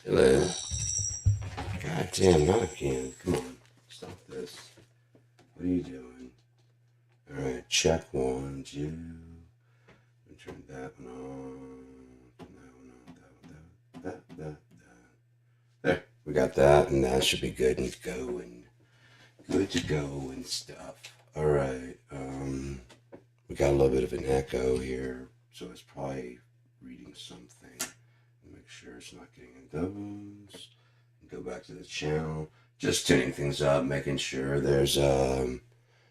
Hello. God damn, not again. Come on. Stop this. What are you doing? Alright, check one, two. Turn that one on. Turn that one on. That. There. We got that, and that should be good and going. Good to go and stuff. Alright, we got a little bit of an echo here, so it's probably reading something. Make sure it's not getting in those. Go back to the channel. Just tuning things up, making sure there's trying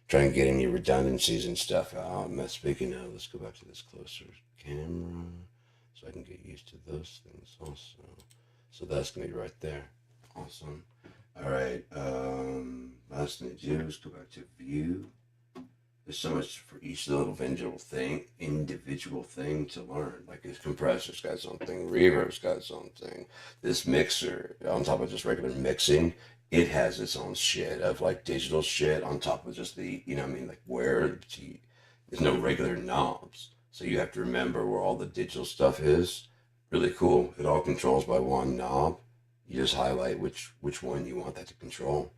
to get any redundancies and stuff out. Speaking of, let's go back to this closer camera so I can get used to those things also. So that's gonna be right there. Awesome. All right. Last thing to do is go back to view. There's so much for each little individual thing to learn. Like this compressor's got something, reverb's got something. This mixer, on top of just regular mixing, it has its own shit of like digital shit on top of just the, like where there's no regular knobs. So you have to remember where all the digital stuff is. Really cool. It all controls by one knob. You just highlight which one you want that to control.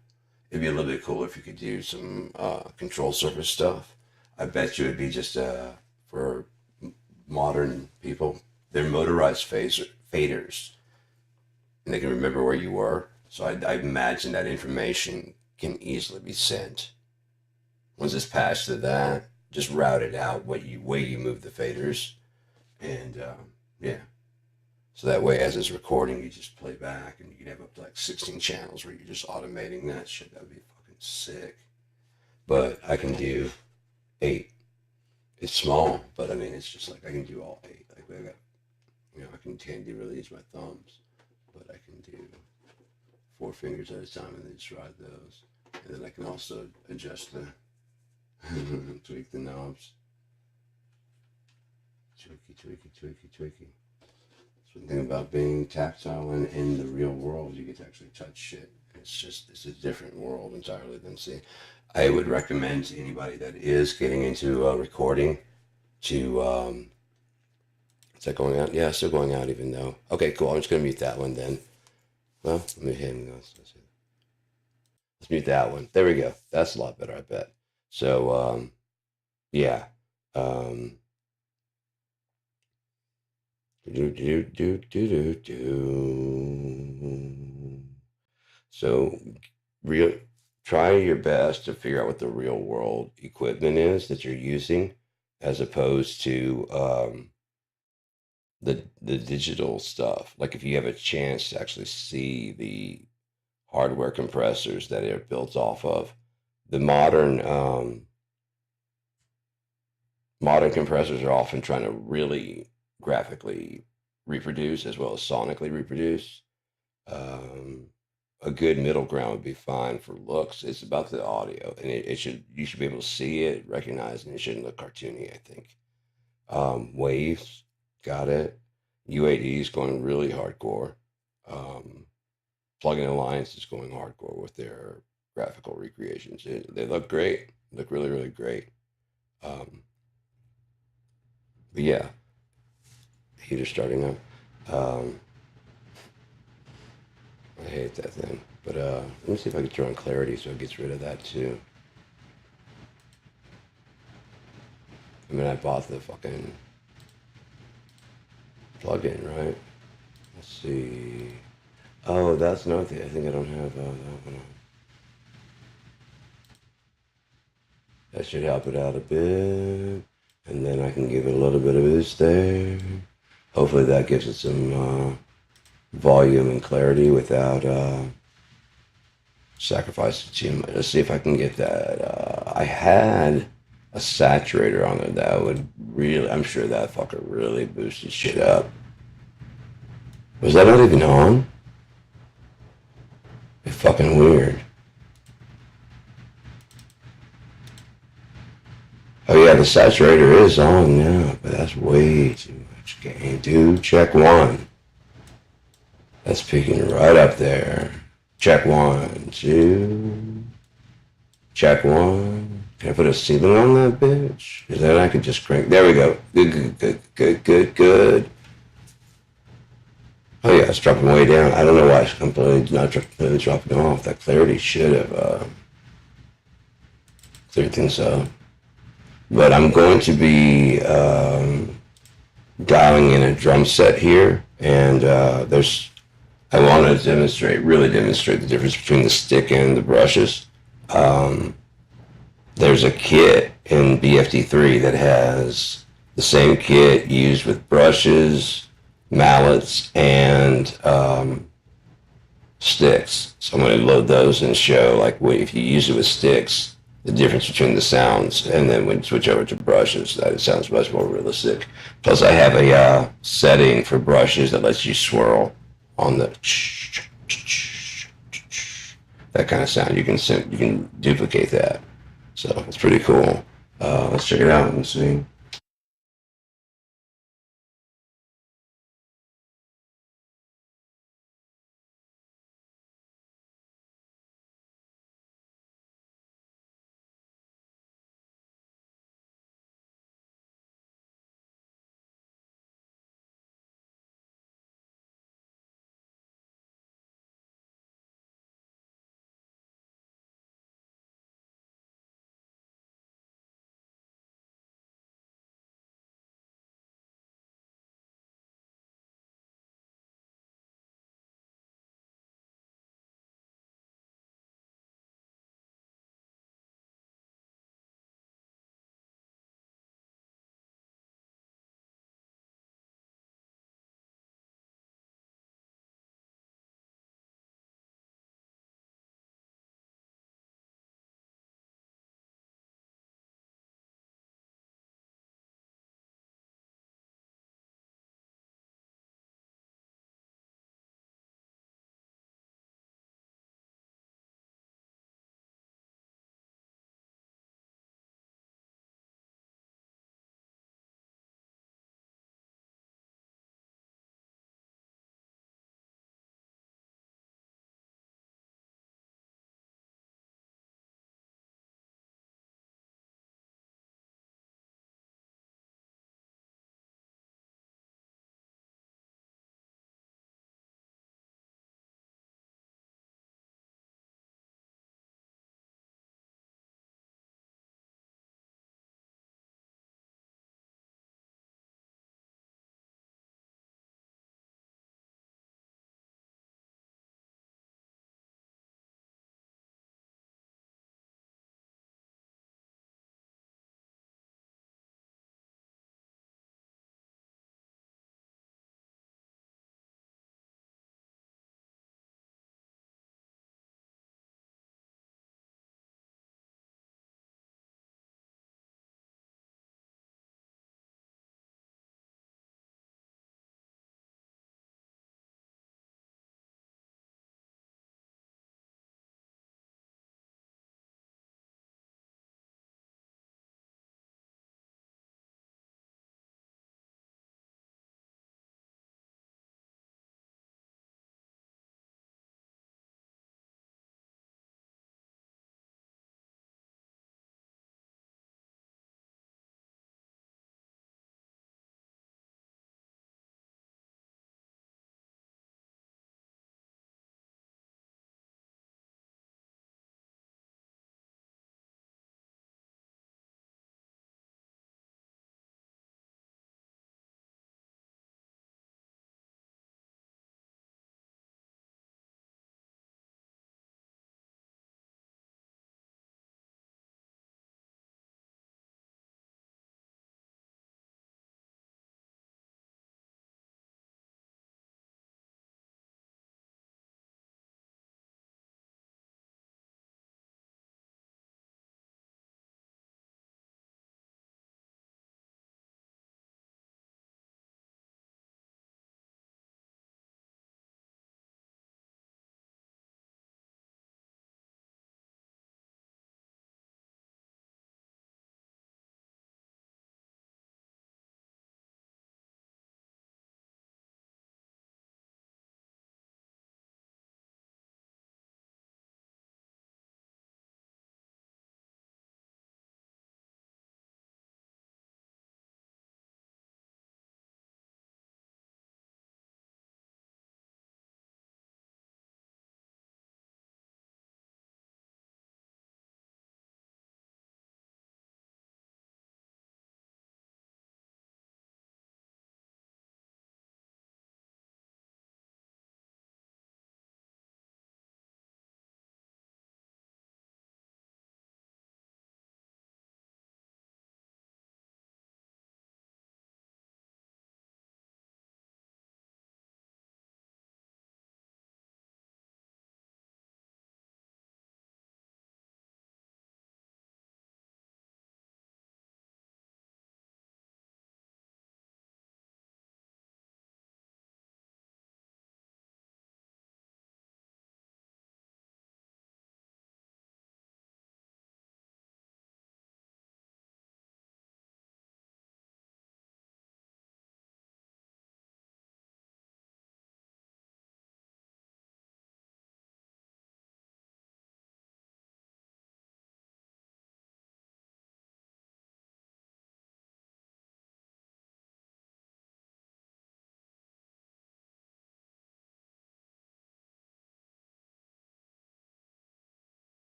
It'd be a little bit cooler if you could do some control surface stuff. I bet you it'd be just for modern people. They're motorized faders, and they can remember where you were. So I imagine that information can easily be sent. Once it's passed to that, just route it out way you move the faders, and yeah. So that way, as it's recording, you just play back, and you can have up to like 16 channels where you're just automating that shit. That would be fucking sick. But I can do 8. It's small, but I mean, it's just like I can do all 8. Like I got, I can't really use my thumbs, but I can do 4 fingers at a time, and then just ride those. And then I can also adjust the, tweak the knobs. Tweaky. So the thing about being tactile and in the real world, you get to actually touch shit. It's a different world entirely than see. I would recommend to anybody that is getting into recording to, is that going out? Yeah, still going out even though. Okay, cool. I'm just going to mute that one then. Well, let me hit him. Let's mute that one. There we go. That's a lot better, I bet. So, yeah. So, try your best to figure out what the real world equipment is that you're using, as opposed to the digital stuff. Like if you have a chance to actually see the hardware compressors that are built off of the modern compressors are often trying to really graphically reproduce as well as sonically reproduce. A good middle ground would be fine for looks. It's about the audio, and you should be able to see it, recognize, and it shouldn't look cartoony, I think. Waves, got it. UAD is going really hardcore. Plugin Alliance is going hardcore with their graphical recreations. They look great. Look really, really great. But yeah, heater starting up. I hate that thing. But let me see if I can turn on clarity so it gets rid of that too. I mean, I bought the fucking plugin, right? Let's see. Oh, that's another thing. I think I don't have that one on. That should help it out a bit. And then I can give it a little bit of boost there. Hopefully that gives it some volume and clarity without sacrificing too much. Let's see if I can get that. I had a saturator on it that would really, I'm sure that fucker really boosted shit up. Was that not even on? It's fucking weird. Oh yeah, the saturator is on now, but that's way too much gain. Dude, check 1. That's peaking right up there. Check 1, 2. Check 1. Can I put a ceiling on that bitch? Because then I could just crank. There we go. Good. Oh yeah. yeah, it's dropping way down. I don't know why it's completely not completely dropping off. That clarity should have cleared things up. But I'm going to be dialing in a drum set here, and I want to really demonstrate the difference between the stick and the brushes. There's a kit in BFD3 that has the same kit used with brushes, mallets, and sticks. So I'm going to load those and show like if you use it with sticks, the difference between the sounds, and then when you switch over to brushes, that it sounds much more realistic. Plus, I have a setting for brushes that lets you swirl on the that kind of sound. You can duplicate that, so it's pretty cool. Let's check it out and see.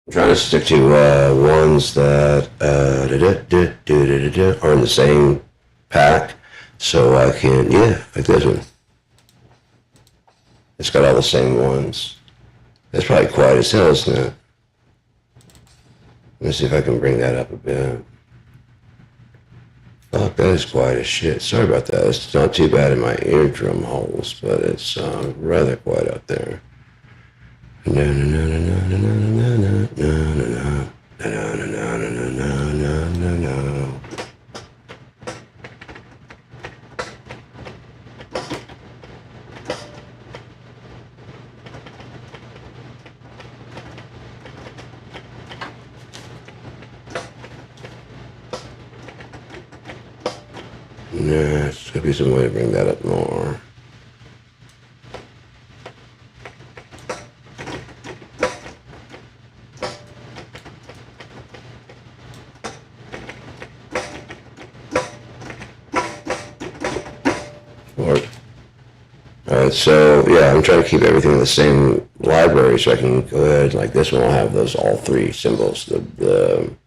I'm trying to stick to ones that are in the same pack, so I can, yeah, like this one. It's got all the same ones. That's probably quiet as hell, isn't it? Let me see if I can bring that up a bit. Fuck, that is quiet as shit. Sorry about that. It's not too bad in my eardrum holes, but it's rather quiet out there. There's gotta be some way to bring that up more. Alright, so yeah, I'm trying to keep everything in the same library so I can go ahead, like this one will have those all three symbols, that,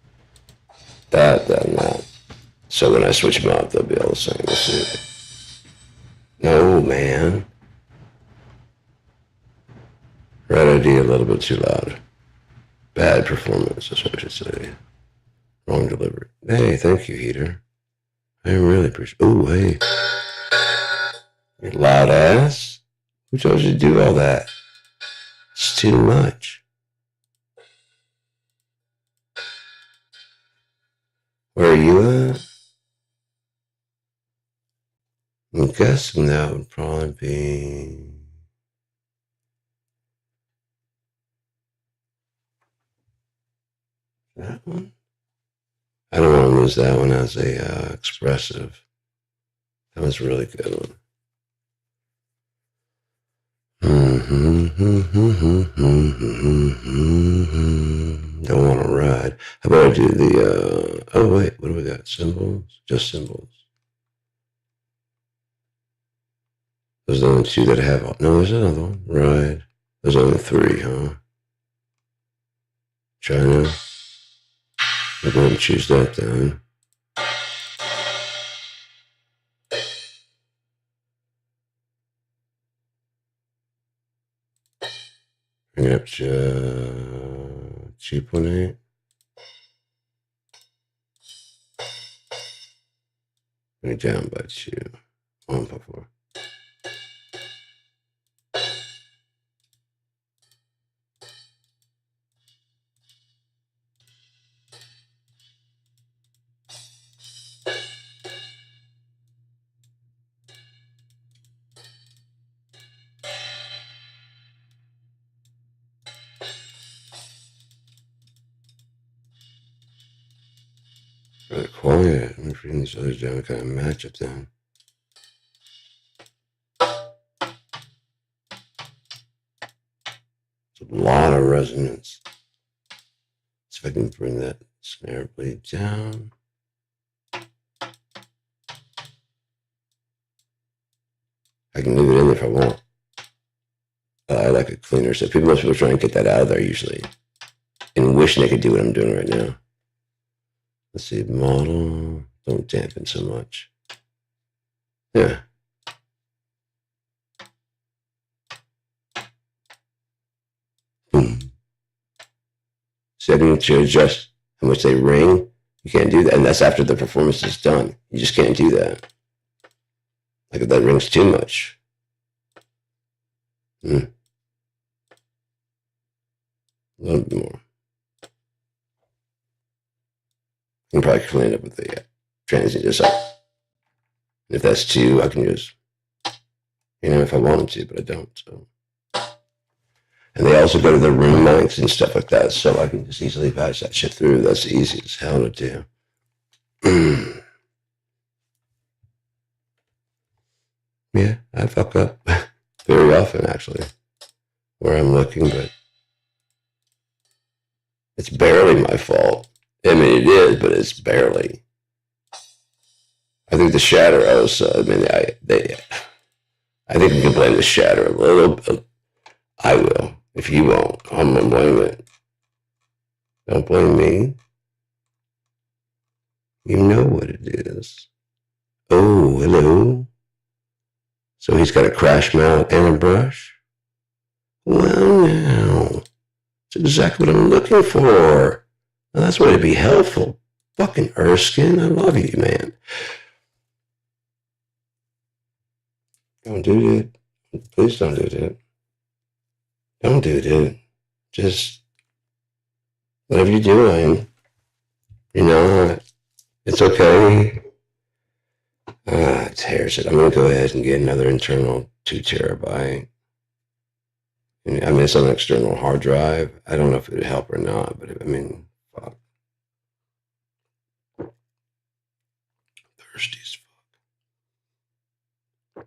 and that. So when I switch them out, they'll be all the same. Let's see. No, man. Right idea, a little bit too loud. Bad performance, that's what I should say. Wrong delivery. Hey, thank you, Heater. I really appreciate. Oh, hey. You loud ass. Who told you to do all that? It's too much. Where are you at? I'm guessing that would probably be that one. I don't want to lose that one as a expressive. That was a really good one. Don't want to ride. How about I do the, oh wait, what do we got? Symbols? Just symbols. There's the only two that I have. No, there's another one. Ride. There's only three, huh? China. We'll go ahead and choose that then. Bring it up to 2.8. Bring it down by 2. 1.4. Really quiet. Let me bring these others down to kind of match it then. It's a lot of resonance. See if I can bring that snare blade down. I can leave it in there if I want. I like it cleaner. So most people try and get that out of there usually. And wishing they could do what I'm doing right now. Let's see, model. Don't dampen so much. Yeah. Boom. Setting to adjust how much they ring. You can't do that. And that's after the performance is done. You just can't do that. Like if that rings too much. A little bit more. I can probably clean it up with the transient just up. And if that's 2, I can just, if I wanted to, but I don't. So. And they also go to the room mics and stuff like that, so I can just easily patch that shit through. That's easy as hell to do. Yeah, I fuck up very often, actually, where I'm looking, but it's barely my fault. I mean, it is, but it's barely. I think the shatter also, I think we can blame the shatter a little bit. I will. If you won't, I'm going to blame it. Don't blame me. You know what it is. Oh, hello. So he's got a crash mount and a brush? Well, now. That's exactly what I'm looking for. Now, that's way to be helpful. Fucking Erskine, I love you, man. Don't do that. Please don't do that. Don't do that. Just whatever you're doing, you know, it's okay. It tears it. I'm going to go ahead and get another internal 2 terabyte. I mean, it's on an external hard drive. I don't know if it would help or not, but I mean, fuck. Thirsty as fuck.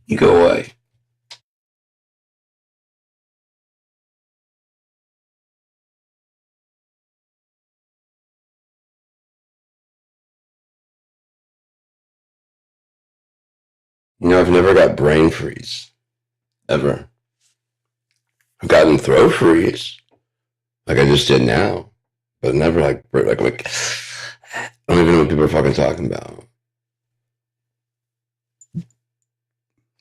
You go away. You know, I've never got brain freeze. Ever. I've gotten throat freeze. Like I just did now. But never like I don't even know what people are fucking talking about.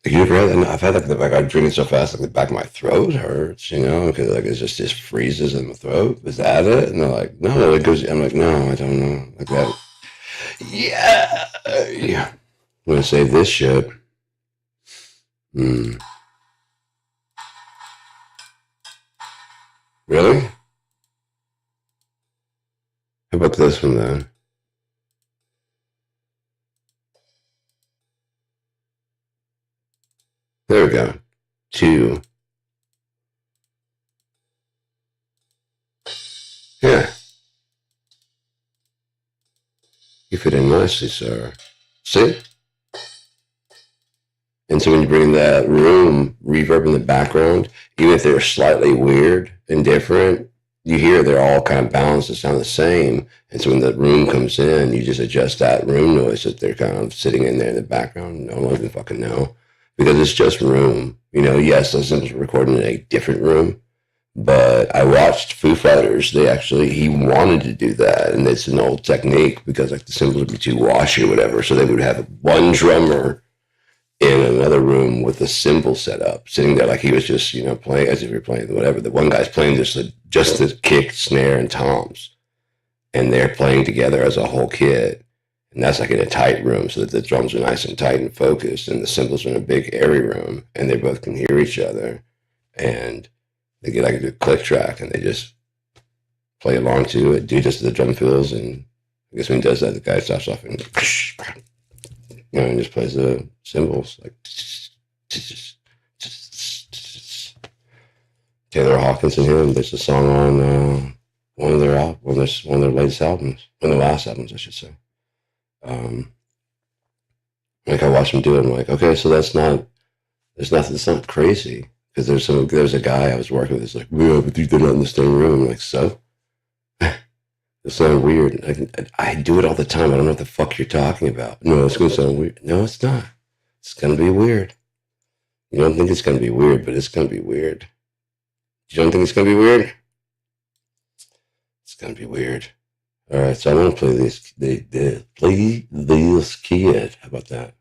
Like, you ever had that? I've had like I'm drinking so fast, like the back of my throat hurts, you know, because like it's just freezes in my throat. Is that it? And they're like, no, it goes. I'm like, no, I don't know. Like that. Yeah, yeah. I'm gonna save this shit. Hmm. Really? How about this one then? There we go. 2. Yeah, you fit in nicely, sir. See? And so when you bring in that room reverb in the background, even if they're slightly weird and different, you hear they're all kind of balanced and sound the same. And so when the room comes in, you just adjust that room noise that they're kind of sitting in there in the background. No one can fucking know because it's just room. You know, yes, those cymbals were recorded in a different room, but I watched Foo Fighters. He wanted to do that, and it's an old technique because like the cymbals would be too washy or whatever. So they would have one drummer in another room with a cymbal set up, sitting there like he was just, you know, playing as if you're playing whatever. The one guy's playing just the kick, snare, and toms, and they're playing together as a whole kit. And that's like in a tight room, so that the drums are nice and tight and focused, and the cymbals are in a big airy room, and they both can hear each other, and they get like a good click track, and they just play along to it, do just the drum fills, and I guess when he does that, the guy stops off and you know, and just plays the cymbals like Taylor Hawkins and him. There's a song on one of their latest albums, one of the last albums, I should say. Um, like I watched him do it, I'm like, okay, so that's not it's not crazy because there's a guy I was working with. He's like, yeah, but they're not in the same room. I'm like, so it's not weird. I do it all the time. I don't know what the fuck you're talking about. No, it's gonna sound weird. No, it's not. It's gonna be weird. You don't think it's gonna be weird, but it's gonna be weird. You don't think it's gonna be weird? It's gonna be weird. All right, so I'm gonna play play this kid. How about that?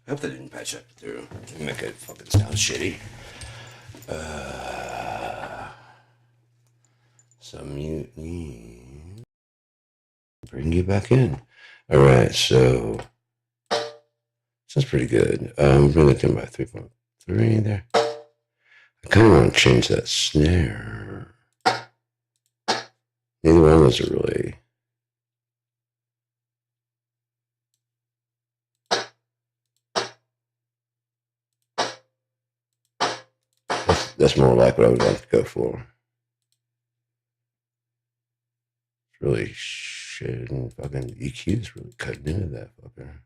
I hope they didn't patch that through. They make it fucking sound shitty. So mute me. Bring you back in. All right, so sounds pretty good. Bring it down by 3.3 there. I kind of want to change that snare. Neither one of those are really. That's more like what I would like to go for. It's really shit, and fucking EQ is really cutting into that fucker.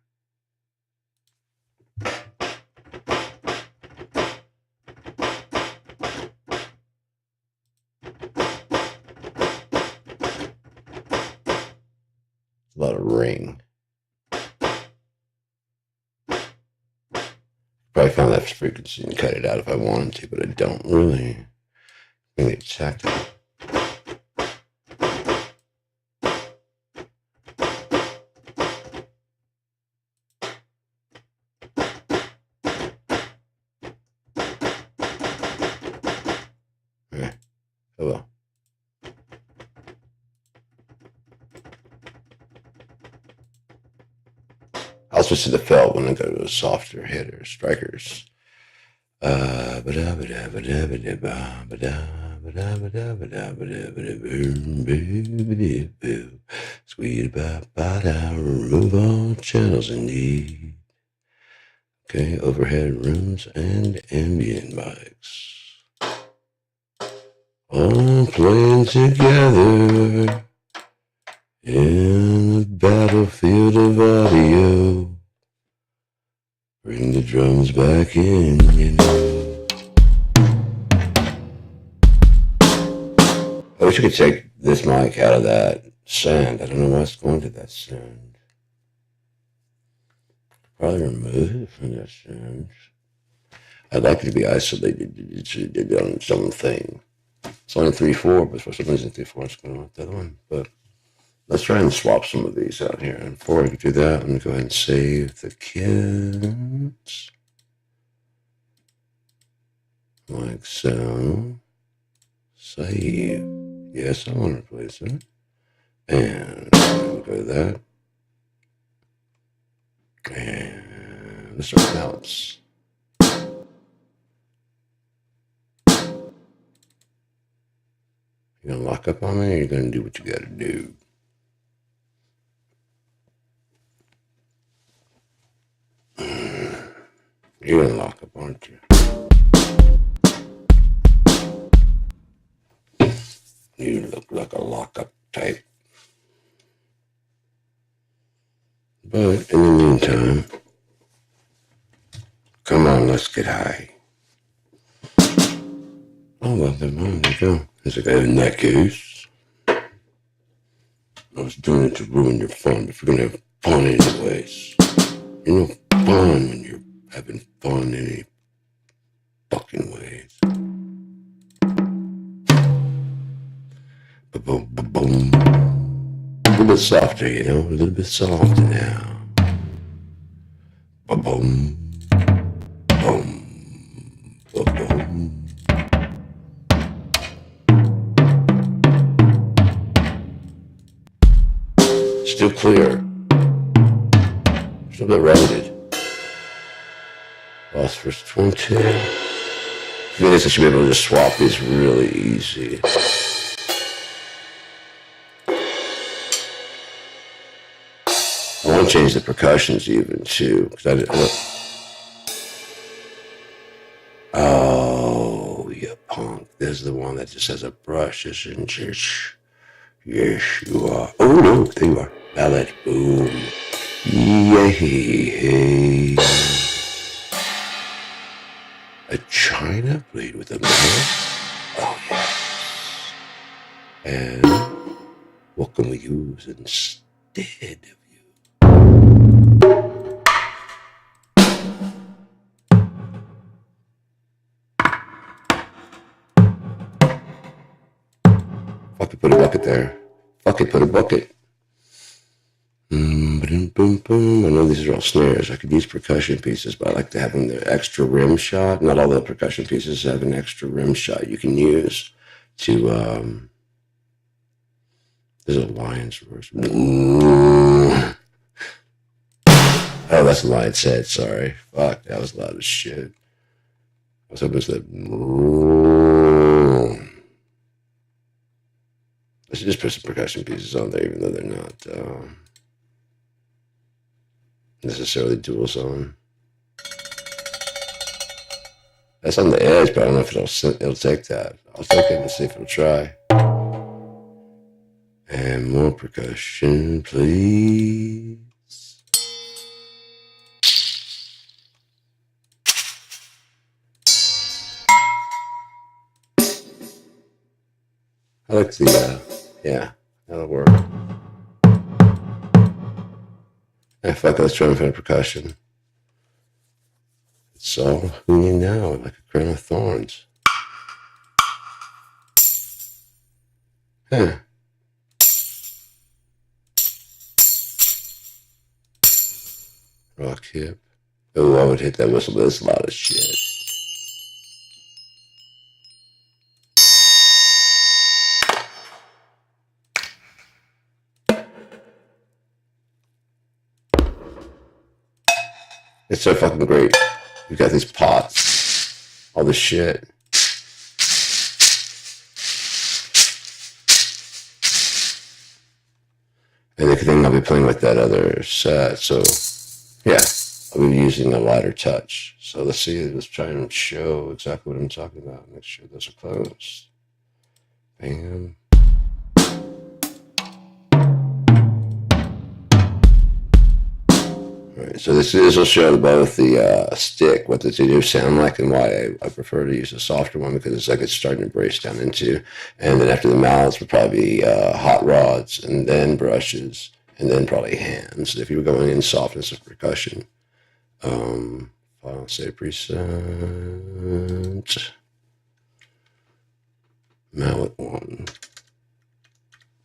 A lot of ring. Probably found that frequency and cut it out if I wanted to, but I don't really. Really attack it. Oh well. I'll switch to the felt when I go to a softer hit or strikers. Sweet about remove all channels indeed. Okay, overhead rooms and ambient mics. All playing together in the battlefield of audio. Bring the drums back in, you know. I wish I could take this mic out of that sound. I don't know what's going to that sound. Probably remove it from that sound. I'd like it to be isolated on something. It's only 3/4, but for some reason 3/4 is going to want the other one. But let's try and swap some of these out here. And before I can do that, I'm going to go ahead and save the kids. Like so. Save. Yes, I want to replace it. And we'll go to that. And let's start balance. You gonna lock up on me, or you gonna do what you gotta do? You're gonna lock up, aren't you? You look like a lockup type. But in the meantime, come on, let's get high. Oh, well, then there you go. There's a guy in that case. I was doing it to ruin your fun, but you're gonna have fun anyways. You're no fun when you're having fun any fucking ways. Ba-boom, ba-boom. A little bit softer, you know, a little bit softer now. Ba-boom, boom, ba-boom. Still clear. Still a bit rounded. Phosphorus 20. I guess I should be able to just swap these really easy. I want to change the percussions even too, because I don't. Oh, you punk! This is the one that just has a brush, isn't it? Yes, you are. Oh no, there you are. Ballad. Boom. Yay. A china blade with a metal. Oh yes. And what can we use instead of you? Fuck it, put a bucket there. Fuck it, put a bucket. boom, boom. I know these are all snares. I could use percussion pieces, but I like to have the extra rim shot. Not all the percussion pieces have an extra rim shot you can use to. There's a lion's roar. Oh, that's a lion's head. Sorry. Fuck, that was loud as shit. I was hoping it said. I should just put some percussion pieces on there, even though they're not necessarily dual zone. That's on the edge, but I don't know if it'll take that. I'll take it and see if it'll try. And more percussion, please. I like the, yeah, that'll work. Fuck, let's try and find percussion. It's all who you know, like a crown of thorns. Huh. Rock hip. Oh, I would hit that whistle, but it's a lot of shit. It's so fucking great. You've got these pots, all this shit. And then I'll be playing with that other set. So, yeah, I'll be using a lighter touch. So let's see. Let's try and show exactly what I'm talking about. Make sure those are closed. Bam. Right, so this will show both the stick, what the two sound like, and why I prefer to use a softer one, because it's like it's starting to brace down into. And then after the mallets would probably be hot rods, and then brushes, and then probably hands if you were going in softness of percussion. File save preset. Mallet one.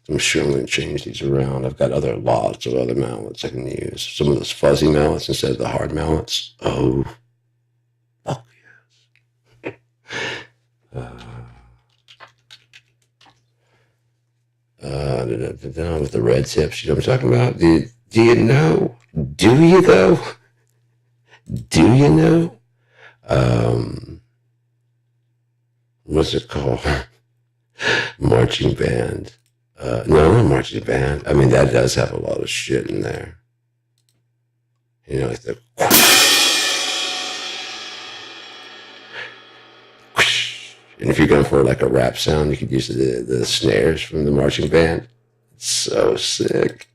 I'm sure I'm going to change these around. I've got lots of other mallets I can use. Some of those fuzzy mallets instead of the hard mallets. Oh, fuck yes. With the red tips, you know what I'm talking about? Do you know? Do you though? Do you know? What's it called? Marching band. No, not marching band. I mean, that does have a lot of shit in there. You know, like the. And if you're going for like a rap sound, you could use the snares from the marching band. It's so sick.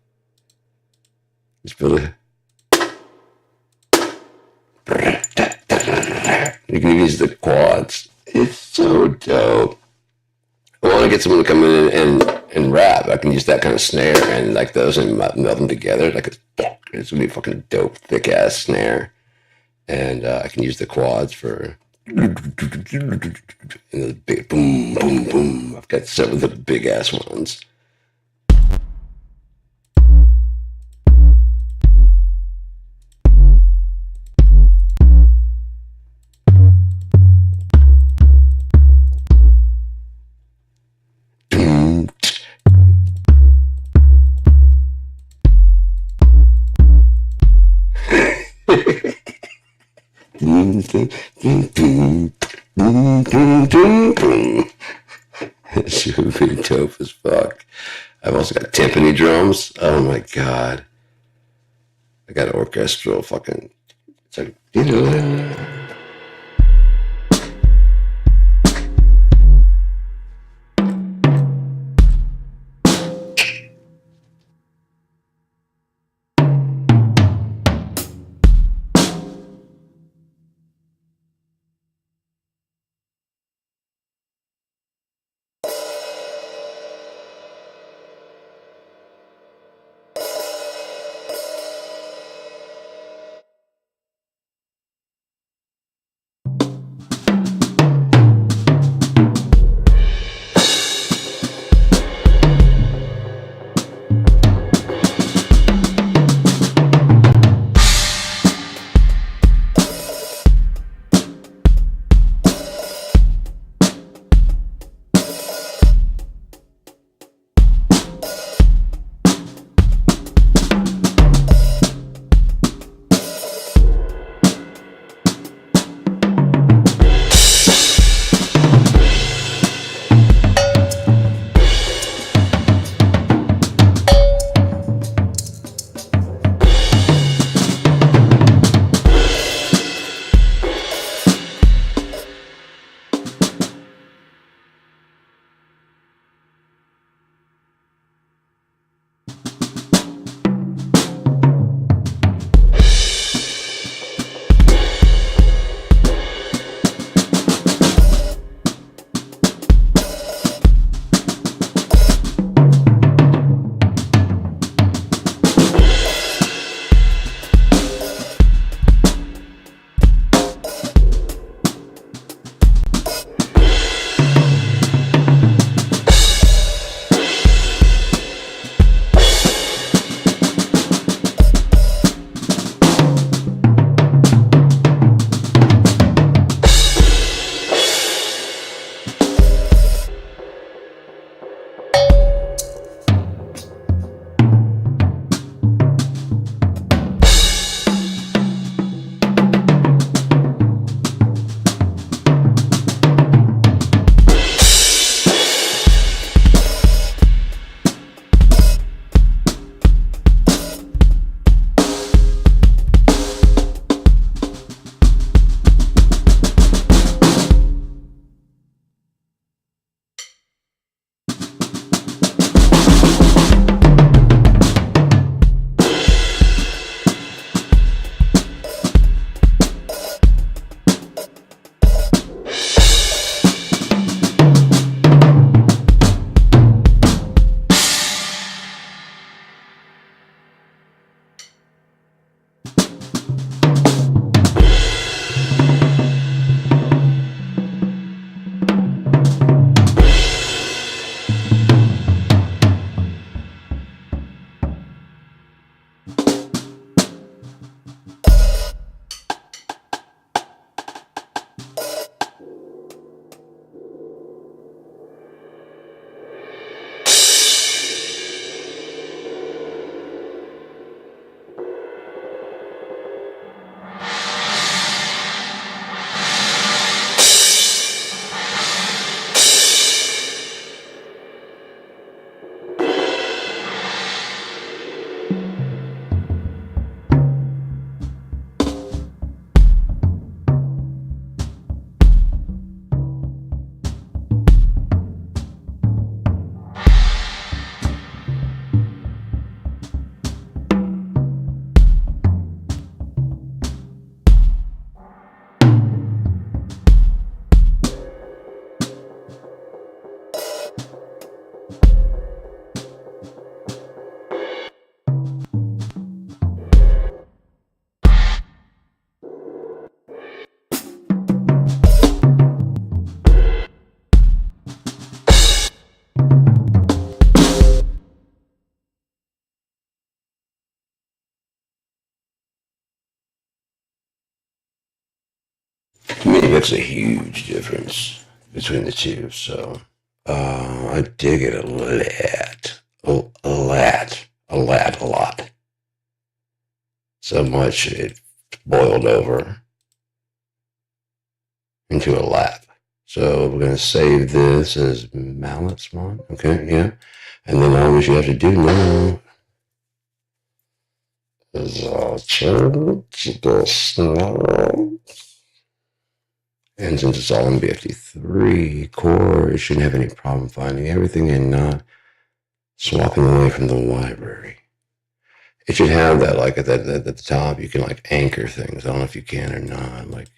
Just build a. You can use the quads. It's so dope. I want to get someone to come in and rap. I can use that kind of snare and like those and meld them together. Like it's gonna be a fucking dope, thick ass snare. And I can use the quads for and the big boom, boom, boom. I've got several of the big ass ones. It should be dope as fuck. I've also got timpani drums. Oh my god. I got orchestral fucking. It's like. To me, it makes a huge difference between the two. So I dig it a lot. A lot. So much it boiled over into a lap. So we're going to save this as Mallet Swan. Okay, yeah. And then all you have to do now is change this now. And since it's all in BFD3 core, it shouldn't have any problem finding everything and not swapping away from the library. It should have that, like at the top, you can like anchor things. I don't know if you can or not. Like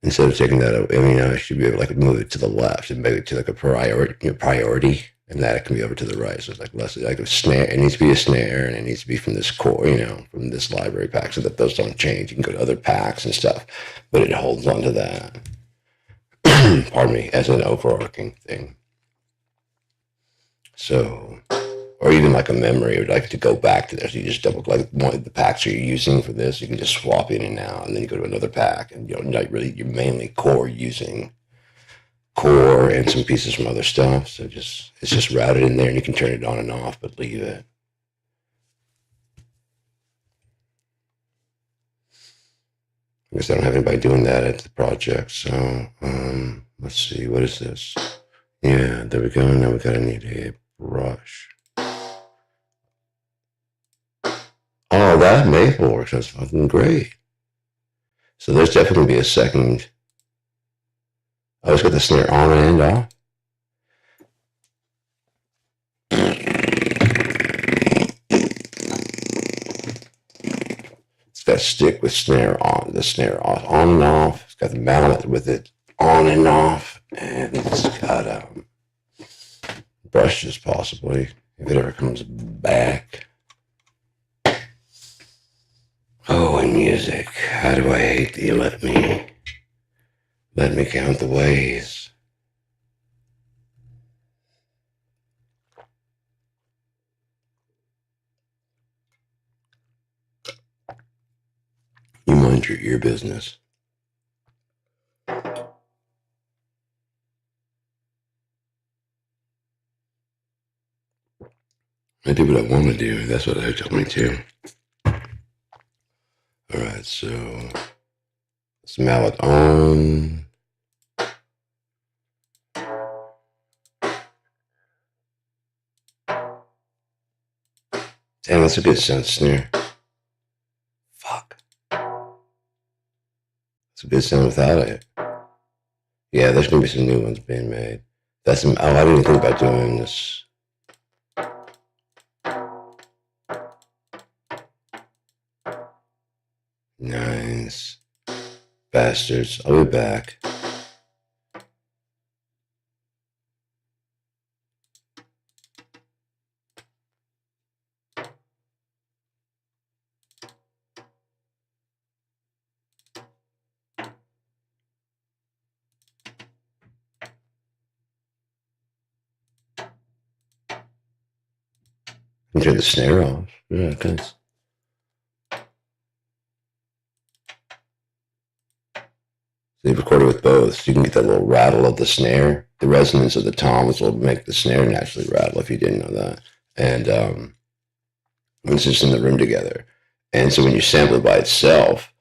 instead of taking that, I mean, I should be able to like move it to the left and make it to like a priority, and that it can be over to the right. So it's like less like a snare. It needs to be a snare, and it needs to be from this core, from this library pack, so that those don't change. You can go to other packs and stuff, but it holds on to that. Pardon me, as an overarching thing. So, or even like a memory, would like to go back to this. You just double like one of the packs you're using for this. You can just swap in and out, and then you go to another pack, and you're mainly core using core and some pieces from other stuff. So it's just routed in there, and you can turn it on and off, but leave it. I guess I don't have anybody doing that at the project. So let's see, what is this? Yeah, there we go. Now we gotta need a brush. Oh, that maple works. That's fucking great. So there's definitely gonna be a second. Oh, it's got the snare on and off. It's got a stick with snare on. The snare on and off. It's got the mallet with it on and off, and it's got brushes possibly if it ever comes back. Oh, and music. How do I hate that you let me count the ways. You mind your ear business. I do what I want to do. That's what they told me to. All right, so let's mallet on. Damn, that's a good sound snare. Fuck. It's a good sound without it. Yeah, there's gonna be some new ones being made. I didn't even think about doing this. Nice. Bastards. I'll be back. Turn the snare off. Yeah, thanks. They recorded with both, so you can get that little rattle of the snare. The resonance of the toms will make the snare naturally rattle if you didn't know that. And it's just in the room together. And so when you sample it by itself,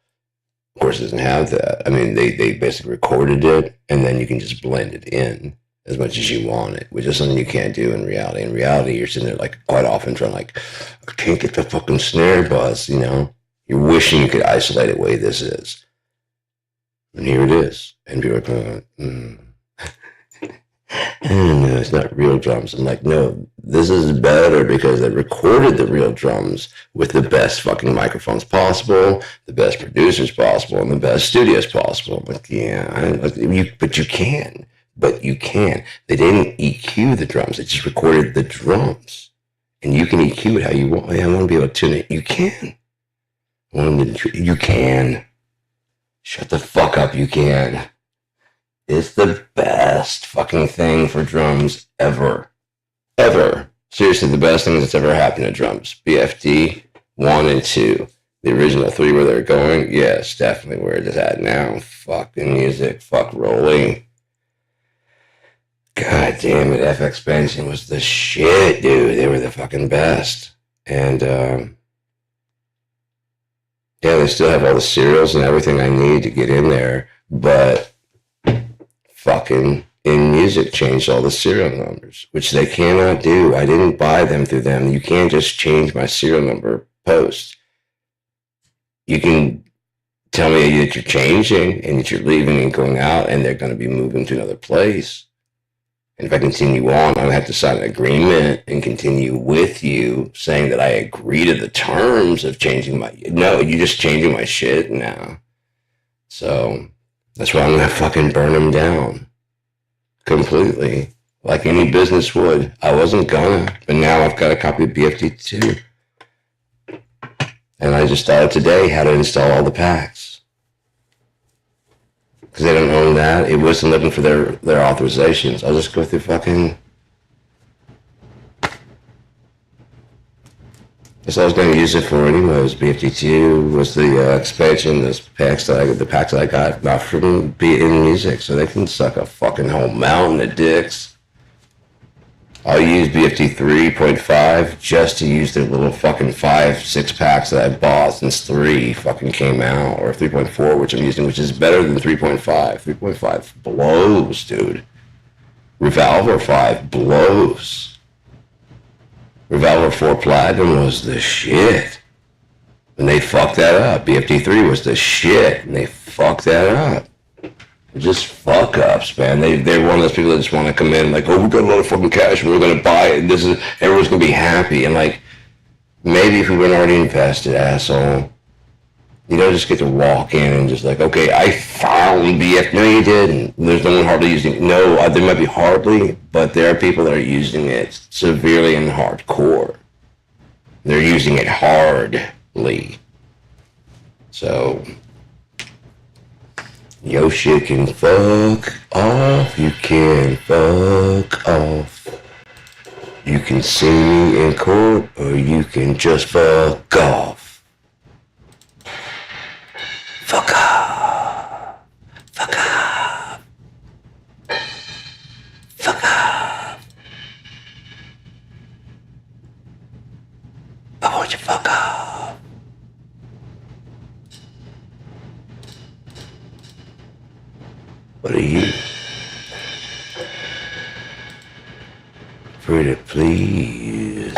of course, it doesn't have that. I mean, they basically recorded it, and then you can just blend it in as much as you want it, which is something you can't do in reality. In reality, you're sitting there like quite often trying like, I can't get the fucking snare buzz, You're wishing you could isolate it the way this is. And here it is. And people are going, no, it's not real drums. I'm like, no, this is better because they recorded the real drums with the best fucking microphones possible, the best producers possible, and the best studios possible. I'm like, yeah, but you can. But you can. They didn't EQ the drums. They just recorded the drums. And you can EQ it how you want. I want to be able to tune it. You can. You can. Shut the fuck up, you can. It's the best fucking thing for drums ever. Ever. Seriously, the best thing that's ever happened to drums. BFD 1 and 2. The original three where they're going, yes, definitely where it is at now. Fucking music, fuck rolling. God damn it, FX Benson was the shit, dude. They were the fucking best. And yeah, they still have all the serials and everything I need to get in there, but fucking In Music changed all the serial numbers, which they cannot do. I didn't buy them through them. You can't just change my serial number post. You can tell me that you're changing and that you're leaving and going out, and they're going to be moving to another place. And if I continue on, I'm going to have to sign an agreement and continue with you saying that I agree to the terms of changing my... No, you're just changing my shit now. So that's why I'm going to fucking burn them down. Completely. Like any business would. I wasn't gonna, but now I've got a copy of BFD2. And I just started today how to install all the packs. Because they don't own that. It wasn't looking for their authorizations. I'll just go through fucking... That's all I was going to use it for anyways. BFD2 was the expansion, the packs that I got, not from In Music, so they can suck a fucking whole mountain of dicks. I'll use BFD 3.5 just to use their little fucking 5-6 packs that I bought since 3 fucking came out, or 3.4, which I'm using, which is better than 3.5. 3.5 blows, dude. Revolver 5 blows. Revolver 4 Platinum was the shit. And they fucked that up. BFD 3 was the shit, and they fucked that up. Just fuck ups, man. They're one of those people that just want to come in like, oh, we got a lot of fucking cash and we're gonna buy it and everyone's gonna be happy. And like, maybe if we weren't already invested, asshole, you don't just get to walk in and just like, okay, I found BF. No, you didn't. There's no one hardly using it. No, there might be hardly, but there are people that are using it severely and hardcore. They're using it hardly. So your shit can fuck off, you can fuck off. You can see me in court, or you can just fuck off. Fuck off. Fuck off. Fuck off. I want you to fuck off. What are you? Pretty please.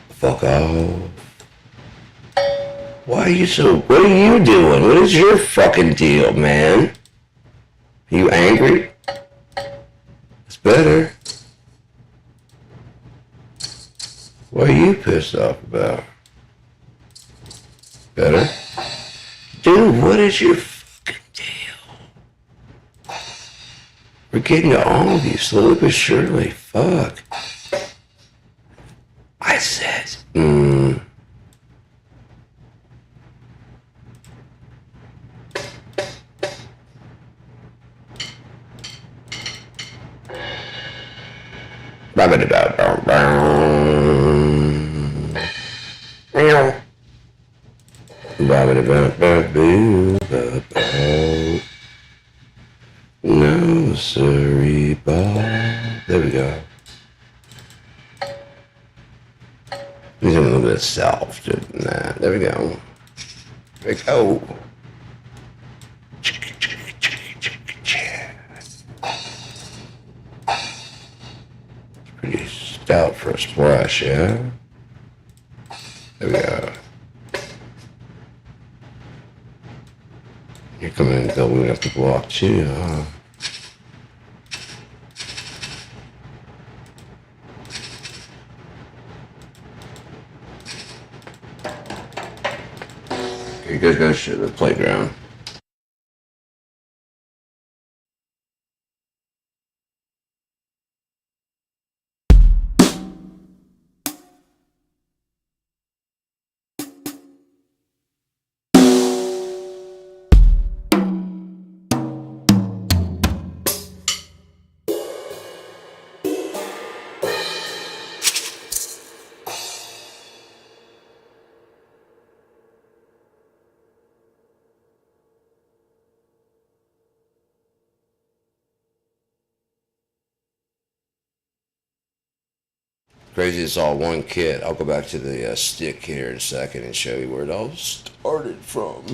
Fuck off. Why are you so... What are you doing? What is your fucking deal, man? Are you angry? It's better. What are you pissed off about? Better? Dude, what is your fucking deal? We're getting to all of you slowly but surely. Fuck. I said, no, sorry, Bob. There we go. He's a little bit soft than that. There we go. There we go. It's pretty stout for a splash, yeah? There we go. You're coming in going up the block too, huh? Okay, you guys go to the playground. crazy it's all one kit. I'll go back to the stick here in a second and show you where it all started from.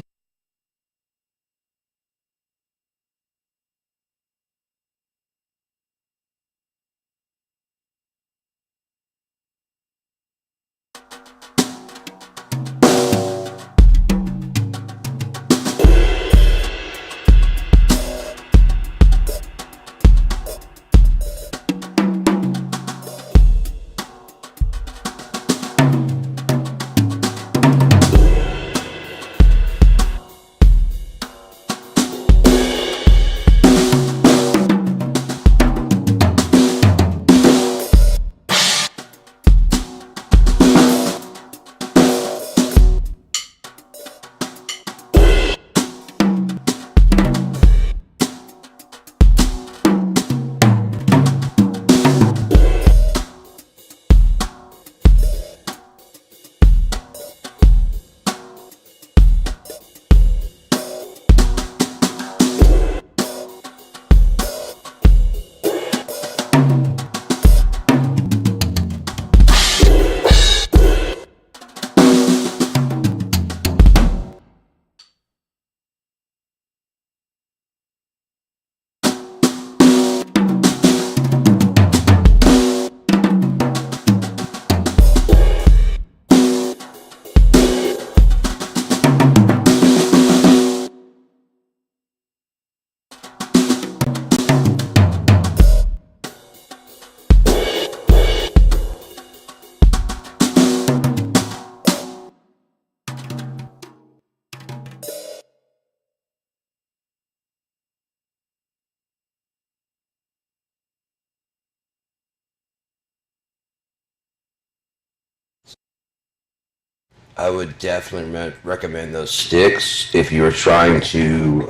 I would definitely recommend those sticks if you're trying to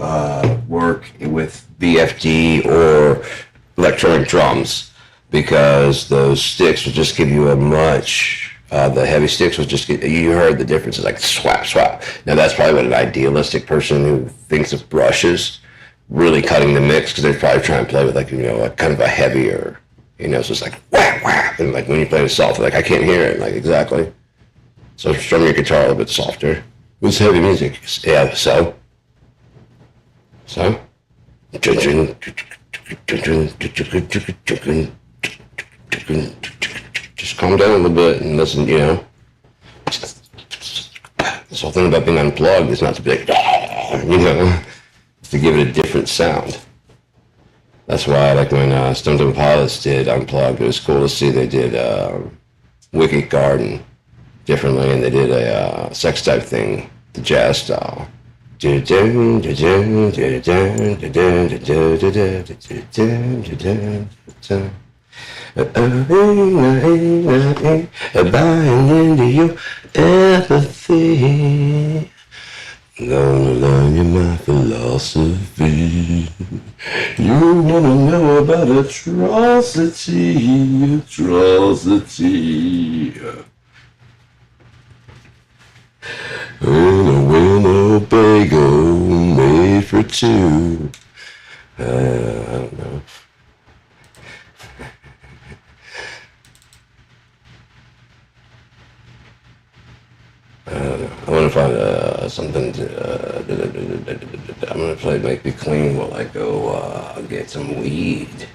work with BFD or electronic drums, because those sticks will just give you a much. The heavy sticks will just get. You heard the difference. It's like swap, swap. Now that's probably what an idealistic person who thinks of brushes really cutting the mix, because they're probably trying to play with, like, like kind of a heavier, so it's like whap whap, and like when you play it soft, like I can't hear it, like exactly. So strum your guitar a little bit softer. It's heavy music. Yeah, so. Just calm down a little bit and listen, This whole thing about being unplugged is not to be like, it's to give it a different sound. That's why, like when Stone Temple Pilots did Unplugged, it was cool to see they did Wicked Garden differently, and they did a sex type thing, the jazz style. Buying into your apathy. Gonna learn you my philosophy. You wanna know about atrocity, atrocity. In a Winnebago made for two. I don't know. I want to find something to. I'm gonna play Make Me Clean while I go get some weed.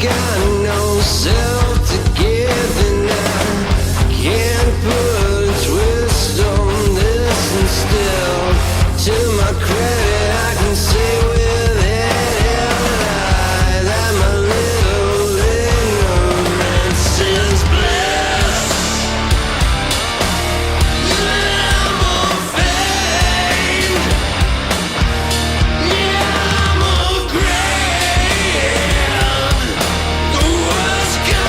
got no self to give, and I can't put a twist on this, and still, to my credit, I can say with any lie that my little ignorance is bliss. I'm afraid, yeah, I'm afraid. The world's got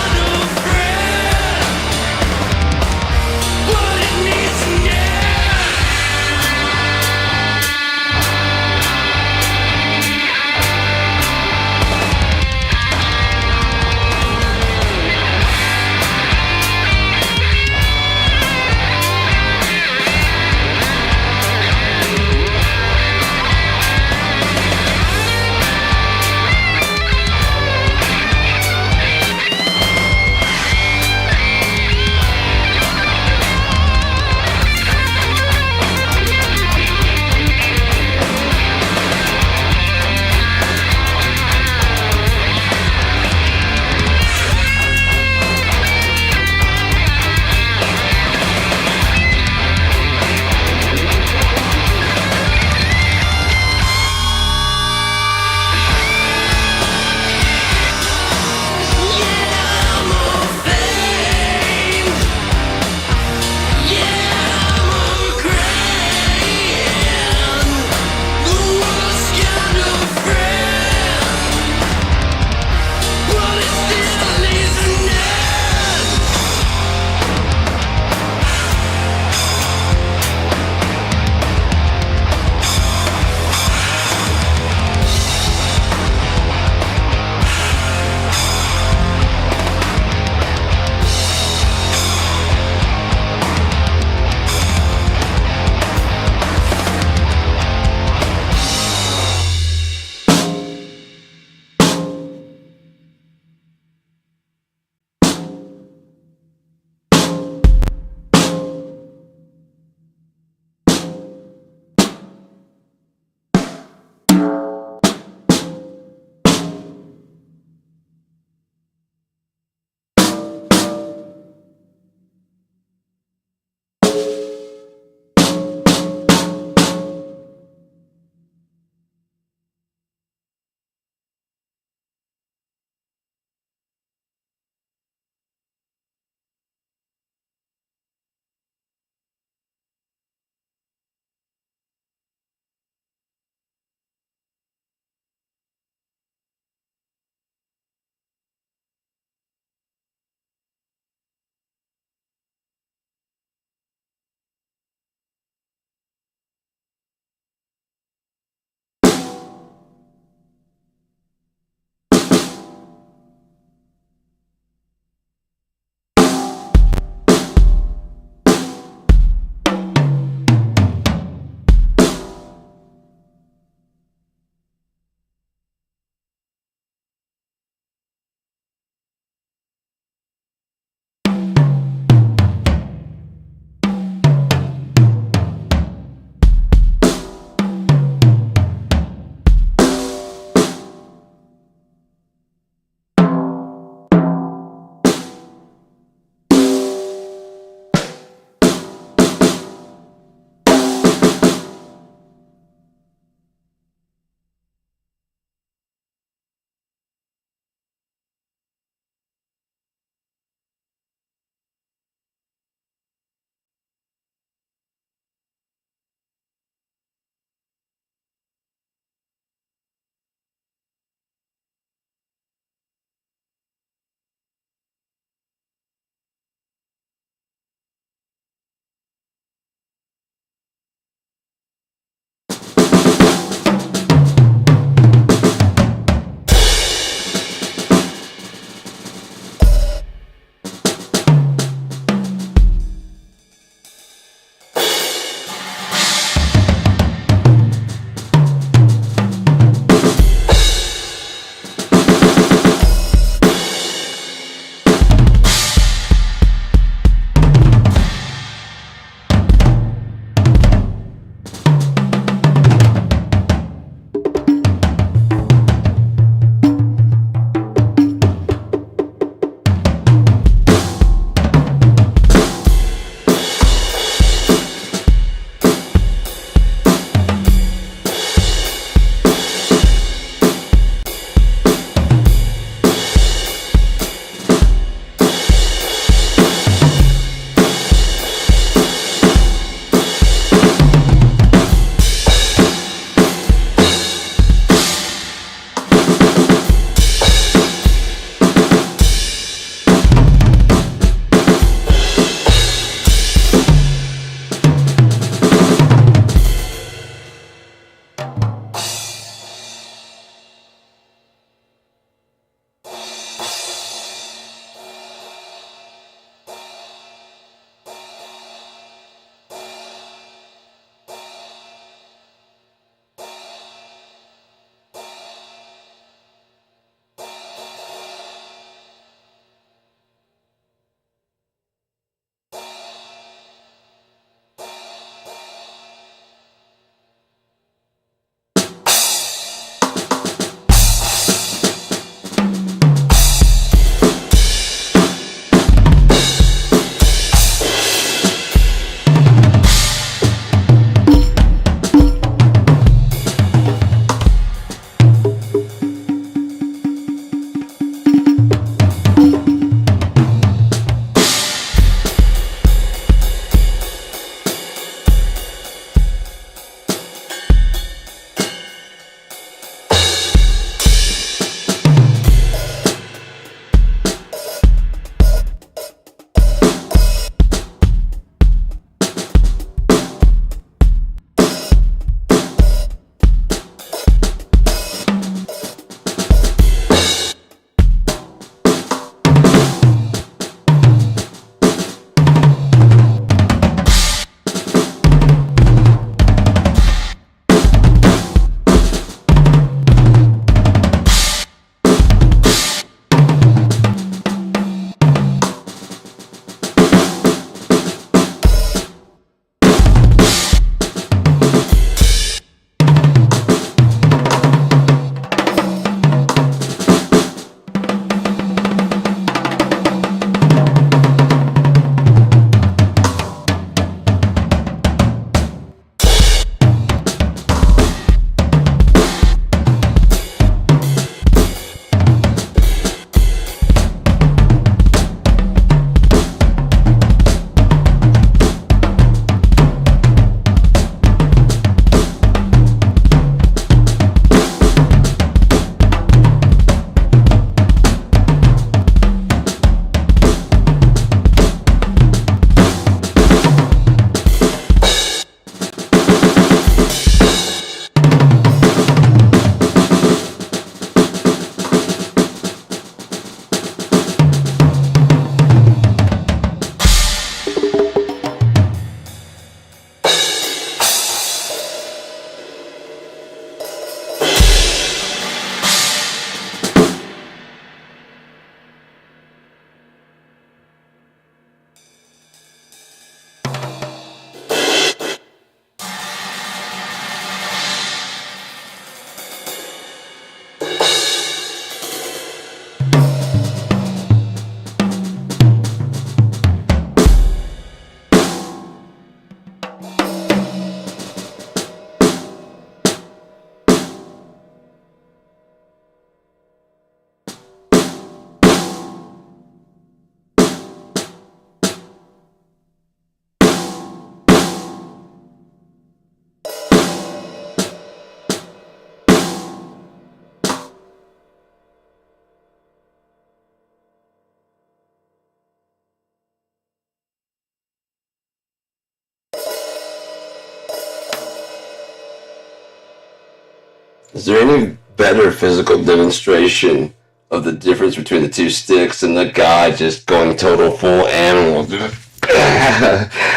Is there any better physical demonstration of the difference between the two sticks than the guy just going total full animal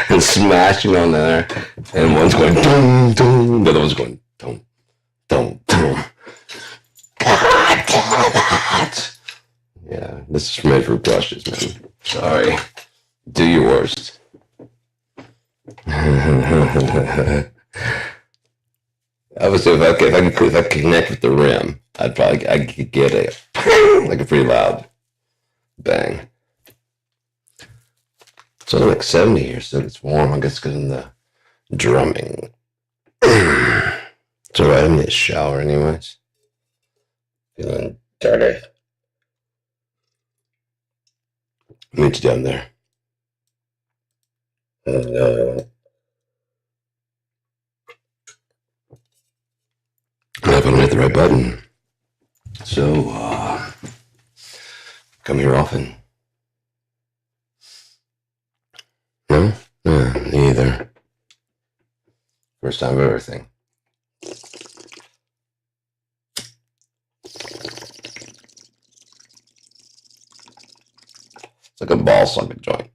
and smashing on there, and one's going boom, boom, the other one's going boom, boom, boom. God damn it! Yeah, this is made for brushes, man. Sorry. Do your worst. I would say if I could connect with the rim, I could get a like a pretty loud bang. It's only like 70 here, so it's warm. I guess because of the drumming. It's alright. I need a shower, anyways. Feeling dirty. Meet you down there. I haven't hit the right button. So, come here often. No? No, me either. First time of everything. It's like a ball socket joint.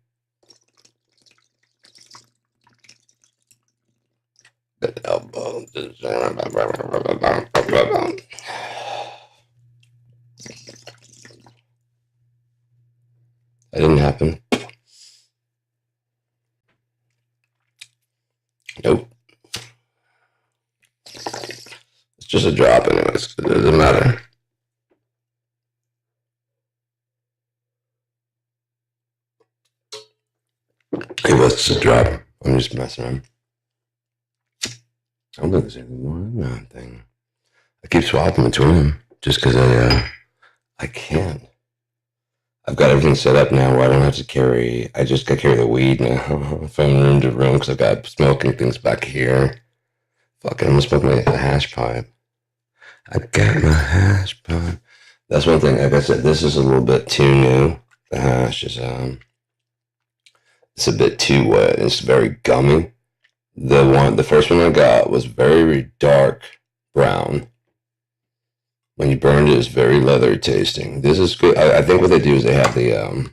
Good elbow. That didn't happen. Nope. It's just a drop anyways. It doesn't matter. It was just a drop. I'm just messing around. I don't think there's anything more than that thing. I keep swapping between them just because I can't. I've got everything set up now where I don't have to carry. I just got to carry the weed now from room to room because I've got smoking things back here. Fucking, I'm gonna smoke my hash pipe. I got my hash pipe. That's one thing. Like I said, this is a little bit too new. The hash is it's a bit too wet. It's very gummy. The first one I got was very dark brown. When you burned it, it's very leathery tasting. This is good. I think what they do is they have the I don't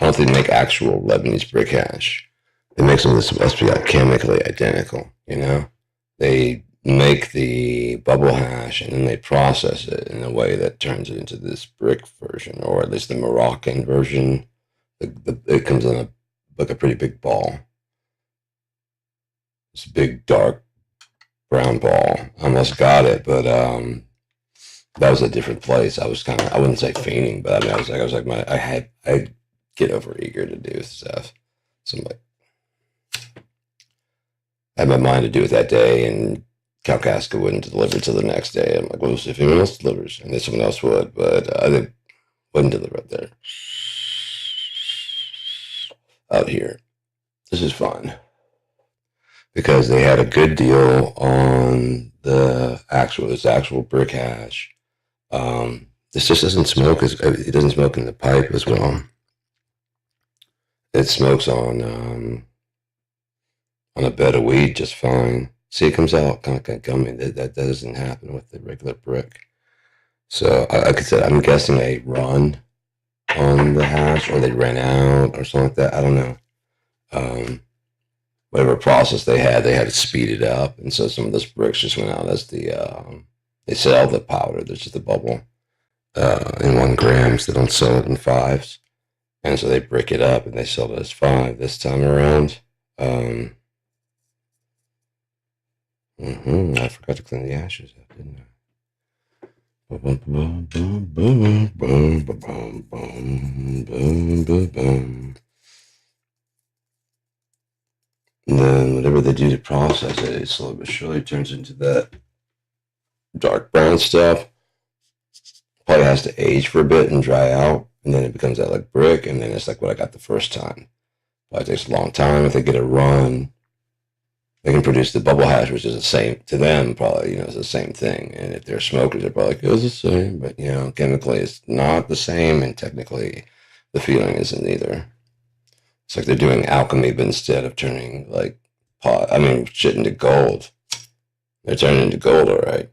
know if they make actual Lebanese brick hash. They make some of this supposed to be like chemically identical. You know, they make the bubble hash and then they process it in a way that turns it into this brick version, or at least the Moroccan version. It comes in like a pretty big ball. It's a big dark brown ball. I almost got it, but that was a different place. I was I wouldn't say fainting, but I mean, I get over eager to do stuff. So I'm like, I had my mind to do it that day, and Kalkaska wouldn't deliver till the next day. I'm like, well, if anyone else delivers, and then someone else would, but I wouldn't deliver it there. Out here, this is fun because they had a good deal on this actual brick hash. This just doesn't smoke it doesn't smoke in the pipe as well. It smokes on a bed of weed just fine. See, it comes out kind of gummy. That doesn't happen with the regular brick. So like I said, I'm guessing they run on the hash, or they ran out, or something like that. I don't know. Whatever process they had to speed it up, and so some of those bricks just went out as they sell the powder. There's just the bubble in 1 grams. They don't sell it in 5s, and so they brick it up and they sell it as 5 this time around. I forgot to clean the ashes up, didn't I? And then whatever they do to process it, it slowly but surely turns into that dark brown stuff. Probably has to age for a bit and dry out, and then it becomes that like brick, and then it's like what I got the first time. Probably takes a long time. If they get a run, they can produce the bubble hash, which is the same to them. Probably, it's the same thing. And if they're smokers, they're probably like, it's the same, but chemically it's not the same, and technically the feeling isn't either. It's like they're doing alchemy, but instead of turning like shit into gold, They're turning into gold, all right.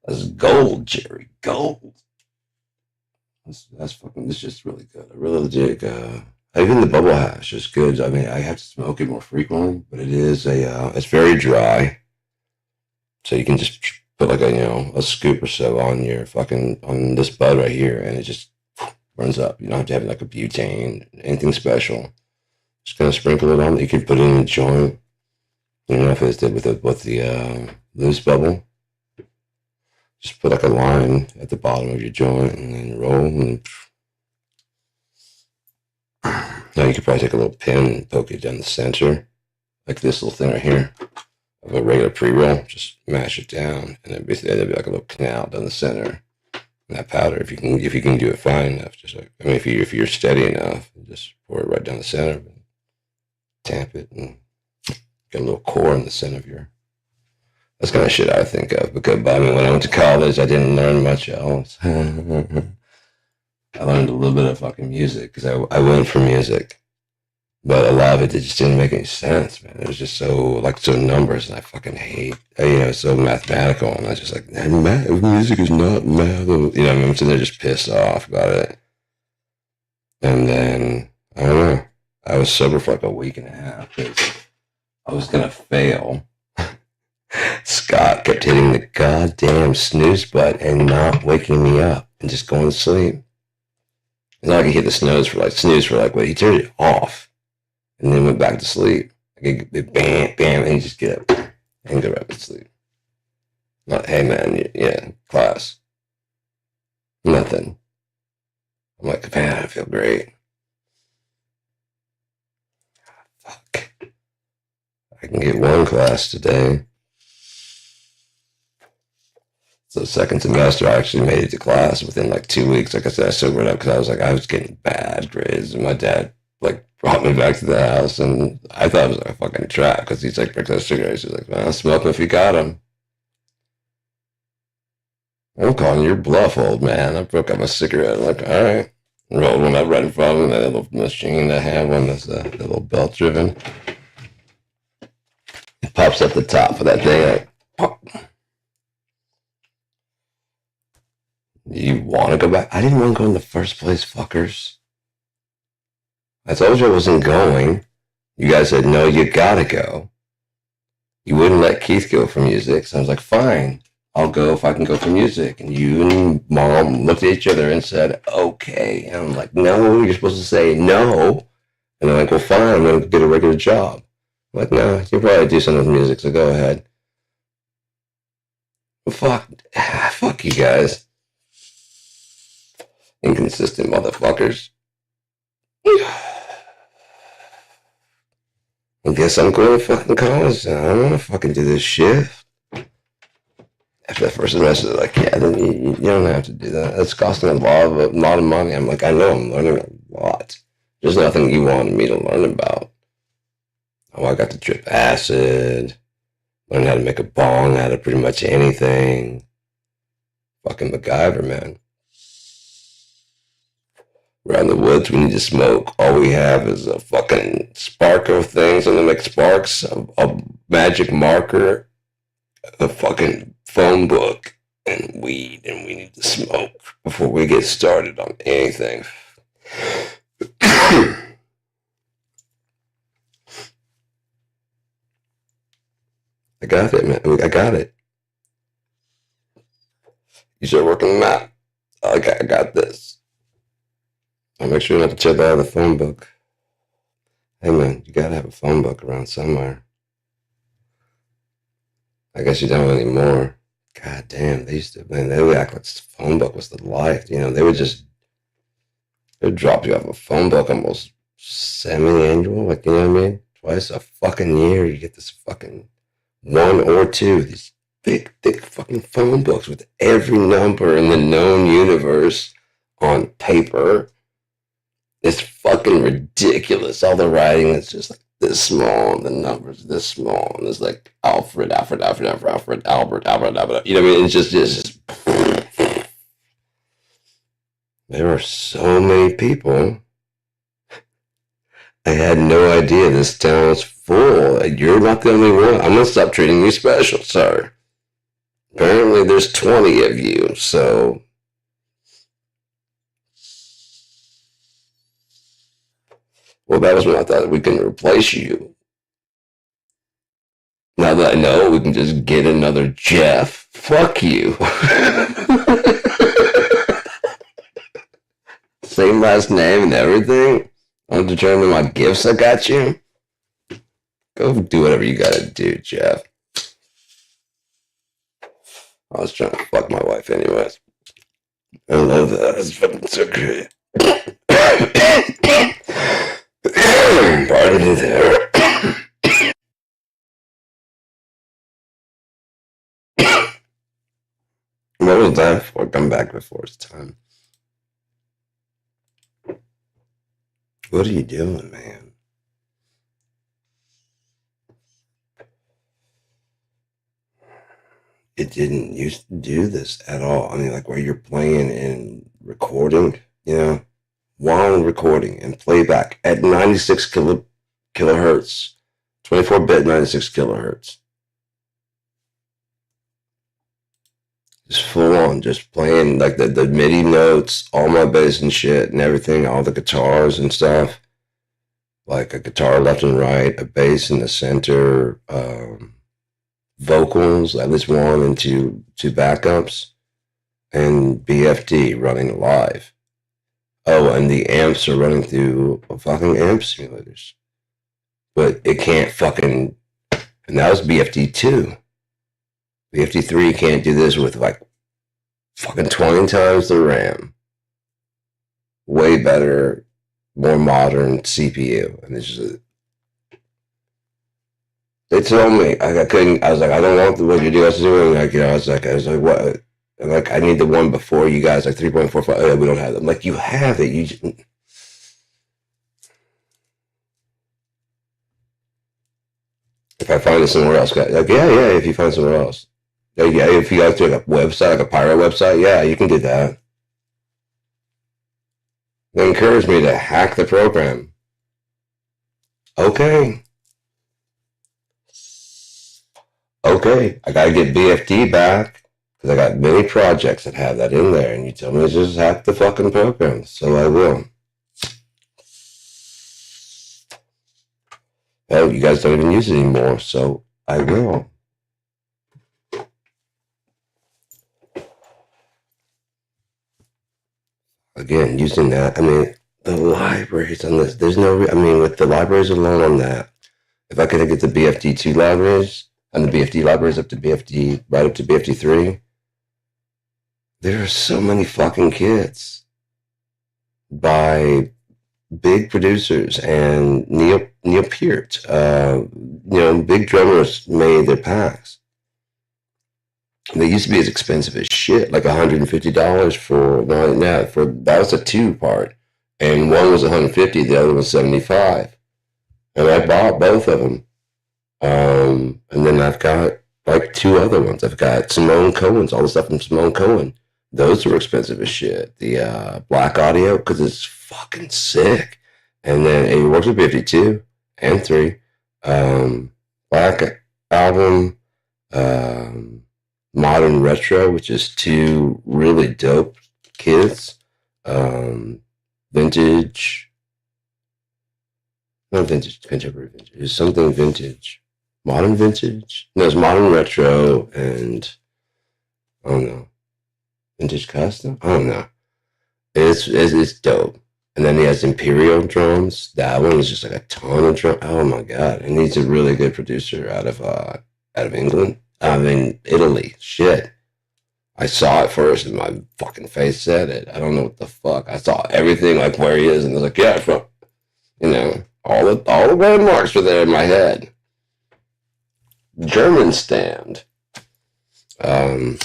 That's gold, Jerry. Gold. That's fucking. This just really good. I really dig. Even the bubble hash is good. I mean, I have to smoke it more frequently, but it is it's very dry. So you can just put like a scoop or so on your on this bud right here, and it just runs up. You don't have to have like a butane, anything special. Just gonna sprinkle it on. You can put it in a joint. You know, if it's with the loose bubble, just put like a line at the bottom of your joint and then roll. And now you could probably take a little pin and poke it down the center, like this little thing right here of a regular pre-roll. Just mash it down, and then there'd be like a little canal down the center. And that powder, if you can do it fine enough, just like if you're steady enough, just pour it right down the center, and tamp it, and get a little core in the center of your. That's kind of shit I think of, because I mean, when I went to college, I didn't learn much else. I learned a little bit of fucking music because I went for music, but a lot of it just didn't make any sense, man. It was just so numbers, and I fucking hate, so mathematical, and I was just like, music is not math. I'm sitting there just pissed off about it, and then I don't know. I was sober for like a week and a half because I was gonna fail. Scott kept hitting the goddamn snooze button and not waking me up and just going to sleep. And I could hit the snooze for like, he turned it off and then went back to sleep. I could bam, bam, and he just get up and go right to sleep. Not, hey man, class. Nothing. I'm like, man, I feel great. Fuck. I can get one class today. So second semester, I actually made it to class within like 2 weeks. Like I said, I sobered up because I was getting bad grades, and my dad brought me back to the house, and I thought it was like a fucking trap because he's like, breaks out cigarettes. He's like, well, smoke them if you got them. I'm calling your bluff, old man. I broke out my cigarette. I'm like, all right. Rolled one up right in front of me, that little machine I had one that's the little belt driven. It pops up the top of that thing, like, pop. You want to go back? I didn't want to go in the first place, fuckers. I told you I wasn't going. You guys said, no, you gotta go. You wouldn't let Keith go for music, so I was like, fine, I'll go if I can go for music. And you and Mom looked at each other and said, okay. And I'm like, no, you're supposed to say no. And they're like, well, fine, I'm going to get a regular job. I'm like, no, you'll probably do something with music, so go ahead. Well, fuck you guys. Inconsistent motherfuckers. I guess I'm going to fucking college. I don't want to fucking do this shit. After the first semester, they're like, yeah, then you don't have to do that. That's costing a lot of money. I'm like, I know, I'm learning a lot. There's nothing you wanted me to learn about. Oh, I got to drip acid. Learn how to make a bong out of pretty much anything. Fucking MacGyver, man. Around the woods, we need to smoke. All we have is a fucking sparkle thing, something to make sparks, a magic marker, a fucking phone book, and weed, and we need to smoke before we get started on anything. I got it, man. I got it. You start working the map. I got this. I'll make sure not to check out of the phone book. Hey, man, you gotta have a phone book around somewhere. I guess you don't anymore. God damn, they would act like the phone book was the life. They would drop you off a phone book almost semi-annual, like, you know what I mean? Twice a fucking year, you get this fucking 1 or 2, these big, thick fucking phone books with every number in the known universe on paper. It's fucking ridiculous. All the writing is just like this small, and the numbers this small, and it's like Alfred, Albert. You know what I mean? It's just. There are so many people I had no idea this town was full. You're not the only one. I'm gonna stop treating you special, sir. Apparently, there's 20 of you, so. Well, that was when I thought we can replace you. Now that I know we can just get another Jeff. Fuck you. Same last name and everything. I'm determining my gifts I got you. Go do whatever you gotta do, Jeff. I was trying to fuck my wife anyways. I love that. It's fucking so great. Pardon me there. What was that for? Come back before it's time. What are you doing, man? It didn't used to do this at all. I mean, like where you're playing and recording, while recording and playback at 96 kilohertz, 24-bit 96 kilohertz. Just full on, just playing like the MIDI notes, all my bass and shit and everything, all the guitars and stuff. Like a guitar left and right, a bass in the center, vocals, at least one and two backups, and BFD running live. Oh, and the amps are running through fucking amp simulators. But it can't fucking, and that was BFD2. BFD3 can't do this with like fucking 20 times the RAM. Way better, more modern CPU. And it's just, they told me I couldn't. I was like, I don't want what you guys are doing. Like, I was like, what? And like, I need the one before you guys, like 3.45. Oh, we don't have them. Like, you have it. You just, if I find it somewhere else, like, yeah. If you find somewhere else, yeah. If you guys do like a website, like a pirate website, yeah, you can do that. They encouraged me to hack the program. Okay. I gotta get BFD back because I got many projects that have that in there, and you tell me to just hack the fucking program, so I will. Hell, you guys don't even use it anymore, so I will. Again, using that, I mean, the libraries on this, there's no, I mean, with the libraries alone on that, if I could get the BFD2 libraries, and the BFD libraries up to BFD, right up to BFD3, there are so many fucking kits by big producers and Neil Peart, big drummers made their packs. They used to be as expensive as shit, like $150 for that was a 2-part, and one was $150, the other was $75, and I bought both of them. And then I've got like 2 other ones. I've got Simone Cohen's, all the stuff from Simone Cohen. Those were expensive as shit. The Black Audio, because it's fucking sick. And then it works with 52 and 3. Black Album, Modern Retro, which is 2 really dope kits. Vintage. Not vintage, contemporary vintage. It's something vintage. Modern vintage? No, it's modern retro and I don't know. Vintage custom? I don't know. It's dope. And then he has Imperial drums. That one is just like a ton of drums. Oh my god. And he's a really good producer out of England. I mean Italy. Shit. I saw it first and my fucking face said it. I don't know what the fuck. I saw everything like where he is and I was like, yeah, from all the landmarks were there in my head. German stand. Not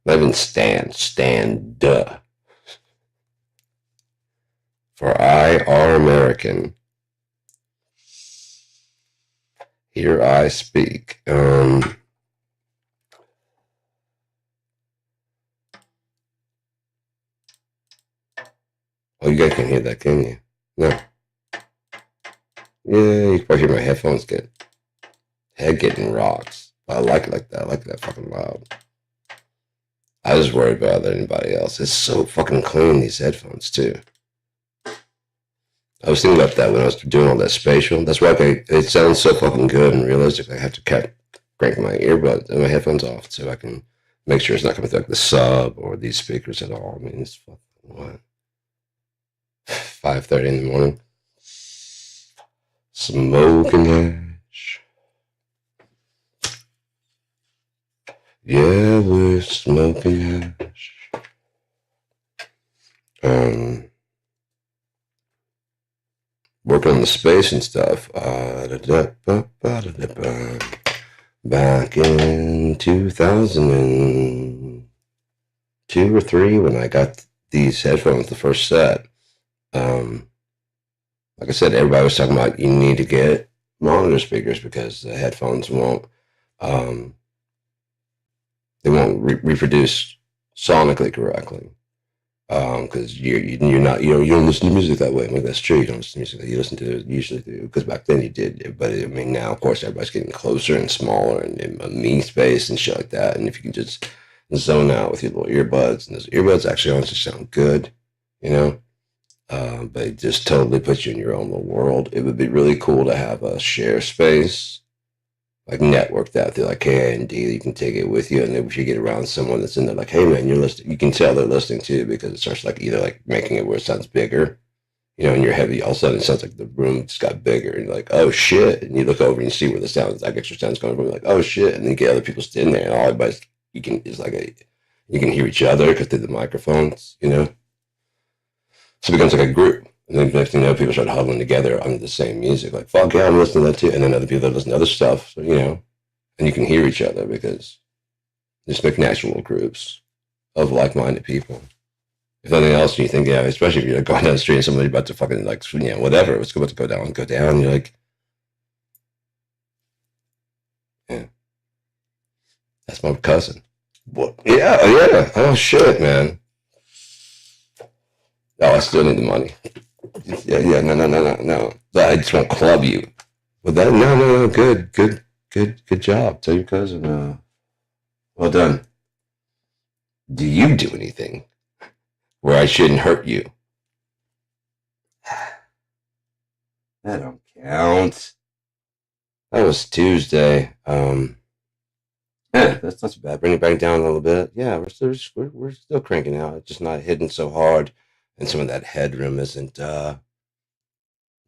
even stand. For I are American. Here I speak. Oh, you guys can hear that, can you? No. Yeah, you can probably hear my headphones getting rocks. I like it like that. I like that fucking loud. I was worried about anybody else. It's so fucking clean, these headphones, too. I was thinking about that when I was doing all that spatial. That's why it sounds so fucking good and realistic. I have to crank my earbuds and my headphones off so I can make sure it's not coming through like the sub or these speakers at all. I mean, it's fucking what? 5:30 in the morning. Smoking hash. Yeah, we're smoking hash. Working on the space and stuff. Back in 2002 or 3 when I got these headphones, the first set. Like I said, everybody was talking about you need to get monitor speakers because the headphones won't reproduce sonically correctly. Because you're not you don't listen to music that way. I mean, that's true. You don't listen to music that you listen to it usually do. Because back then you did, but I mean now of course everybody's getting closer and smaller and in a mean space and shit like that. And if you can just zone out with your little earbuds, and those earbuds actually honestly sound good, you know. But it just totally puts you in your own little world. It would be really cool to have a share space, like network that through like KND. You can take it with you, and if you get around someone that's in there, like, hey man, you're listening. You can tell they're listening too because it starts like either like making it where it sounds bigger, you know, and you're heavy. All of a sudden, it sounds like the room just got bigger, and you're like, oh shit, and you look over and you see where the sounds, like extra sounds coming from. You're like, oh shit, and then you get other people sitting there, and all everybody's you can hear each other because through the microphones, you know. So it becomes like a group. And then next thing you know, people start huddling together under the same music. Like, fuck yeah, I'm listening to that too. And then other people that listen to other stuff, so, you know, and you can hear each other because just make natural groups of like-minded people. If nothing else, you think, yeah, especially if you're going down the street and somebody about to fucking like, you know, whatever, it's about to go down. You're like, yeah, that's my cousin. What? Yeah, yeah. Oh shit, man. Oh, I still need the money. Yeah, no. I just won't club you. Well, that no. Good job. Tell your cousin. Well done. Do you do anything where I shouldn't hurt you? That don't count. That was Tuesday. That's not too bad. Bring it back down a little bit. Yeah, we're still cranking out. It's just not hitting so hard, and some of that headroom isn't.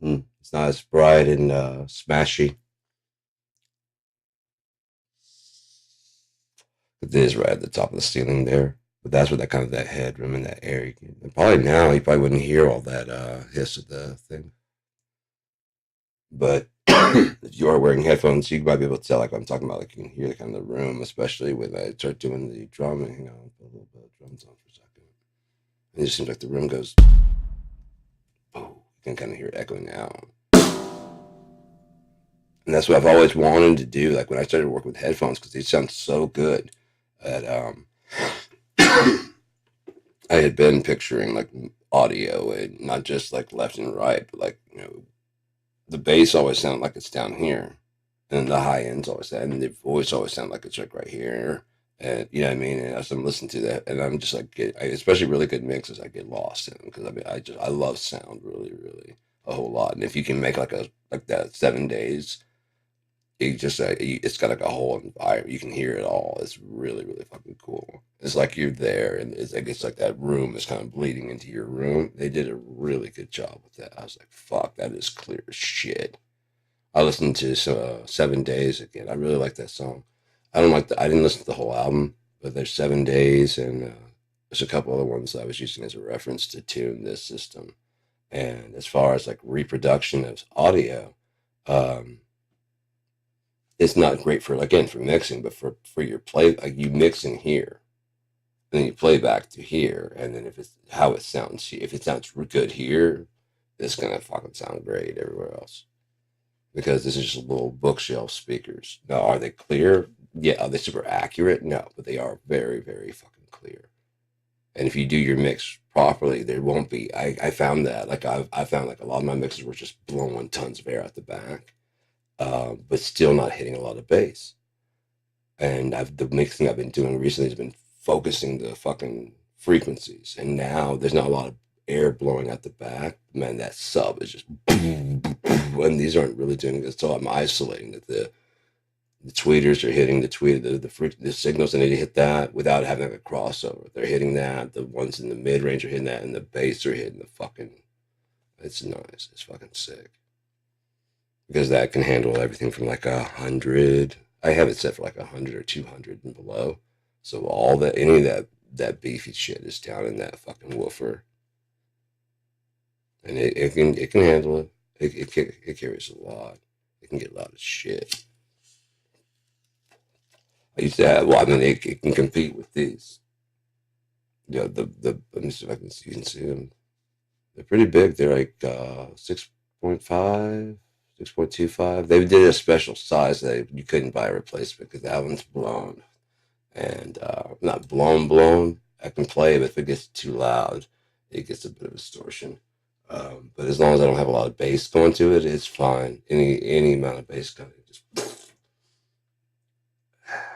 It's not as bright and smashy. It is right at the top of the ceiling there, but that's where that kind of that headroom and that air. And probably now you probably wouldn't hear all that hiss of the thing. But if you are wearing headphones, you might be able to tell like what I'm talking about. Like you can hear the kind of the room, especially when I start doing the drumming. Hang on, put a little bit of drums on for a second. And it just seems like the room goes. Oh, you can kind of hear it echoing out. And that's what I've always wanted to do. Like when I started working with headphones, because they sound so good. That I had been picturing like audio and not just like left and right, but like the bass always sounded like it's down here, and the high ends always sound, and the voice always sounded like it's like right here. And you know what I mean. And as I'm listening to that, and I'm just like, especially really good mixes, I get lost in because I mean, I love sound really a whole lot. And if you can make like that 7 days, it just it's got like a whole environment. You can hear it all. It's really fucking cool. It's like you're there, and it's like that room is kind of bleeding into your room. They did a really good job with that. I was like, fuck, that is clear as shit. I listened to 7 days again. I really like that song. I didn't listen to the whole album, but there's 7 days, and there's a couple other ones that I was using as a reference to tune this system. And as far as like reproduction of audio, it's not great for again for mixing, but for your play, like you mix in here, and then you play back to here, and then if it's how it sounds, if it sounds good here, it's gonna fucking sound great everywhere else. Because this is just little bookshelf speakers. Now, are they clear? Yeah. Are they super accurate? No, but they are very fucking clear. And if you do your mix properly, there won't be. I found that like I found like a lot of my mixes were just blowing tons of air out the back, but still not hitting a lot of bass. And the mixing I've been doing recently has been focusing the fucking frequencies, and now there's not a lot of air blowing out the back. Man, that sub is just and these aren't really doing it. So I'm isolating that the tweeters are hitting the signals, and they hit that without having a crossover. They're hitting that. The ones in the mid range are hitting that, and the bass are hitting the fucking. It's nice. It's fucking sick because that can handle everything from like 100. I have it set for like 100 or 200 and below. So all that, any of that beefy shit is down in that fucking woofer, and it can handle it. It carries a lot. It can get a lot of shit. I used to have. Well, I mean, it can compete with these. Yeah, the let me see if I can you can see them. They're pretty big. They're like 6.5, 6.25. They did a special size that you couldn't buy a replacement because that one's blown and not blown. I can play it, but if it gets too loud, it gets a bit of distortion. But as long as I don't have a lot of bass going to it, it's fine. Any amount of bass coming, just.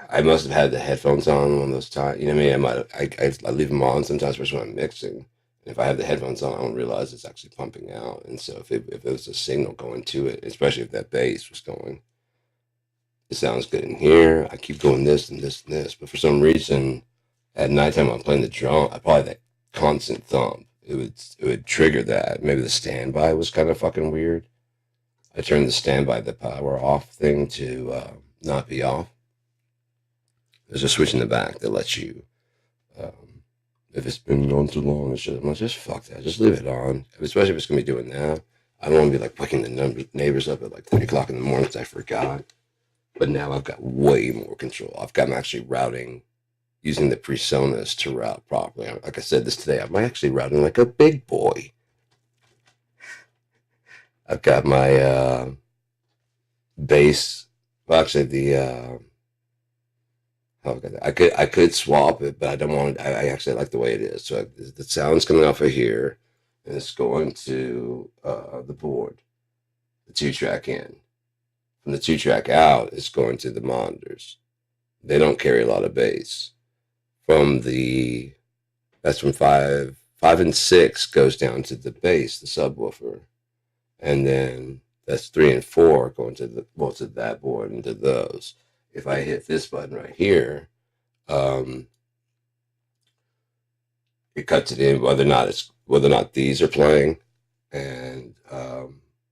I must have had the headphones on one of those times. You know what I mean? I leave them on sometimes, especially when I'm mixing. And if I have the headphones on, I don't realize it's actually pumping out. And so if it was a signal going to it, especially if that bass was going, it sounds good in here. I keep going this and this and this. But for some reason, at nighttime, I'm playing the drum. I probably that constant thump. It would trigger that. Maybe the standby was kind of fucking weird. I turned the standby, the power off thing to not be off. There's a switch in the back that lets you, if it's been going too long and shit, I'm like, just fuck that. Just leave it on. Especially if it's going to be doing that. I don't want to be like waking the neighbors up at like 3 o'clock in the morning because I forgot. But now I've got way more control. I'm actually routing using the PreSonus to route properly. Like I said this today, I'm actually routing like a big boy. I've got my bass. Well, actually, I could swap it, but I don't want it. I actually like the way it is. So the sound's coming off of here, and it's going to the board, the 2-track in. From the 2-track out, it's going to the monitors. They don't carry a lot of bass. That's from 5 and 6 goes down to the bass, the subwoofer, and then that's 3 and 4 going to to that board and to those. If I hit this button right here, it cuts it in whether or not these are playing, and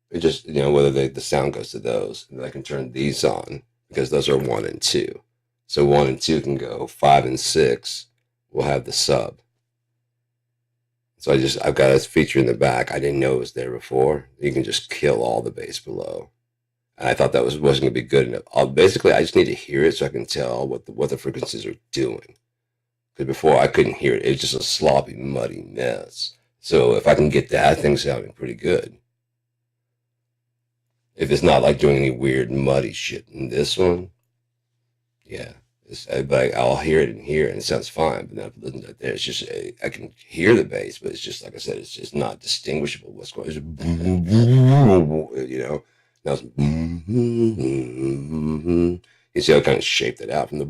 it just whether the sound goes to those, and then I can turn these on because those are 1 and 2. So 1 and 2 can go. 5 and 6 will have the sub. So I've got a feature in the back. I didn't know it was there before. You can just kill all the bass below. And I thought that wasn't going to be good enough. Basically, I just need to hear it so I can tell what the frequencies are doing. Because before I couldn't hear it. It's just a sloppy, muddy mess. So if I can get that thing sounding pretty good. If it's not like doing any weird, muddy shit in this one, yeah. But I'll hear it in here and it sounds fine. But then if I listen to it there, it's just, I can hear the bass, but it's just, like I said, it's just not distinguishable. What's going on? Now it's you see how I kind of shaped it out from the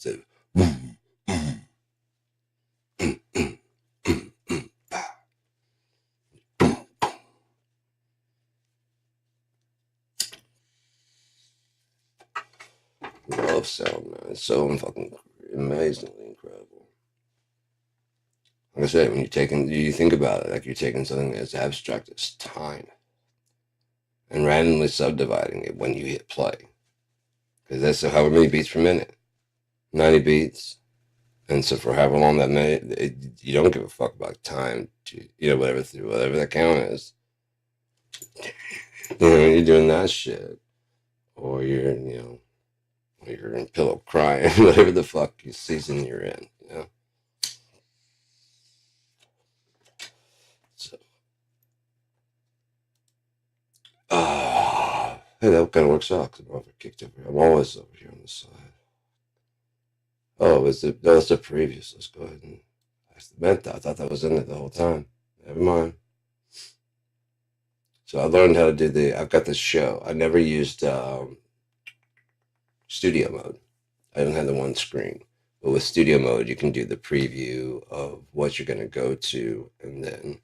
so love sound, man. It's so fucking amazingly incredible. Like I said, you think about it, like you're taking something as abstract as time and randomly subdividing it when you hit play. Because that's however many beats per minute. 90 beats. And so for however long that minute, you don't give a fuck about time to, whatever that count is. You're doing that shit. Or you're in pillow crying, whatever the fuck season you're in, So, hey, that kind of works out because I'm over kicked over here. I'm always over here on the side. Oh, no, it's the previous. Let's go ahead and. I thought that was in it the whole time. Never mind. So I learned how to do I've got this show. I never used studio mode. I don't have the one screen. But with studio mode, you can do the preview of what you're going to go to. And then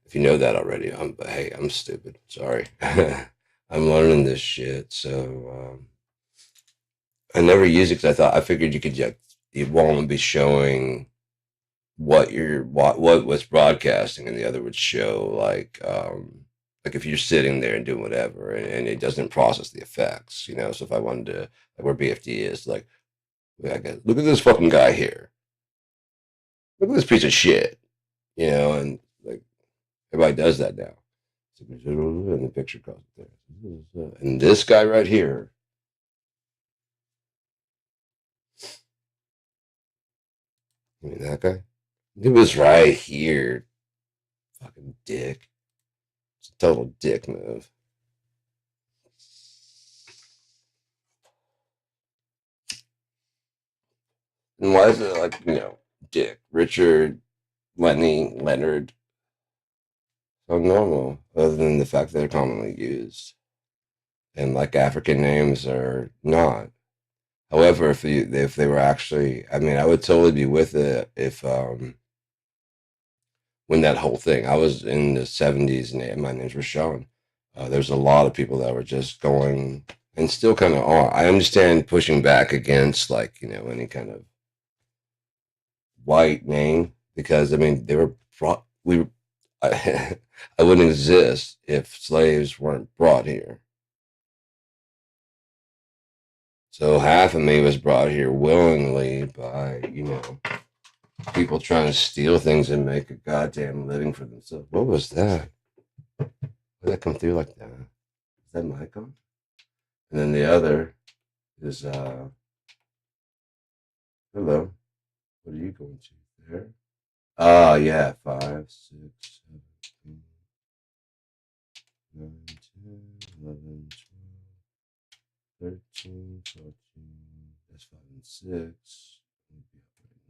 if you know that already, but hey, I'm stupid. Sorry. I'm learning this shit. So I never used it because I figured you won't be showing what was broadcasting, and the other would show like if you're sitting there and doing whatever, and it doesn't process the effects, you know. So if I wanted to, like where BFD is, like look at this fucking guy here, look at this piece of shit, you know, and like everybody does that now. And the picture goes there, and this guy right here. I mean that guy. He was right here. Fucking dick. It's a total dick move. And why is it like, Dick, Richard, Lenny, Leonard, so normal, other than the fact that they're commonly used? And like African names are not. However, if they were actually, I mean, I would totally be with it if when that whole thing, I was in the 70s and my names were shown. There's a lot of people that were just going and still kind of are. I understand pushing back against like, any kind of white name because I mean they were brought. I wouldn't exist if slaves weren't brought here. So half of me was brought here willingly by people trying to steal things and make a goddamn living for themselves. What was that? Did that come through like that? Is that mic on? And then the other is hello. What are you going to there? Oh, yeah. 5, 6, 7, 8, 9, 10, 11, 12, 13, 14. That's 5 and 6.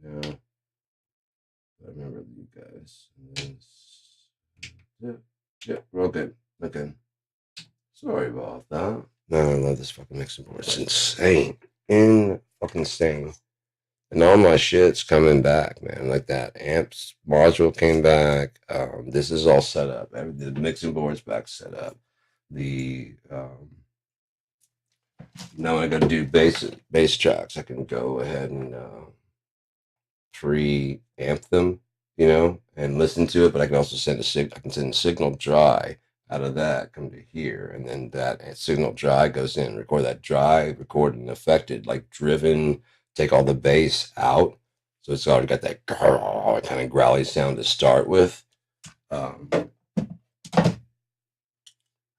Right now. I remember you guys. And this. Yep, we're all good. Okay. Sorry about that. No, I love this fucking mixing board. It's insane. Fucking insane. And all my shit's coming back, man. Like that amps module came back. This is all set up. The mixing board's back set up. Now when I gotta do bass tracks, I can go ahead and pre-amp them, and listen to it. But I can also send I can send a signal dry out of that, come to here, and then that signal dry goes in, record that dry, record and affected, like driven. Take all the bass out, so it's already got that kind of growly sound to start with. Hell,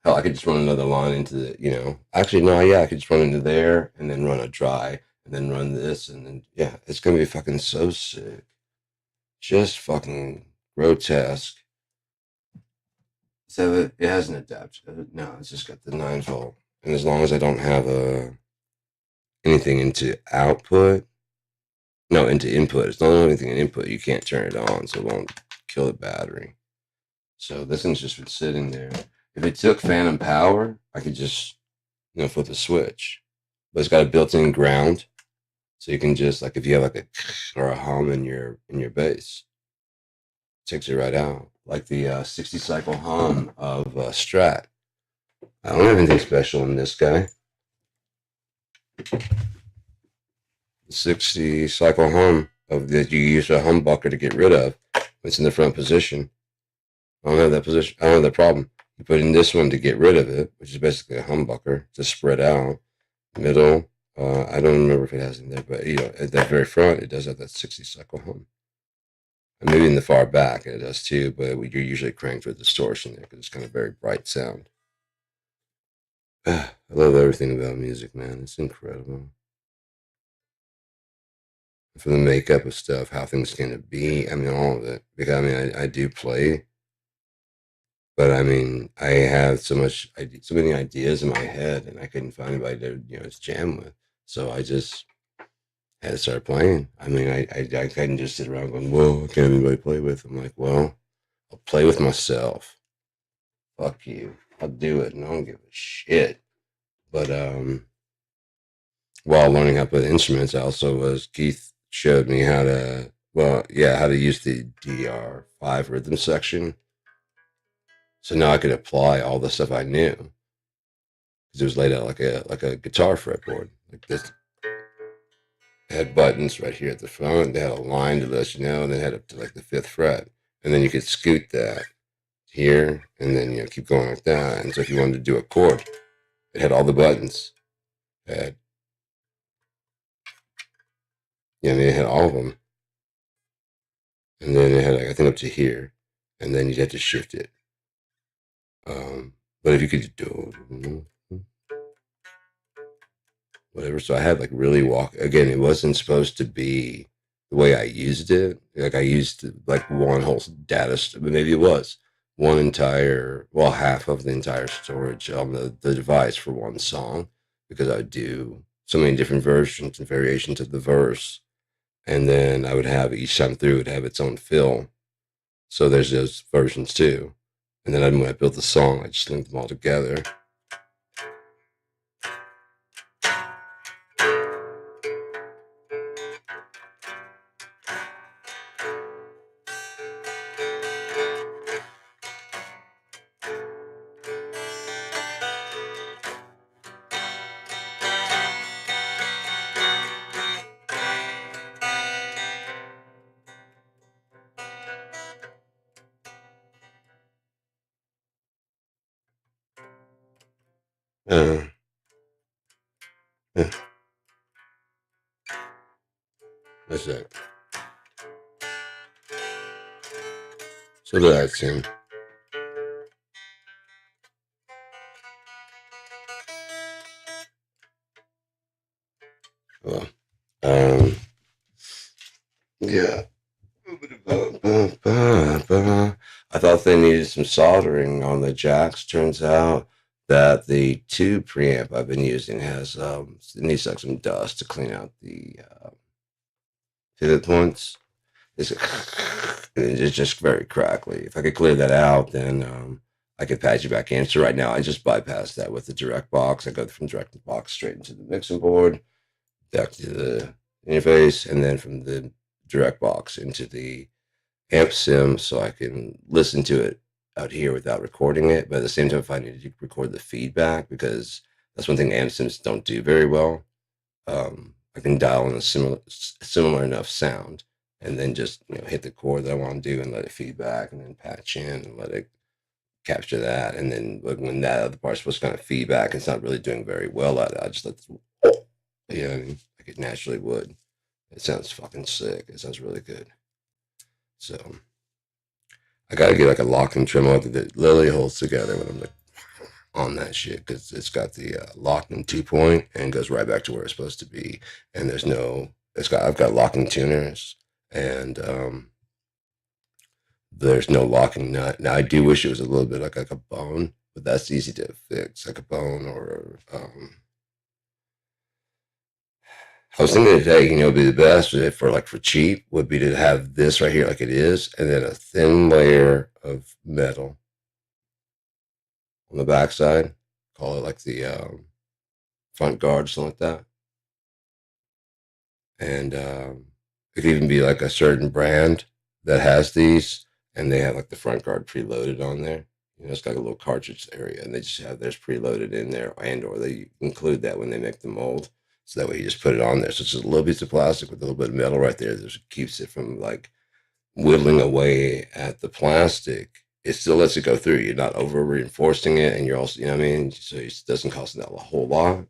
I could just run another line into the, actually, no, yeah, I could just run into there and then run a dry and then run this and then, yeah, it's going to be fucking so sick. Just fucking grotesque. So it has an adapter. No, it's just got the 9-volt. And as long as I don't have anything into output, no, into input. It's not anything in input. You can't turn it on, so it won't kill the battery. So this thing's just been sitting there. If it took phantom power, I could just, flip the switch. But it's got a built-in ground, so you can just if you have like a or a hum in your bass, it takes it right out. Like the 60 cycle hum of Strat. I don't have anything special in this guy. 60 cycle hum that you use a humbucker to get rid of. It's in the front position. I don't have that position. I don't have that problem. You put in this one to get rid of it, which is basically a humbucker to spread out. Middle. I don't remember if it has in there, but at that very front, it does have that 60 cycle hum. And maybe in the far back it does too, but you're usually cranked with distortion there because it's kind of very bright sound. I love everything about music, man. It's incredible. From the makeup of stuff, how things came to be. I mean, all of it. Because I mean, I do play, but I mean, I have so many ideas in my head, and I couldn't find anybody to jam with. So I just had to start playing. I mean, I couldn't just sit around going, well, I can't anybody play with. I'm like, well, I'll play with myself. Fuck you. I'll do it and I don't give a shit. But while learning how to play instruments, I also was Keith showed me how to how to use the DR5 rhythm section. So now I could apply all the stuff I knew because it was laid out like a guitar fretboard like this. It had buttons right here at the front. They had a line to let you know, and they had up to like the fifth fret, and then you could scoot that here, and then keep going like that. And so if you wanted to do a chord, it had all the buttons. It had it had all of them, and then it had like, I think up to here, and then you'd have to shift it. But if you could do whatever, so I had like really walk again. It wasn't supposed to be the way I used it. Like I used like one whole data, maybe it was one entire, well, half of the entire storage on the device for one song because I would do so many different versions and variations of the verse, and then I would have each time through it have its own fill. So there's those versions too, and then when I built the song, I just linked them all together. Uh, uh, that's it. So that's him. Well, yeah. I thought they needed some soldering on the jacks. Turns out that the tube preamp I've been using has it needs like some dust to clean out the pivot points. It's just very crackly. If I could clear that out, then I could patch it back in. So right now, I just bypass that with the direct box. I go from direct box straight into the mixing board, back to the interface, and then from the direct box into the amp sim so I can listen to it out here without recording it. But at the same time, if I need to record the feedback, because that's one thing amp sims don't do very well, I can dial in a similar enough sound and then just hit the chord that I want to do and let it feedback and then patch in and let it capture that. And then when that other part's supposed to kind of feedback, it's not really doing very well at it. I just let like it naturally would. It sounds fucking sick. It sounds really good. So I gotta get like a locking tremolo that Lily holds together when I'm like on that shit because it's got the locking 2-point and goes right back to where it's supposed to be. And I've got locking tuners and there's no locking nut. Now I do wish it was a little bit like a bone, but that's easy to fix, like a bone or I was thinking today, would be the best for cheap would be to have this right here like it is, and then a thin layer of metal on the backside. Call it like the front guard, something like that. And it could even be like a certain brand that has these, and they have like the front guard preloaded on there. It's got a little cartridge area, and they just have theirs preloaded in there, or they include that when they make the mold. So that way you just put it on there. So it's just a little piece of plastic with a little bit of metal right there that keeps it from like whittling away at the plastic. It still lets it go through. You're not over reinforcing it, and you're also, so it doesn't cost that a whole lot.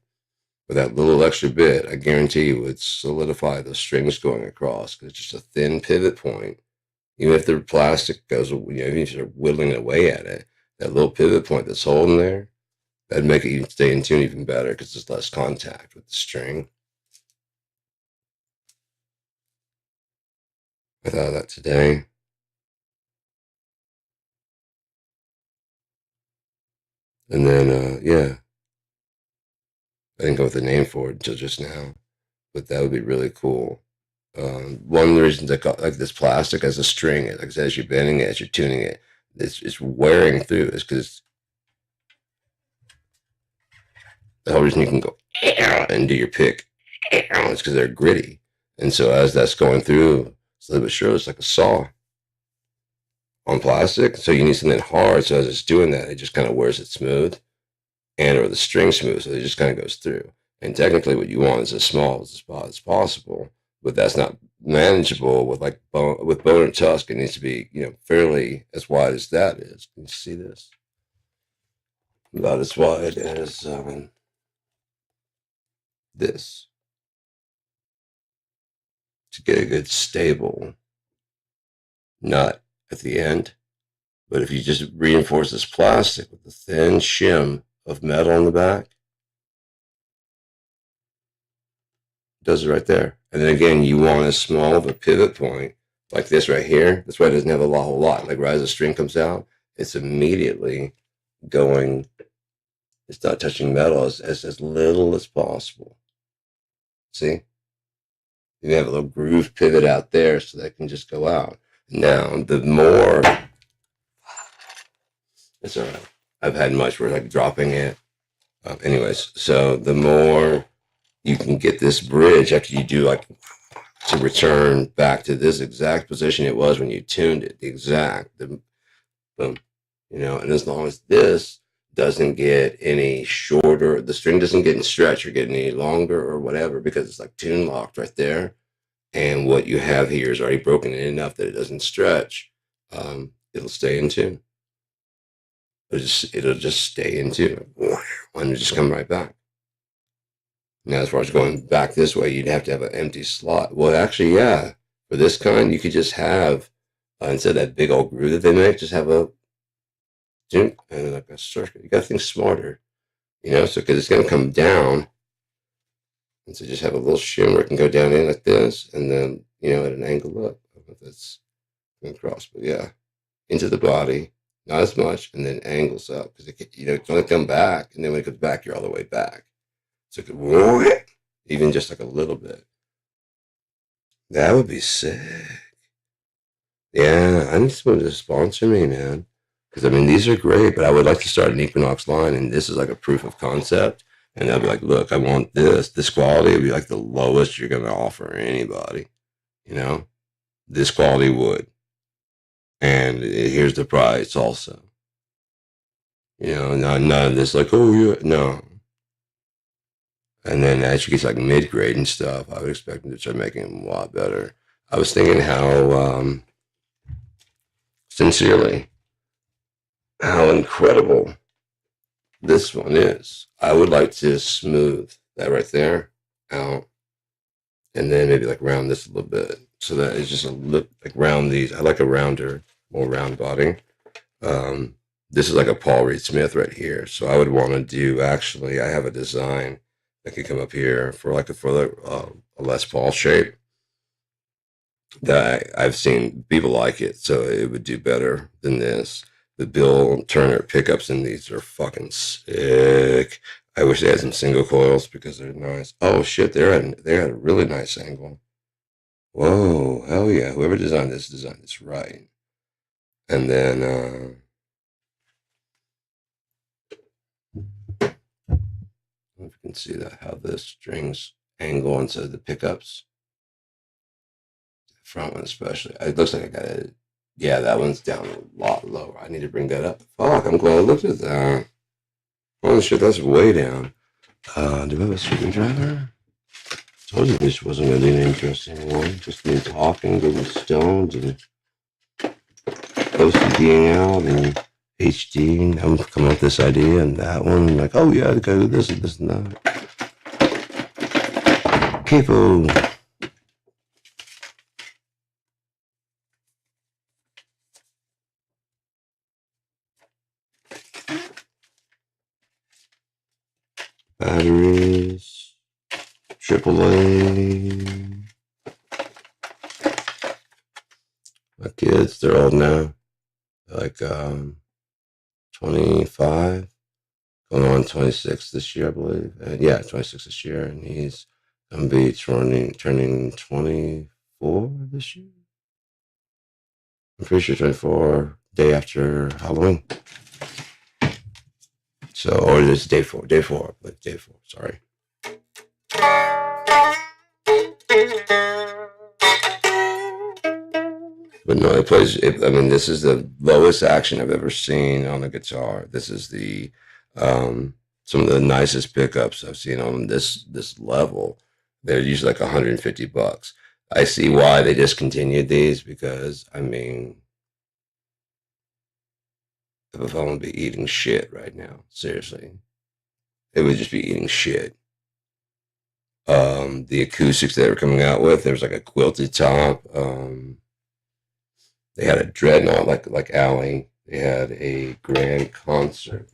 But that little extra bit, I guarantee you, would solidify the strings going across because it's just a thin pivot point. Even if the plastic goes, even if you're whittling away at it, that little pivot point that's holding there, that'd make it even stay in tune even better because there's less contact with the string. I thought of that today. And then, I didn't go with a name for it until just now. but that would be really cool. One of the reasons I got like this plastic as a string, like I said, as you're bending it, as you're tuning it, it's wearing through is because the whole reason you can go and do your pick is because they're gritty. And so as that's going through, slowly but surely, it's like a saw on plastic. So you need something hard. So as it's doing that, it just kind of wears it smooth and or the string smooth. So it just kind of goes through. And technically what you want is as small as the spot as possible, but that's not manageable with like with bone and tusk. It needs to be, fairly as wide as that is. Can you see this? About as wide as this to get a good stable nut at the end. But if you just reinforce this plastic with a thin shim of metal on the back, it does it right there. And then again, you want as small of a pivot point like this right here. That's why it doesn't have a whole lot. Like right as the string comes out, it's immediately going, it's not touching metal as little as possible. See? You have a little groove pivot out there so that can just go out. Now, the more, it's all right. I've had much where like dropping it. Anyways, so the more you can get this bridge after you do like to return back to this exact position it was when you tuned it, boom, and as long as this doesn't get any shorter, the string doesn't get in stretch or get any longer or whatever, because it's like tune locked right there. And what you have here is already broken in enough that it doesn't stretch. It'll stay in tune. It'll just stay in tune and it'll just come right back. Now, as far as going back this way, you'd have to have an empty slot. Well, actually, yeah. For this kind, you could just have, instead of that big old groove that they make, just have a tune and like a circuit. You got to think smarter, so because it's going to come down. And so just have a little shim where it can go down in like this, and then, at an angle up. I don't know if that's going across, but yeah, into the body, not as much, and then angles up, because it's going to come back, and then when it comes back, you're all the way back. So it could, even just like a little bit. That would be sick. Yeah, I need someone to sponsor me, man. Because, these are great, but I would like to start an Equinox line, and this is like a proof of concept. And they'll be like, look, I want this quality would be like the lowest you're going to offer anybody, this quality would. And here's the price also. None of this like, oh, yeah, no. And then as you get like mid-grade and stuff, I would expect them to start making them a lot better. I was thinking how, sincerely, how incredible this one is. I would like to smooth that right there out, and then maybe like round this a little bit so that it's just a little like round these. I like a rounder, more round body. This is like a Paul Reed Smith right here. So I would want to do, actually, I have a design that could come up here for a Les Paul shape that I've seen people like it. So it would do better than this. The Bill Turner pickups in these are fucking sick. I wish they had some single coils because they're nice. Oh shit, they're at a really nice angle. Whoa, hell yeah. Whoever designed this right. And then if you can see that, how the strings angle inside the pickups. The front one especially. It looks like I got it. Yeah, that one's down a lot lower. I need to bring that up. Fuck, I'm glad I looked at that. Holy shit, that's way down. Do I have a screwdriver? Told you this wasn't going to be an interesting one. Just me talking, getting stoned, and OCDing out, and HD. I'm coming up with this idea, and that one, I'm like, oh yeah, I gotta do this and this and that. Capo. Batteries, AAA. My kids, they're old now. They're like 25, going on 26 this year, I believe. And yeah, 26 this year. And he's I'm be turning 24 this year. I'm pretty sure 24 day after Halloween. So, or this day four, but day four. Sorry. But no, it plays. I mean, this is the lowest action I've ever seen on a guitar. This is the some of the nicest pickups I've seen on this level. They're usually like $150. I see why they discontinued these because I mean, if I'm gonna be eating shit right now, seriously, it would just be eating shit. The acoustics they were coming out with, there was like a quilted top. They had a dreadnought like Alley. They had a grand concert,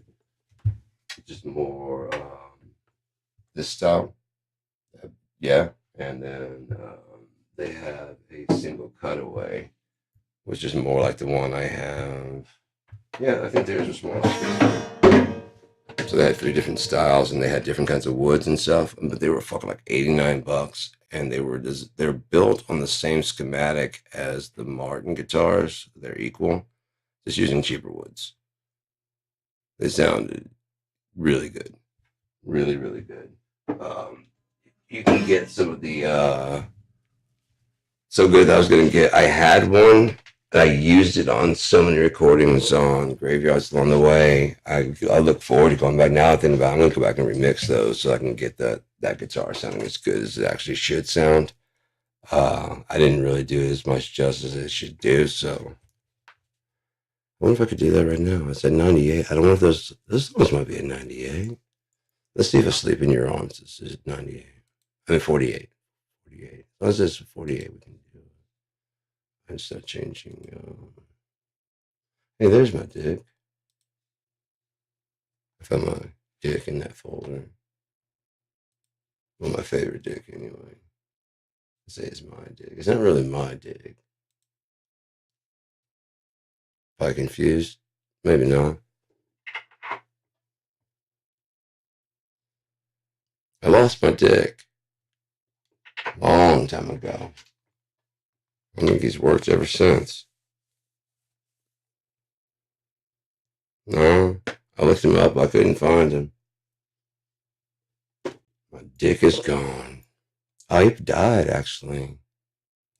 which is more this style. Yeah, and then they had a single cutaway, which is more like the one I have. Yeah, I think theirs was more. So they had 3 different styles, and they had different kinds of woods and stuff. But they were fucking like $89, and they're built on the same schematic as the Martin guitars. They're equal, just using cheaper woods. They sounded really good, really really good. You can get some of the so good that I was gonna get. I had one. I used it on so many recordings on Graveyards Along the Way. I look forward to going back now. I think about I'm gonna go back and remix those so I can get that guitar sounding as good as it actually should sound. I didn't really do as much justice as it should do, so I wonder if I could do that right now. I said 98. I don't know if those songs might be a 98. Let's see if Asleep in Your Arms is 98. I mean 48. 48. As long as it's 48, we can do it. I start changing. Hey, there's my dick. I found my dick in that folder. Well, my favorite dick, anyway. I say it's my dick. It's not really my dick. Probably confused. Maybe not. I lost my dick a long time ago. I think he's worked ever since. No, I looked him up. I couldn't find him. My dick is gone. Oh, he died, actually.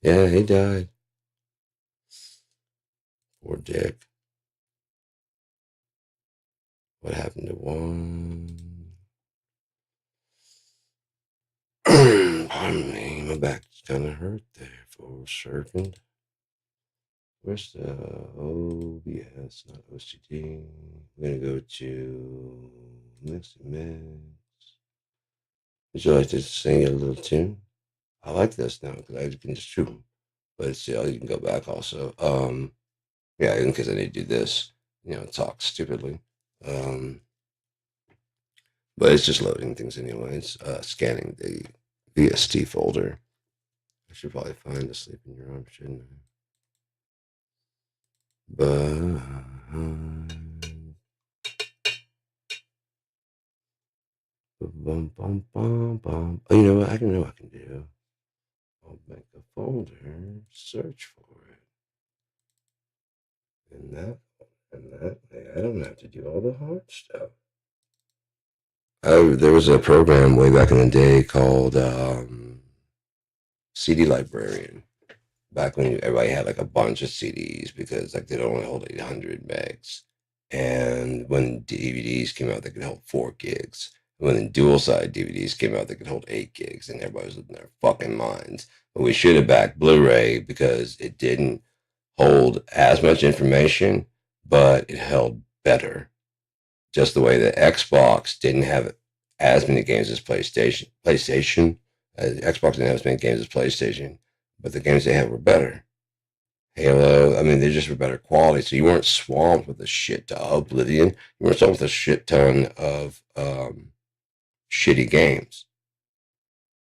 Yeah, he died. Poor Dick. What happened to one? Pardon me, my back's kind of hurt there for a second. Where's the OBS, not OCD? We're going to go to Mix and Mix. Would you like to sing a little tune? I like this now because I can just shoot them. But still, you can go back also. Yeah, in case I need to do this, talk stupidly. But it's just loading things anyways. Scanning the VST folder. I should probably find Asleep in Your Arms, shouldn't I? But bum, bum, bum, bum. Oh, you know what? I know what I can do. I'll make a folder, search for it, and that way I don't have to do all the hard stuff. There was a program way back in the day called CD Librarian. Back when everybody had like a bunch of CDs because like they'd only hold 800 megs, and when DVDs came out, they could hold 4 gigs. When the dual side DVDs came out, they could hold 8 gigs, and everybody was losing their fucking minds. But we should have backed Blu-ray because it didn't hold as much information, but it held better. Just the way that Xbox didn't have as many games as PlayStation. Xbox didn't have as many games as PlayStation, but the games they had were better. Halo, I mean, they just were better quality. So you weren't swamped with a shit ton of Oblivion. You weren't swamped with a shit ton of shitty games.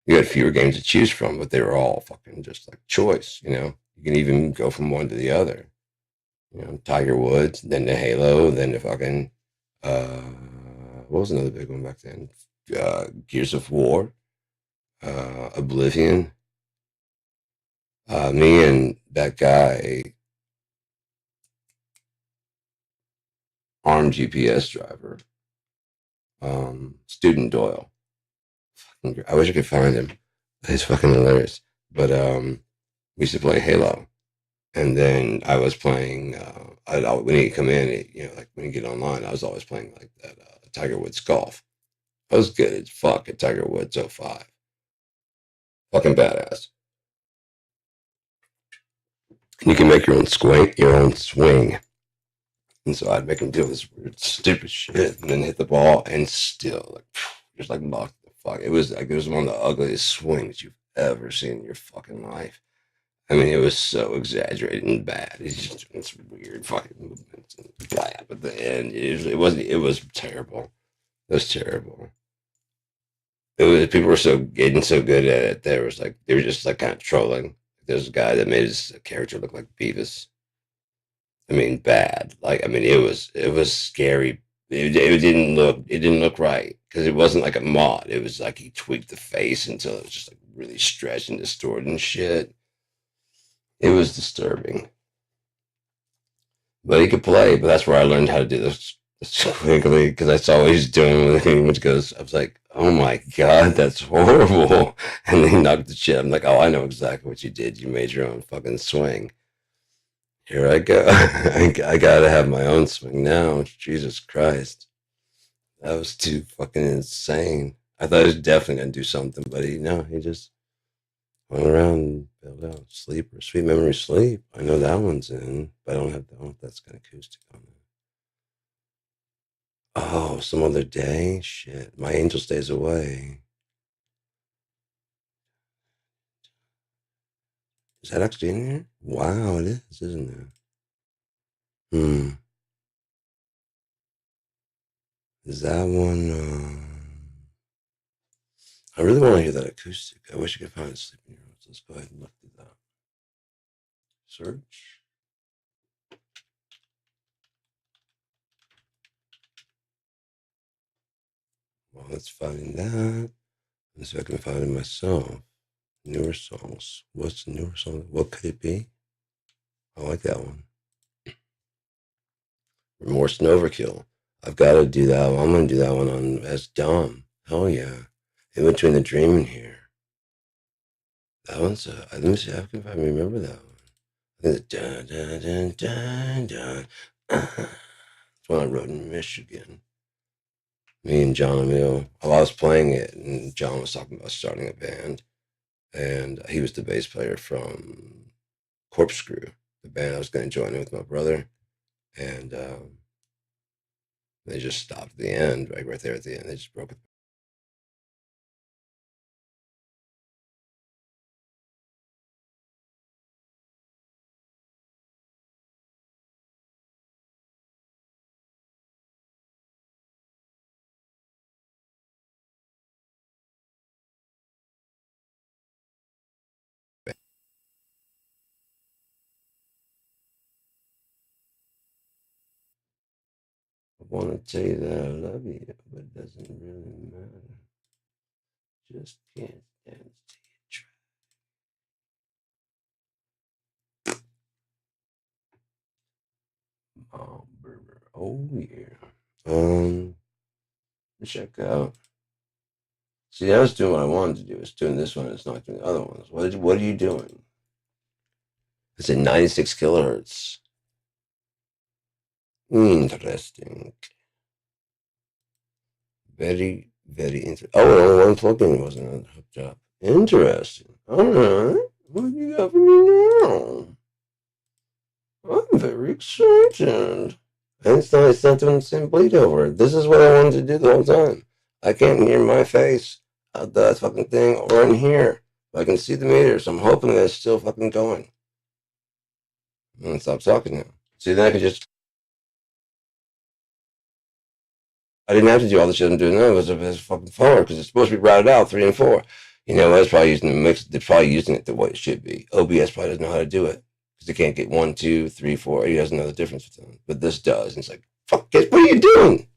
You had fewer games to choose from, but they were all fucking just like choice. You can even go from one to the other. Tiger Woods, then the Halo, then the fucking what was another big one back then? Gears of War. Oblivion. Me and that guy, armed GPS driver, Student Doyle. I wish I could find him. He's fucking hilarious. But we used to play Halo, and then I was playing. When he come in, like when you get online, I was always playing like that Tiger Woods golf. I was good as fuck at Tiger Woods '05. Fucking badass. And you can make your own swing. And so I'd make him do this weird, stupid shit, and then hit the ball, and still like just like knock the fuck. It was one of the ugliest swings you've ever seen in your fucking life. I mean, it was so exaggerated and bad. He's just doing some weird fucking movements and blah, at the end. It was terrible. It was terrible. People were so getting so good at it. They were just like kind of trolling. There's a guy that made his character look like Beavis. I mean, bad. Like, I mean, it was scary. It didn't look right because it wasn't like a mod. It was like he tweaked the face until it was just like really stretched and distorted and shit. It was disturbing. But he could play. But that's where I learned how to do this quickly because I saw what he's doing with him. Which goes, I was like, oh my god, that's horrible. And then he knocked the shit. I'm like, oh, I know exactly what you did. You made your own fucking swing. Here I go. I gotta have my own swing now. Jesus Christ. That was too fucking insane. I thought he was definitely gonna do something, but he just went around and bailed out. Sleeper, Sweet Memory Sleep. I know that one's in, but I don't have that one. That's got acoustic on it. Oh, Some Other Day? Shit. My Angel Stays Away. Is that actually in here? Wow, it is, isn't it? Hmm. Is that one? I really want to hear that acoustic. I wish I could find Sleeping Heroes. Let's go ahead and look through that. Search. Well, let's find that. Let's see if I can find it myself. Newer songs. What's the newer song? What could it be? I like that one. Remorse and Overkill. I've got to do that one. I'm going to do that one on as Dumb. Hell yeah. In Between the Dream and Here. That one's let me see if I remember that one. I think it's dun dun dun dun dun. It's one I wrote in Michigan. Me and John Emil. While I was playing it, and John was talking about starting a band, and he was the bass player from Corkscrew, the band I was going to join in with my brother, and they just stopped at the end, like right there at the end. They just broke it. I want to tell you that I love you, but it doesn't really matter. Just can't stand to see you try. Oh, burger. Oh yeah. Check out. See, I was doing what I wanted to do. It's doing this one. It's not doing the other ones. What are you doing? It's at 96 kilohertz. Interesting. Very, very interesting. Oh, only one plugin wasn't hooked up. Interesting. All right. What do you got for me now? I'm very excited. And it's not doing the same bleed over. This is what I wanted to do the whole time. I can't hear my face out that fucking thing or in here. But I can see the meter, so I'm hoping that it's still fucking going. I'm gonna stop talking now. See, then I could just. I didn't have to do all the shit I'm doing now because it's fucking forward because it's supposed to be routed out 3 and 4. You know, that's probably using the mix. They're probably using it the way it should be. OBS probably doesn't know how to do it because they can't get 1, 2, 3, 4. He doesn't know the difference between them. But this does. And it's like, fuck it, what are you doing?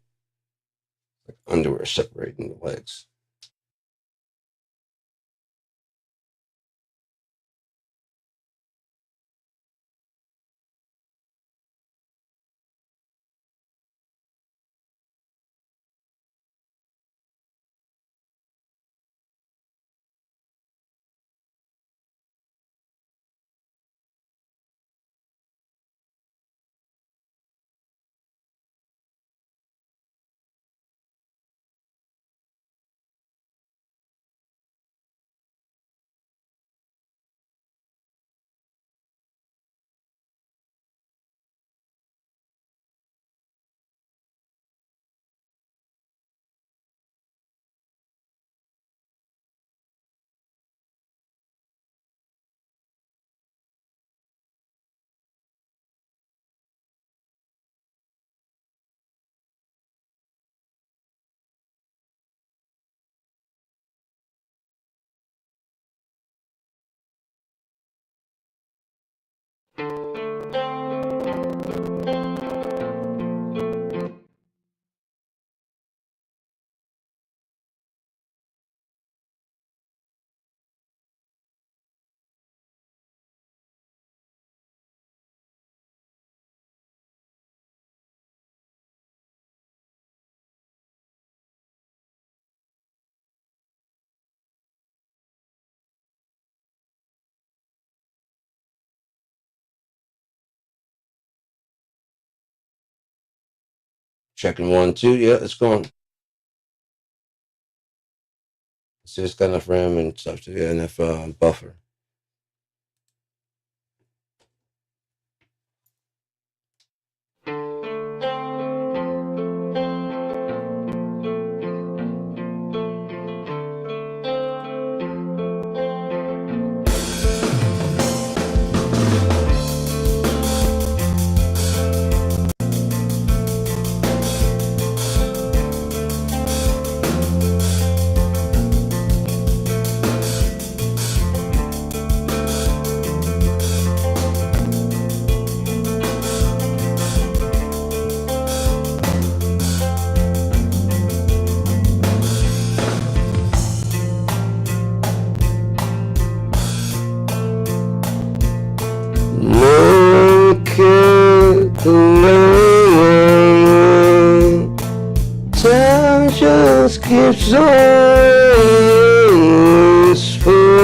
Like underwear separating the legs. Checking 1, 2. Yeah, it's going. So it's got enough RAM and stuff to get enough buffer. Time just keeps on falling.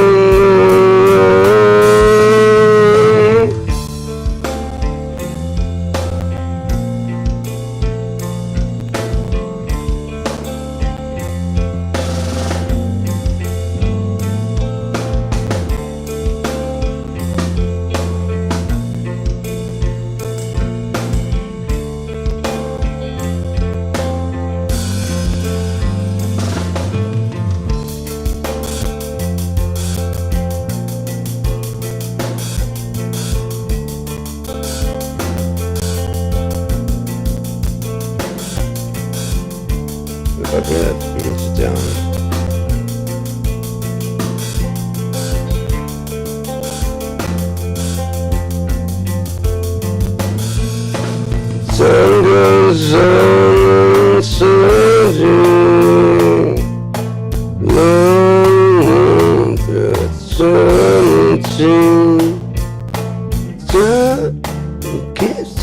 If I bring that frequency down. Time goes on surging, long eternity. Time keeps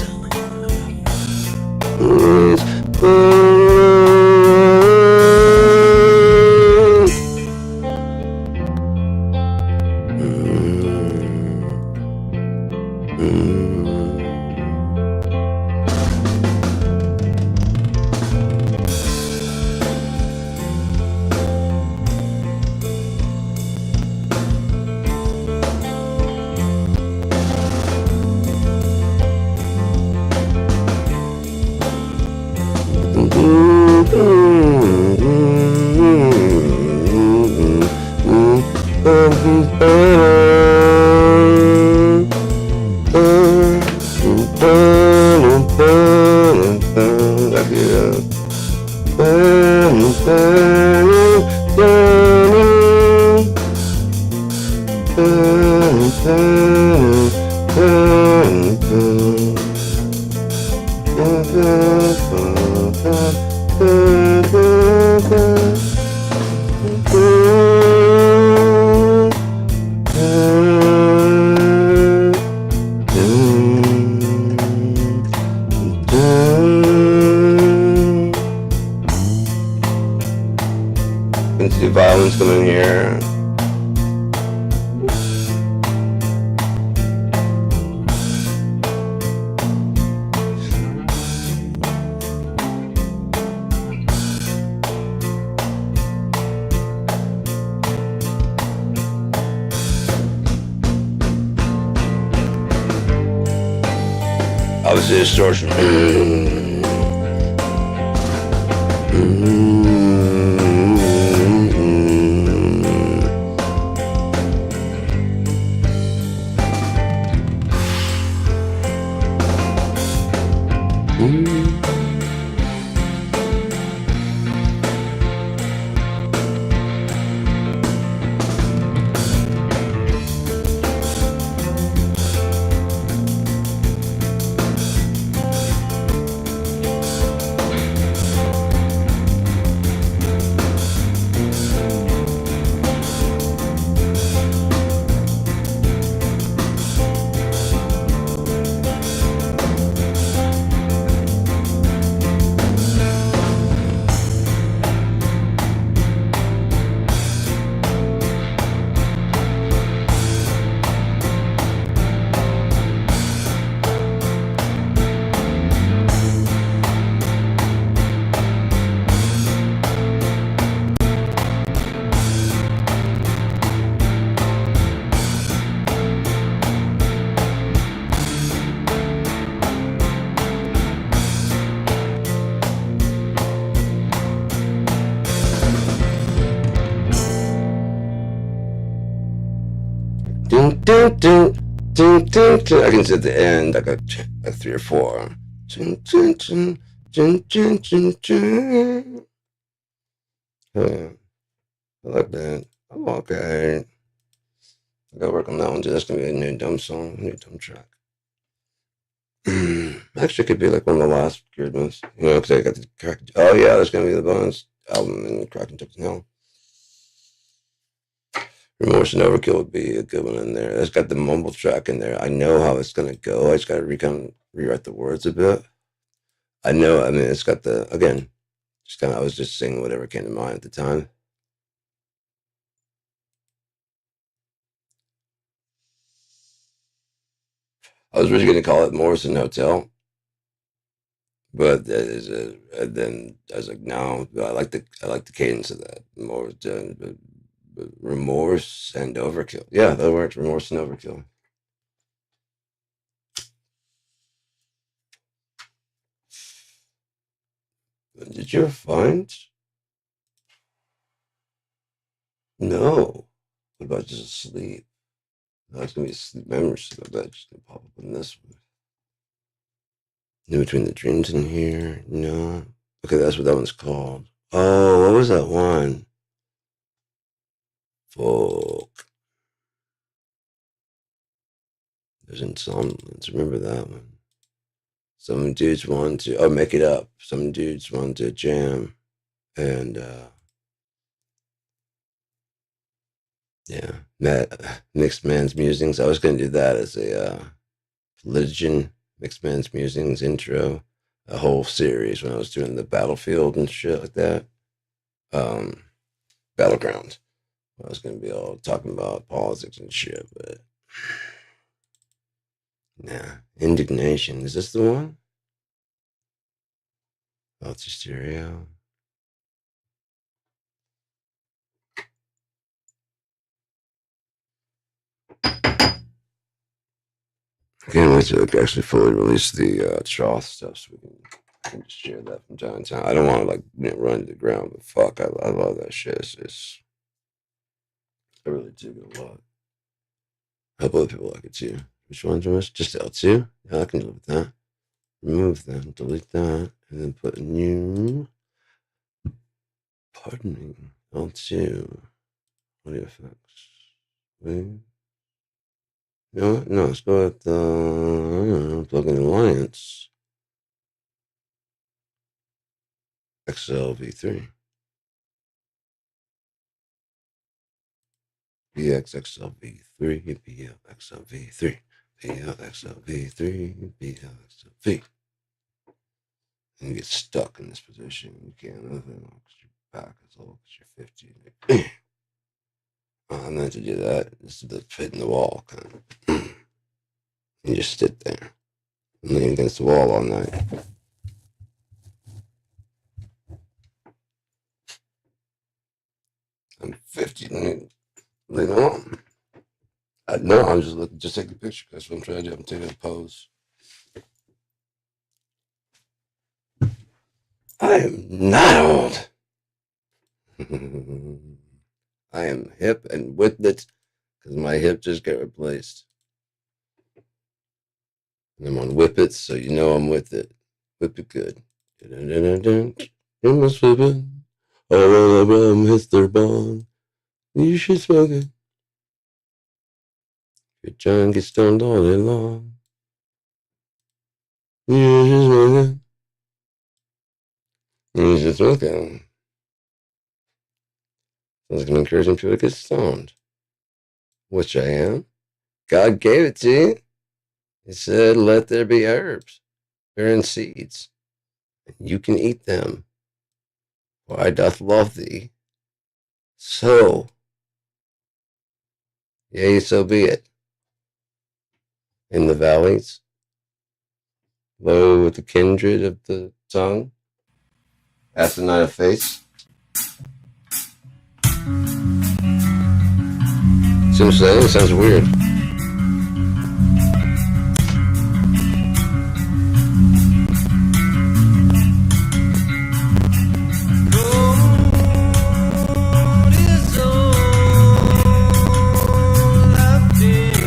is the violins coming in here. Obviously, distortion. dun, dun, dun, dun, dun, dun. I can see at the end like 3 or 4. Dun, dun, dun, dun, dun, dun, dun. I like that. I'm okay. I gotta work on that one too. That's gonna be a new dumb song, new dumb track. Actually, it could be like one of the last good ones. You know, because I got the crack. Oh yeah, that's gonna be the bonus album in Cracking Jokes in Hell. Remorse and Overkill would be a good one in there. It's got the mumble track in there. I know how it's gonna go. I just gotta rewrite the words a bit. I know. I mean, it's got the again. Just kind of. I was just singing whatever came to mind at the time. I was really gonna call it Morrison Hotel, but then I was like, no. I like the cadence of that. Remorse and Overkill. Yeah, that works. Remorse and Overkill. Did you ever find? No. What about just sleep? No, it's gonna be a sleep memory, so I bet it's gonna pop up in this one. In Between the Dreams in here? No. Okay, that's what that one's called. Oh, what was that one? Fuck. There's Insomnolence. Remember that one? Some dudes want to make it up. Some dudes want to jam, and yeah, Mixed Man's Musings. I was gonna do that as a religion. Mixed Man's Musings intro, a whole series when I was doing the Battlefield and shit like that. Battleground. I was gonna be all talking about politics and shit, but nah. Indignation. Is this the one? Oh, it's a stereo. I can't wait to actually fully release the Troth stuff so I can just share that from time to time. I don't want to like run to the ground, but fuck, I love that shit. I really dig it a lot. I hope other people like it too. Which one's yours? Just L2? Yeah, I can live with that. Remove them, delete that, and then put a new. Pardon me. L2. Audio effects. Wait. You know what? No, let's go with the plugin Alliance. XLV3. BXXLV3, BLXLV3, BLXLV3, BLXLV. And you get stuck in this position. You can't move it because your back is low because you're 50. I meant to do that. This is the fit in the wall kind of. You just sit there and lean against the wall all night. I'm 50. Lean on. No, I'm just looking. Just take a picture. That's what I'm trying to do. I'm taking a pose. I am not old. I am hip and with it because my hip just got replaced. And I'm on Whip It, so you know I'm with it. Whip it good. You must whip it. I'm Mr. Bond. You should smoke it. You're trying to get stoned all day long. You should smoke it. You should smoke it. Sounds like I'm encouraging people to get stoned. Which I am. God gave it to you. He said, let there be herbs, bearing seeds, and you can eat them. For I doth love thee. So, yea, so be it. In the valleys, low with the kindred of the tongue, asinine of face. See what I'm saying? It sounds weird. Gold is all I've been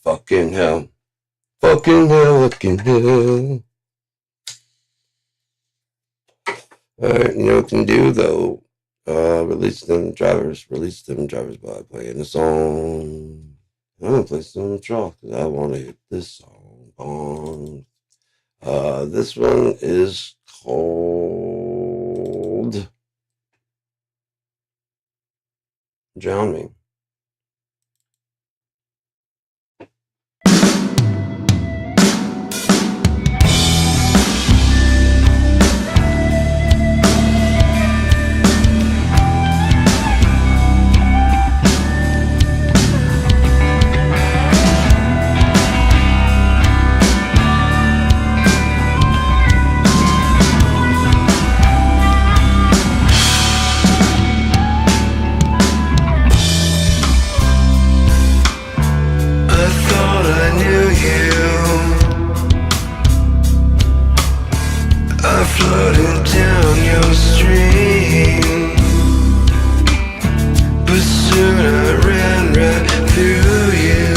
Fucking hell. Fucking hell. Alright, you know what you can do though? Release them drivers by playing the song. I'm gonna play some track because I want to hit this song. This one is called Drown Me. Floating down your stream, but soon I ran right through you,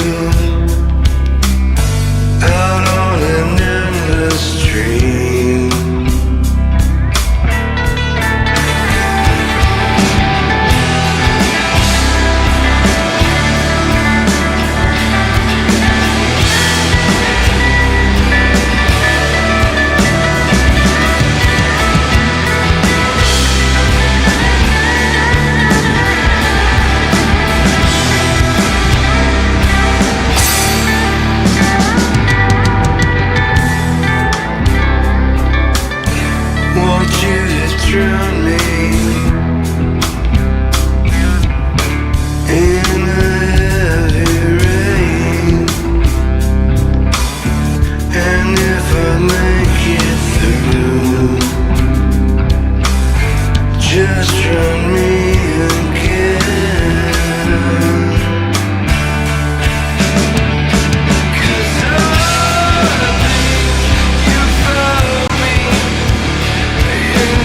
out on an endless stream. Drown me in the heavy rain, and if I make it through, just drown me again. 'Cause I think you found me, and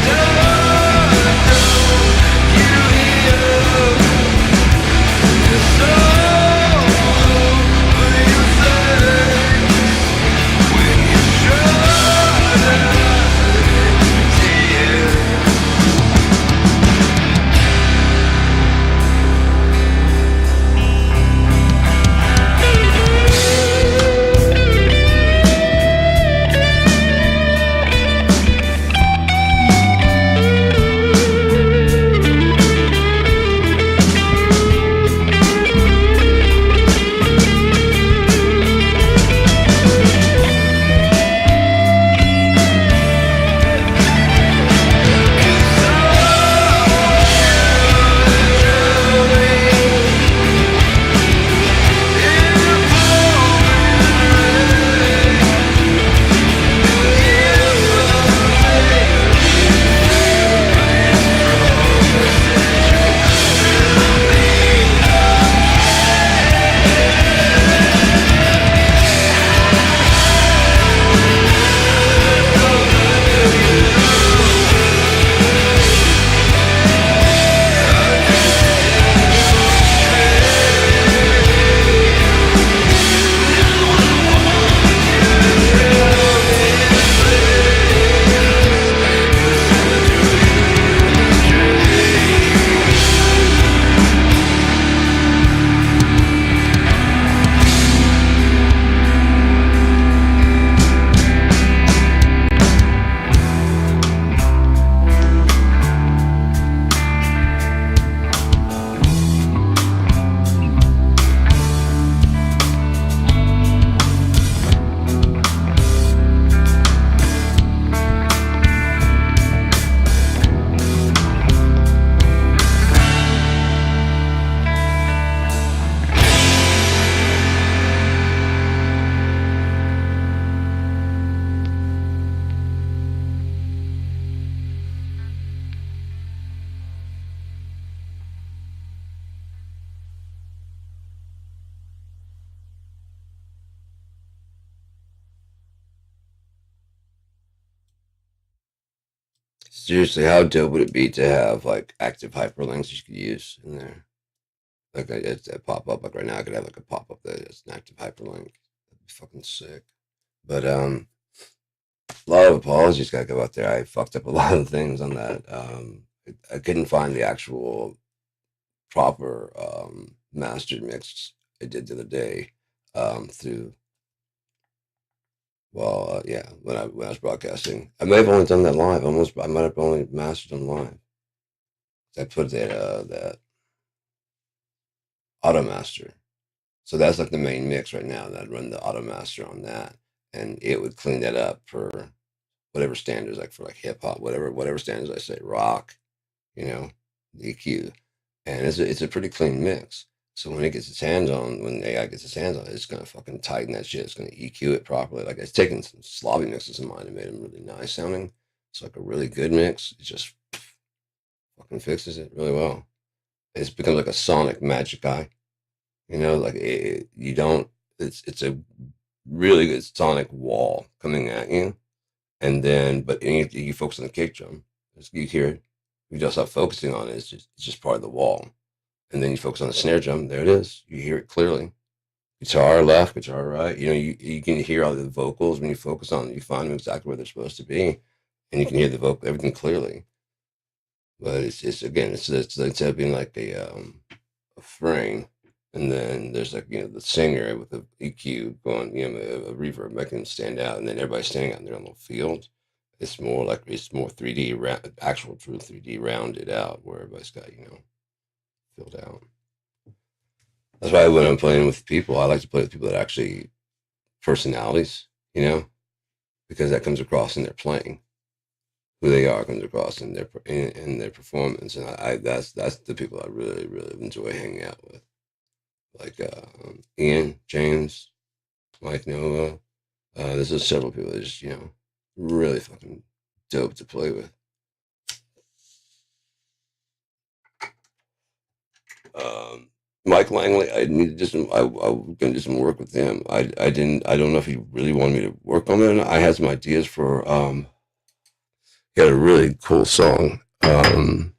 Seriously, how dope would it be to have like active hyperlinks you could use in there? Like a pop up. Like right now, I could have like a pop up that is an active hyperlink. That'd be fucking sick. But a lot of apologies gotta go out there. I fucked up a lot of things on that. I couldn't find the actual proper mastered mix I did the other day through. Well, yeah, when I was broadcasting, I may have only done that live. Almost, I might have only mastered them live. I put that auto master. So that's like the main mix right now. And I'd run the auto master on that, and it would clean that up for whatever standards, like for like hip hop, whatever standards I say, rock, you know, EQ, and it's a pretty clean mix. So when it gets its hands on, when AI gets its hands on it, it's gonna fucking tighten that shit. It's gonna EQ it properly. Like it's taken some sloppy mixes of mine and made them really nice sounding. It's like a really good mix. It just fucking fixes it really well. It's become like a sonic magic eye. You know, like you don't. It's a really good sonic wall coming at you, and then but you focus on the kick drum, you hear it. You just stop focusing on it. It's just part of the wall, and then you focus on the snare drum. There it is. You hear it clearly. Guitar left, guitar right. You know, you can hear all the vocals when you focus on it. You find them exactly where they're supposed to be, and you can hear the vocal everything clearly. But it's again, it's instead of being like a frame, and then there's like the singer with the EQ going, a reverb making them stand out, and then everybody standing out in their own little field. It's more 3D, actual true 3D rounded out, where everybody's got filled out. That's why when I'm playing with people, I like to play with people that actually personalities, because that comes across in their playing. Who they are comes across in their performance, and that's the people I really really enjoy hanging out with, like Ian, James, Mike Nova. There's just several people that just really fucking dope to play with. Mike Langley, I need to do some. I'm gonna do some work with him. I didn't. I don't know if he really wanted me to work on it. I had some ideas for. He had a really cool song. I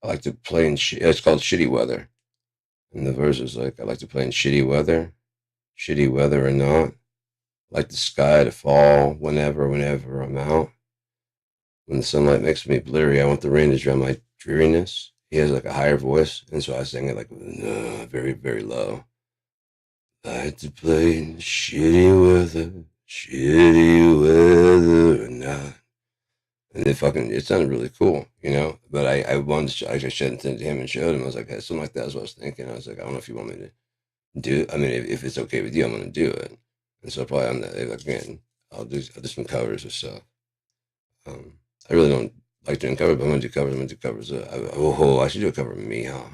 like to play in. It's called "Shitty Weather," and the verse is like, "I like to play in shitty weather or not. Like the sky to fall whenever I'm out. When the sunlight makes me bleary, I want the rain to drown my dreariness." He has like a higher voice, and so I sang it like very, very low. I like to play in shitty weather or not. And it sounded really cool, But I wanted to, I just sent it to him and showed him. I was like, hey, something like that is what I was thinking. I was like, I don't know if you want me to do it. I mean, if it's okay with you, I'm going to do it. And so probably on that, again, I'll do some covers or stuff. I really don't like doing covers, but I'm going to do covers. I'm going to do covers. I should do a cover of me, huh?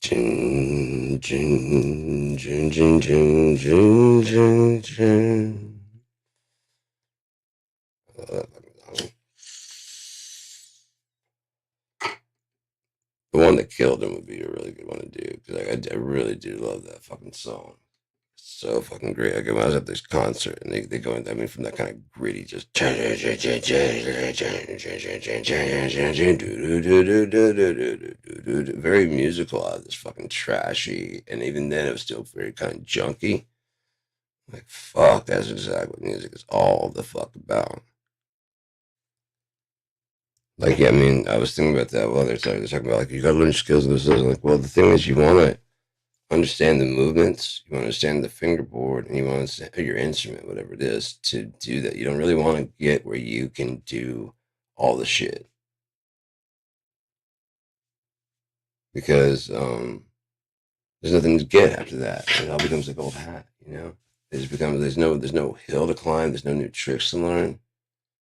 Jin, jin, jin, jin, jin, jin, jin, jin. The one that killed him would be a really good one to do, because I really do love that fucking song. It's so fucking great. Like when I was at this concert and they go in, I mean, from that kind of gritty, just very musical out of this fucking trashy, and even then it was still very kind of junky. Like fuck, that's exactly what music is all the fuck about. Like, yeah, I mean, I was thinking about that while they're talking about like you gotta learn skills and this. Like, well, the thing is, you want to understand the movements, you want to understand the fingerboard, and you want to understand your instrument, whatever it is, to do that. You don't really want to get where you can do all the shit because there's nothing to get after that. It all becomes like old hat, It just becomes there's no hill to climb, there's no new tricks to learn.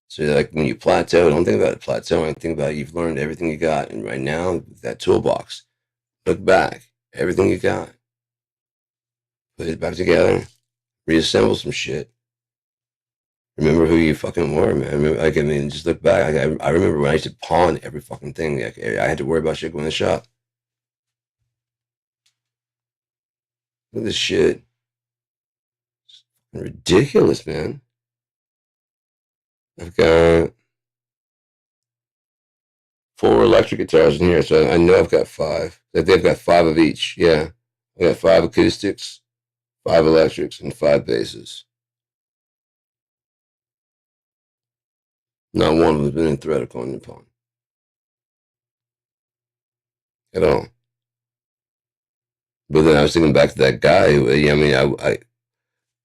So like when you plateau, don't think about it plateauing. Think about you've learned everything you got, and right now that toolbox, look back, everything you got, put it back together, reassemble some shit. Remember who you fucking were, man. Just look back. I remember when I used to pawn every fucking thing. Like, I had to worry about shit going to the shop. Look at this shit. Ridiculous, man. I've got 4 electric guitars in here, so I know I've got 5. They've got 5 of each. Yeah, I got 5 acoustics, 5 electrics, and 5 basses. Not one of them's been in thread on your pawn at all. But then I was thinking back to that guy who, I mean,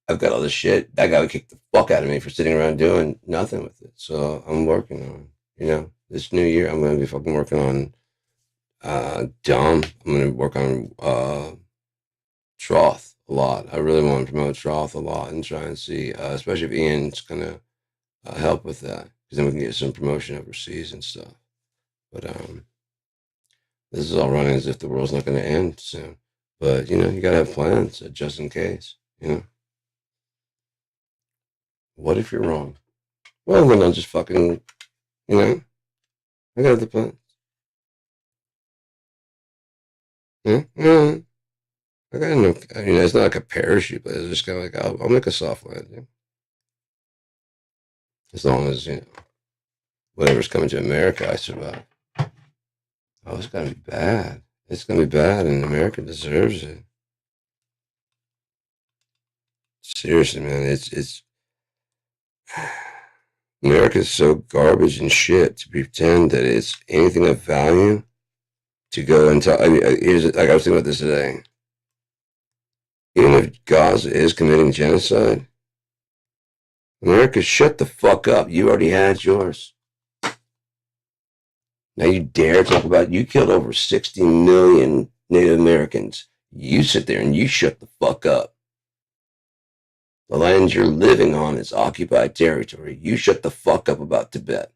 I've got all this shit. That guy would kick the fuck out of me for sitting around doing nothing with it. So I'm working on, this new year, I'm going to be fucking working on Dom. I'm going to work on Troth a lot. I really want to promote Troth a lot and try and see, especially if Ian's going to help with that, because then we can get some promotion overseas and stuff. But this is all running as if the world's not going to end soon. But, you got to have plans just in case, What if you're wrong? Well, then I'll just fucking, I got the plans. Yeah. I got no, it's not like a parachute, but it's just kind of like, I'll make a soft landing. As long as, whatever's coming to America, I survive. Oh, it's going to be bad. It's going to be bad, and America deserves it. Seriously, man, it's America's so garbage and shit to pretend that it's anything of value to go and talk. I mean, here's like I was thinking about this today. Even if Gaza is committing genocide, America, shut the fuck up. You already had yours. Now you dare talk about you killed over 60 million Native Americans. You sit there and you shut the fuck up. The land you're living on is occupied territory. You shut the fuck up about Tibet.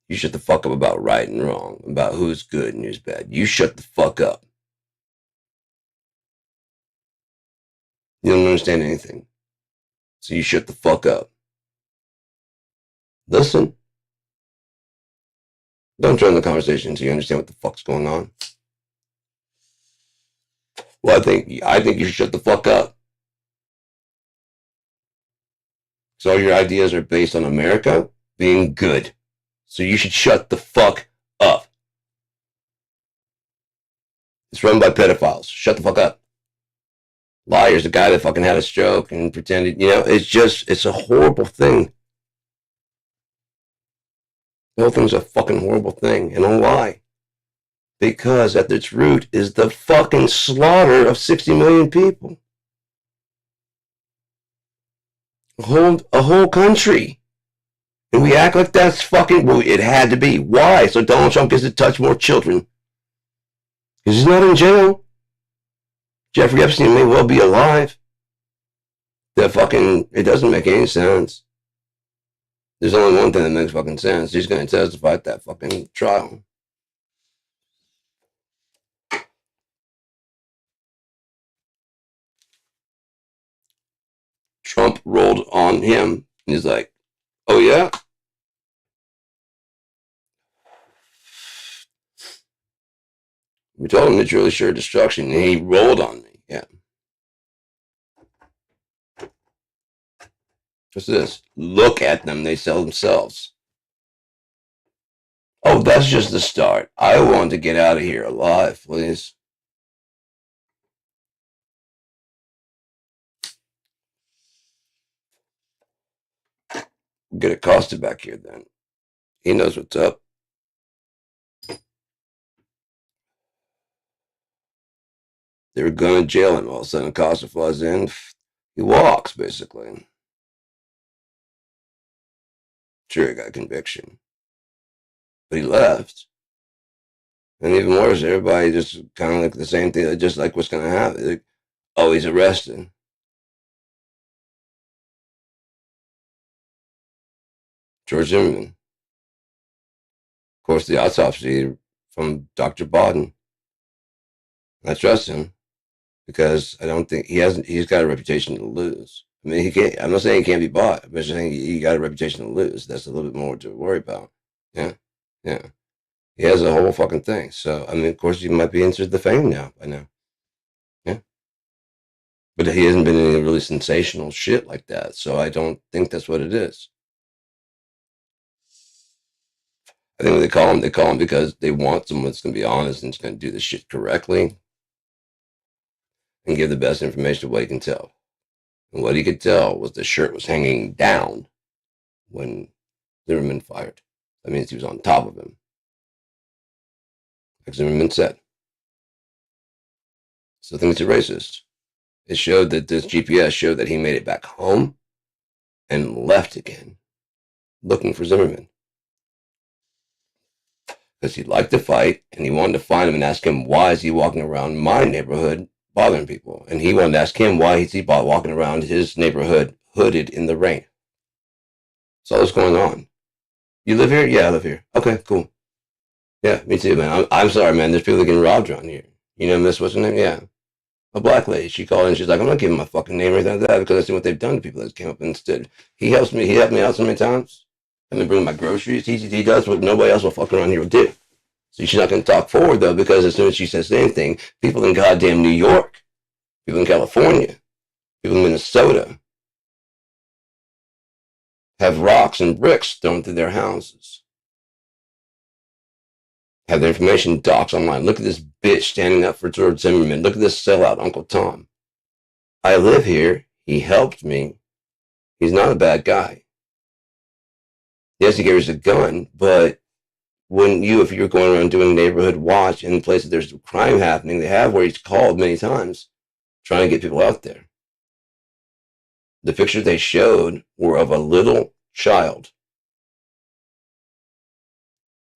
You shut the fuck up about right and wrong, about who's good and who's bad. You shut the fuck up. You don't understand anything. So you shut the fuck up. Listen. Don't join the conversation until you understand what the fuck's going on. Well, I think you should shut the fuck up. So all your ideas are based on America being good. So you should shut the fuck up. It's run by pedophiles. Shut the fuck up. Liar's the guy that fucking had a stroke and pretended, it's a horrible thing. The whole thing's a fucking horrible thing. And know why? Because at its root is the fucking slaughter of 60 million people. A whole country. And we act like that's fucking, well, it had to be. Why? So Donald Trump gets to touch more children. Because he's not in jail. Jeffrey Epstein may well be alive. It doesn't make any sense. There's only one thing that makes fucking sense. He's going to testify at that fucking trial. Trump rolled on him. And he's like, oh, yeah? We told him it's really sure destruction, and he rolled on me. Yeah. What's this? Look at them. They sell themselves. Oh, that's just the start. I want to get out of here alive, please. We'll get Acosta back here then. He knows what's up. They were going to jail him. All of a sudden, Acosta flies in. He walks, basically. Sure, he got a conviction. But he left. And even worse, everybody just kind of like the same thing, just like what's going to happen. Like, oh, he's arrested. George Zimmerman. Of course, the autopsy from Dr. Bodden. I trust him because I don't think he's got a reputation to lose. I mean, I'm not saying he can't be bought. I'm just saying he got a reputation to lose. That's a little bit more to worry about. Yeah. He has a whole fucking thing. So, I mean, of course, he might be into the fame now by now. Yeah. But he hasn't been in any really sensational shit like that, so I don't think that's what it is. I think when they call him because they want someone that's going to be honest and is going to do the shit correctly and give the best information of what he can tell. And what he could tell was the shirt was hanging down when Zimmerman fired. That means he was on top of him, like Zimmerman said. So I think it's a racist. It showed that this GPS showed that he made it back home and left again, looking for Zimmerman. Because he liked to fight and he wanted to find him and ask him, why is he walking around my neighborhood bothering people? And he wanted to ask him, why is he walking around his neighborhood hooded in the rain? So what's going on? You live here? Yeah, I live here. Okay, cool. Yeah, me too, man. I'm sorry, man. There's people getting robbed around here. You know, Miss, what's her name? Yeah. A black lady. She called and she's like, I'm not giving my fucking name or anything like that because I see what they've done to people that came up and stood. He helped me out so many times. And they bring my groceries. He does what nobody else will fucking around here will do. So she's not going to talk forward, though, because as soon as she says anything, people in goddamn New York, people in California, people in Minnesota have rocks and bricks thrown through their houses. Have their information docs online. Look at this bitch standing up for George Zimmerman. Look at this sellout, Uncle Tom. I live here. He helped me. He's not a bad guy. Yes, he carries a gun, but if you're going around doing neighborhood watch in places there's crime happening, they have where he's called many times trying to get people out there. The pictures they showed were of a little child.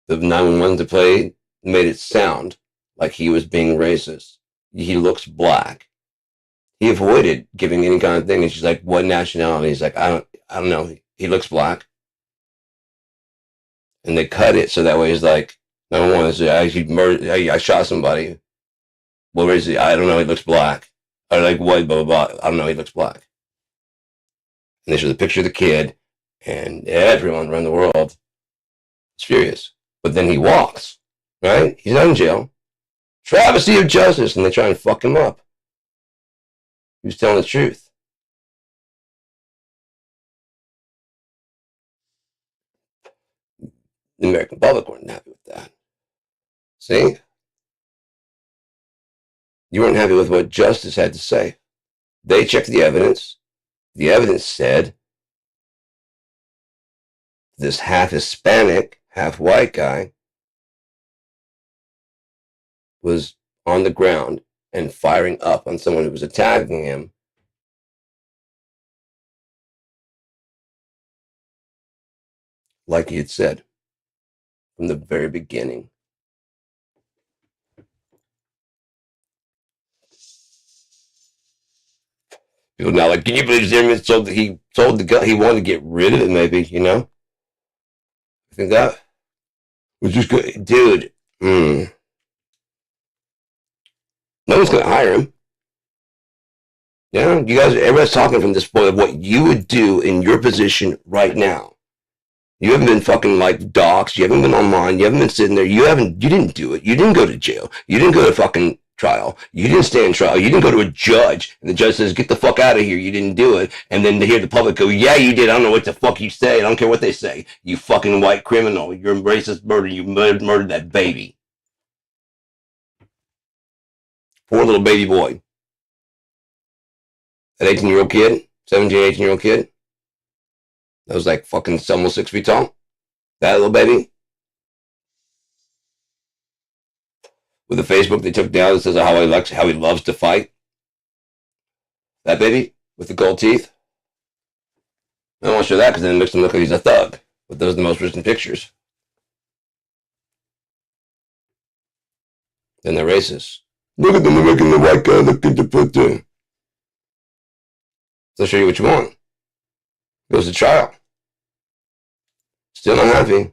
The 911 to play made it sound like he was being racist. He looks black. He avoided giving any kind of thing. And she's like, what nationality? He's like, I don't know. He looks black. And they cut it so that way he's like, number one, I shot somebody. What is he? I don't know. He looks black. Or like, what? Blah, blah, blah. I don't know. He looks black. And they show the picture of the kid, and everyone around the world is furious. But then he walks, right? He's not in jail. Travesty of justice, and they try and fuck him up. He was telling the truth. The American public weren't happy with that. See? You weren't happy with what justice had to say. They checked the evidence. The evidence said this half Hispanic, half white guy was on the ground and firing up on someone who was attacking him. Like he had said from the very beginning. People now like, can you believe Zimmerman told that he told the guy he wanted to get rid of it? Maybe, you know. I think that was just good, dude. No one's gonna hire him. Yeah, you guys, everybody's talking from this point of what you would do in your position right now. You haven't been fucking like docs. You haven't been online. You haven't been sitting there. You didn't do it. You didn't go to jail. You didn't go to fucking trial. You didn't stand trial. You didn't go to a judge. And the judge says, get the fuck out of here. You didn't do it. And then to hear the public go, yeah, you did. I don't know what the fuck you say. I don't care what they say. You fucking white criminal. You're a racist murderer. You murdered that baby. Poor little baby boy. That 18-year-old kid, 17, 18-year-old kid. That was like fucking almost 6 feet tall. That little baby. With the Facebook they took down that says how he loves to fight. That baby with the gold teeth. I don't want to show that because then it makes him look like he's a thug. But those are the most recent pictures. Then they're racist. Look at them, they're making the white guy look at the put there. So I'll show you what you want. Goes to trial. Still not happy.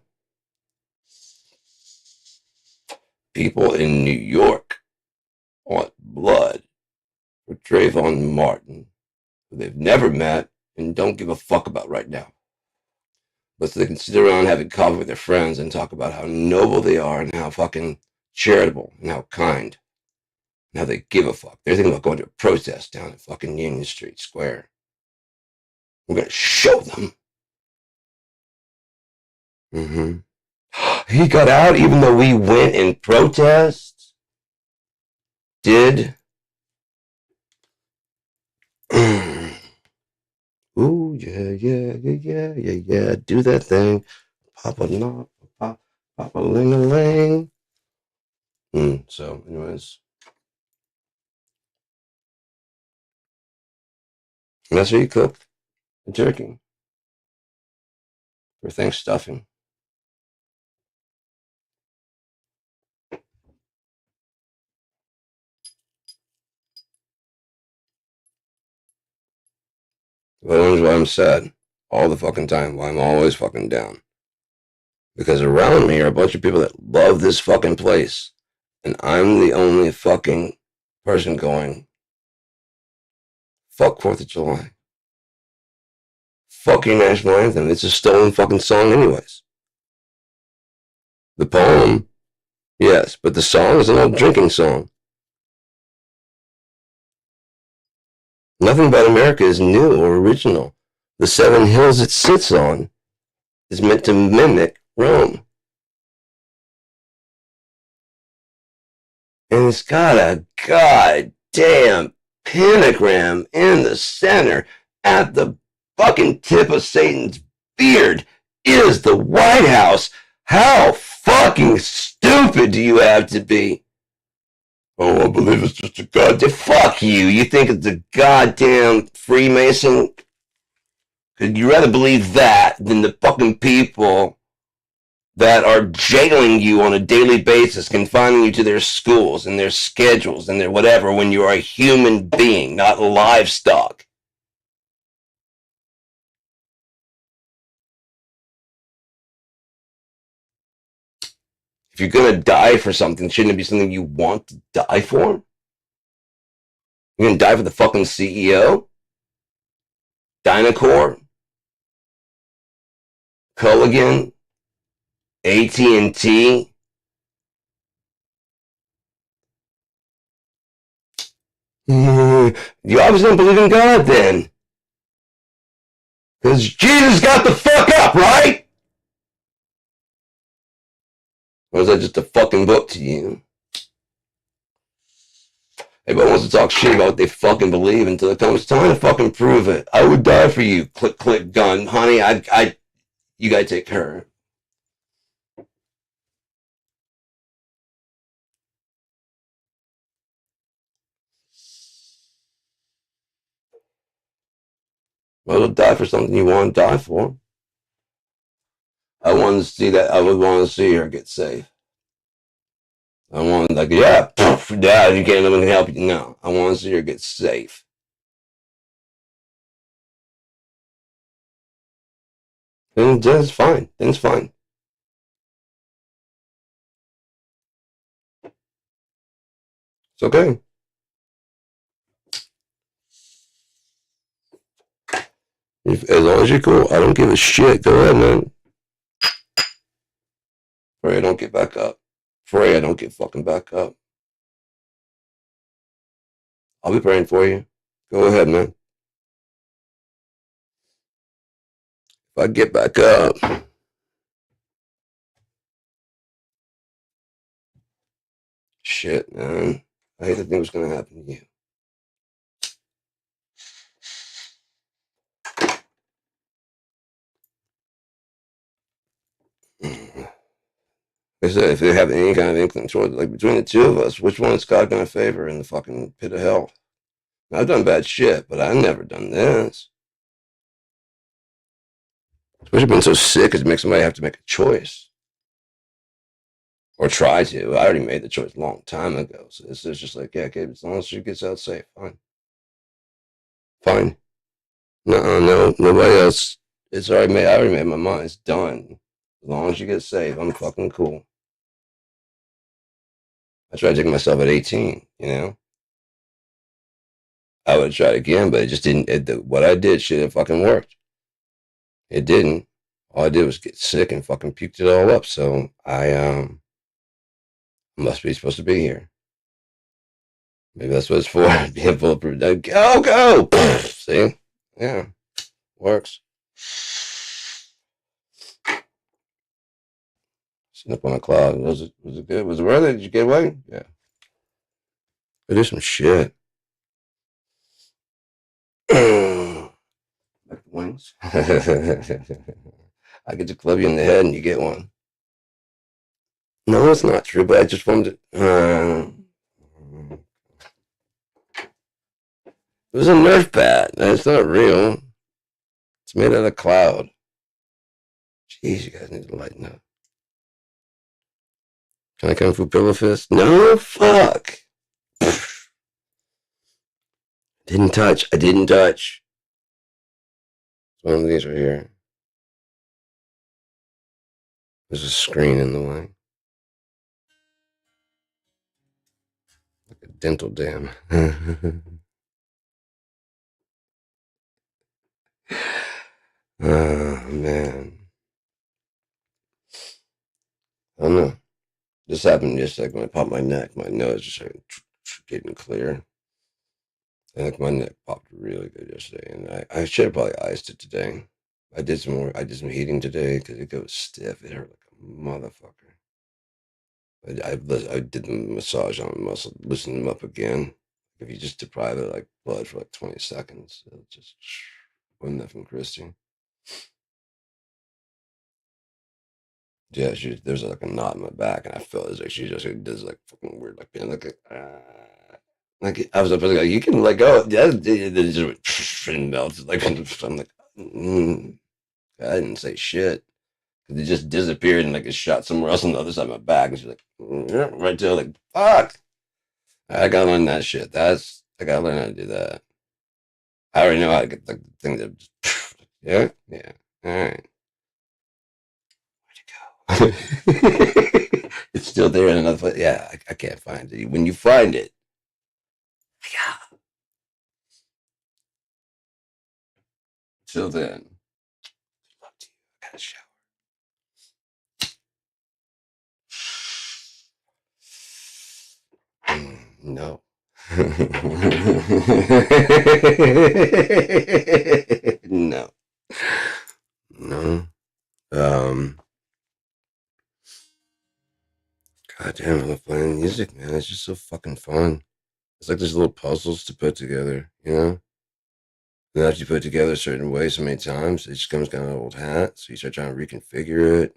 People in New York want blood for Trayvon Martin, who they've never met and don't give a fuck about right now. But so they can sit around having coffee with their friends and talk about how noble they are and how fucking charitable and how kind Now they give a fuck. They're thinking about going to a protest down at fucking Union Street Square. We're gonna show them. Mm-hmm. He got out even though we went in protest. Did. Ooh, yeah. Do that thing. Pop a knock, pop a ling-a-ling. So, anyways. And that's what you cooked. The turkey. For Thanksgiving stuffing. Well, that's why I'm sad all the fucking time. Why I'm always fucking down. Because around me are a bunch of people that love this fucking place. And I'm the only fucking person going, fuck 4th of July. Fucking national anthem. It's a stolen fucking song anyways. The poem, yes, but the song is an old drinking song. Nothing about America is new or original. The 7 hills it sits on is meant to mimic Rome. And it's got a goddamn pentagram in the center at the fucking tip of Satan's beard is the White House. How fucking stupid do you have to be? Oh, I believe it's just a goddamn... Fuck you. You think it's a goddamn Freemason? Could you rather believe that than the fucking people that are jailing you on a daily basis, confining you to their schools and their schedules and their whatever when you are a human being, not livestock? If you're going to die for something, shouldn't it be something you want to die for? You're going to die for the fucking CEO? Dynacore? Culligan? AT&T? You obviously don't believe in God then. Because Jesus got the fuck up, right? Or is that just a fucking book to you? Everybody wants to talk shit about what they fucking believe until it comes time to fucking prove it. I would die for you. Click, click, gun. Honey, you gotta take her. Well, die for something you want to die for. I wanted to see that. I would want to see her get safe. I want, like, yeah, poof, Dad, you can't even help you. No, I want to see her get safe. And that's fine. That's fine. It's okay. As long as you're cool, I don't give a shit. Go ahead, man. Pray I don't get back up. Pray I don't get fucking back up. I'll be praying for you. Go ahead, man. If I get back up, shit, man. I hate to think what's gonna happen to you. Like I said, if they have any kind of inkling toward, like, between the two of us, which one is God gonna favor in the fucking pit of hell? I've done bad shit, but I've never done this. Especially being so sick, it makes somebody have to make a choice. Or try to. I already made the choice a long time ago. So this is just like, yeah, okay, as long as she gets out safe, fine. Fine. No, nobody else. It's already made. I already made my mind. It's done. As long as you get safe, I'm fucking cool. I tried taking myself at 18, you know? I would have tried again, but it just didn't. What I did should have fucking worked. It didn't. All I did was get sick and fucking puked it all up. So I must be supposed to be here. Maybe that's what it's for. Being bulletproof. Go! See? Yeah. Works. Sitting up on a cloud. Was it good? Was it worth it? Did you get away? Yeah. It is some shit. Like wings. I get to club you in the head and you get one. No, it's not true, but I just wanted to. It was a Nerf bat. It's not real. It's made out of cloud. Jeez, you guys need to lighten up. Can I Kung Fu Pillow Fist? No, fuck. Didn't touch. I didn't touch. It's one of these right here. There's a screen in the way. Like a dental dam. Oh, man. I don't know. This happened just like when I popped my neck. My nose just started getting clear. And like my neck popped really good yesterday. And I should have probably iced it today. I did some heating today because it goes stiff. It hurt like a motherfucker. I did the massage on the muscle, loosen them up again. If you just deprive it like blood for like 20 seconds, it'll just wasn't that from Christy? Yeah, there's like a knot in my back, and I felt as like she just does like fucking weird, like being like I was like, you can let go. Yeah, it just went and melted. Like I'm like, I didn't say shit. It just disappeared and like it shot somewhere else on the other side of my back. And she's like, right there, like, fuck. I gotta learn that shit. I gotta learn how to do that. I already know how to get the thing that yeah, yeah. All right. Where'd it go? It's still there in another place. Yeah, I can't find it. When you find it, yeah. Till then, good luck to you. I gotta shower. No. No. No. God damn, I love playing music, man. It's just so fucking fun. It's like there's little puzzles to put together, you know? And after you put it together a certain way so many times, it just comes down to an old hat. So you start trying to reconfigure it.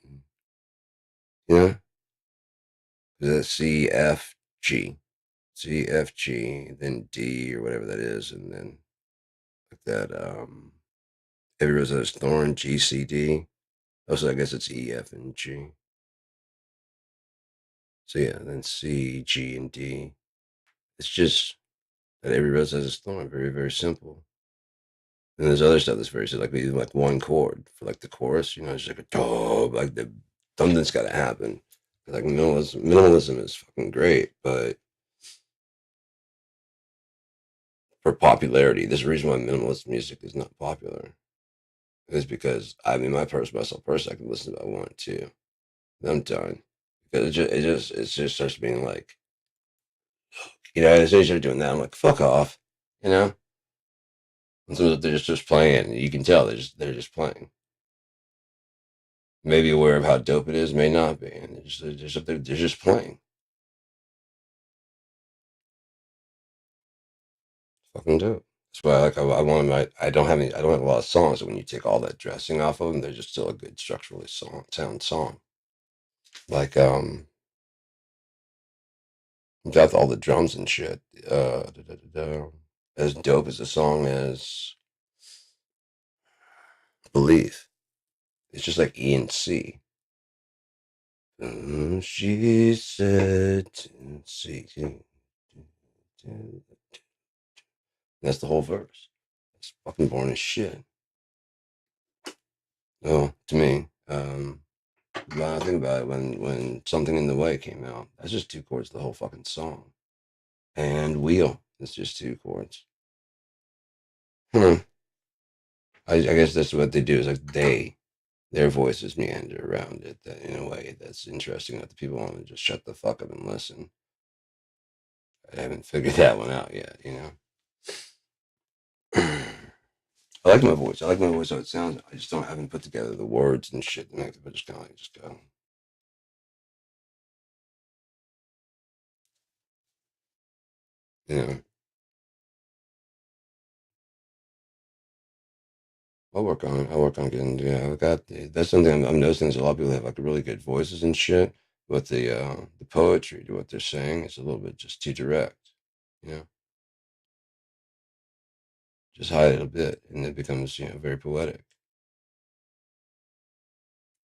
You know? The C, F, G. C, F, G, then D or whatever that is. And then like that, Every Rose Has Thorn, G, C, D. Also, I guess it's E, F, and G. So yeah, then C, G, and D. It's just that Every Rose Has Its Thorn. Very, very simple. And there's other stuff that's very simple, like we do like one chord for like the chorus, you know, it's like a dog, like something's got to happen. Like minimalism is fucking great, but for popularity, there's a reason why minimalist music is not popular. Is because I mean, myself personally, I can listen to it if I want to. I'm done because it just starts being like, you know, as soon as you're doing that, I'm like, fuck off, you know. And so they're just playing. You can tell they're just playing. Maybe aware of how dope it is, may not be, and they're just playing. Fucking dope. That's why I want I don't have a lot of songs. So when you take all that dressing off of them, they're just still a good structurally sound song. Like without all the drums and shit. As dope as a song as Believe. It's just like E and C. She said to see. That's the whole verse. It's fucking boring as shit. Oh, to me, when I think about it, when Something in the Way came out, that's just two chords the whole fucking song. And Wheel, it's just two chords. I guess that's what they do. Is like their voices meander around it in a way that's interesting that the people want to just shut the fuck up and listen. I haven't figured that one out yet, you know. I like my voice. I like my voice how it sounds. I just don't haven't put together the words and shit. And I just kind of like just go. You know, I'll work on it. I'll work on getting. Yeah, I got. That's something I'm noticing. Is a lot of people have like really good voices and shit, but the poetry to what they're saying is a little bit just too direct. You know, just hide it a bit, and it becomes very poetic.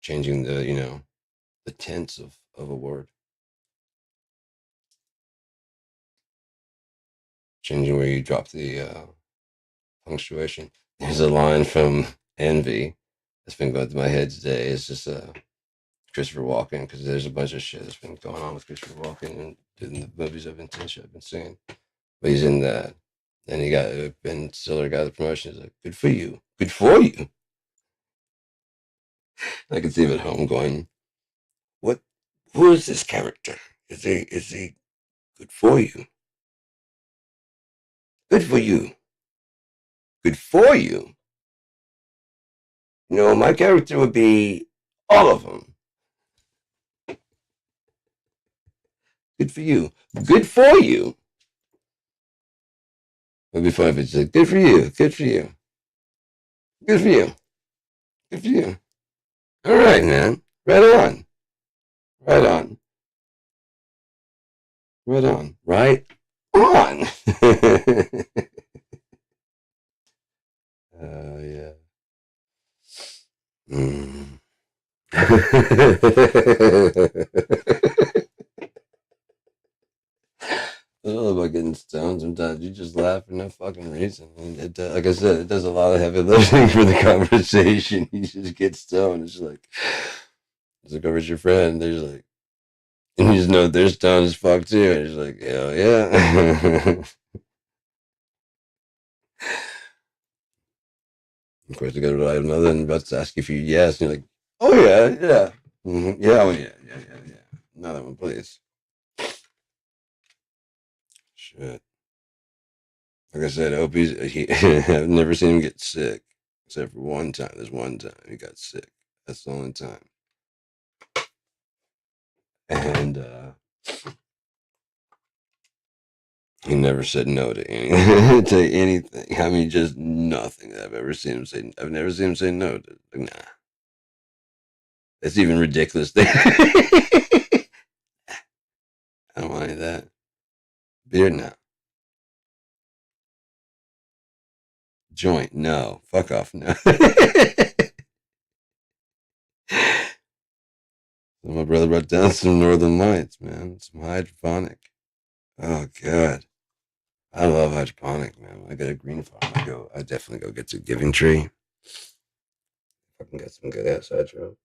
Changing the tense of a word, changing where you drop the punctuation. There's a line from Envy that's been going through my head today. It's just Christopher Walken, because there's a bunch of shit that's been going on with Christopher Walken and in the movies I've been seeing. But he's in that, and he got Ben Stiller got the promotion. He's like, "Good for you, good for you." I can see him at home going, "What? Who is this character? Is he good for you? Good for you, good for you." My character would be all of them. Good for you. Good for you. It'd be fun if it's like, good for you. Good for you. Good for you. Good for you. All right, man. Right on. Right on. Right on. Right on. Yeah. Mm. I don't know about getting stoned. Sometimes you just laugh for no fucking reason. And like I said, it does a lot of heavy lifting for the conversation. You just get stoned. It's like, over your friend. There's like, and you just know they're stoned as fuck too. And it's like, hell yeah. Of course, they go to another and about to ask you for yes. And you're like, oh yeah, yeah. Mm-hmm. Yeah, oh yeah, yeah, yeah, yeah. Another one, please. Shit. Like I said, I've never seen him get sick, except for one time. There's one time he got sick. That's the only time. And he never said no to anything. To anything. I mean, just nothing that I've ever seen him say. I've never seen him say no to. Like, nah, that's even ridiculous. I don't want any of that. Beer, no. Joint, no. Fuck off, no. My brother brought down some Northern Lights, man. Some hydroponic. Oh god, I love hydroponic, man. When I get a green farm, I definitely go get to Giving Tree. I can get some good ass hydro.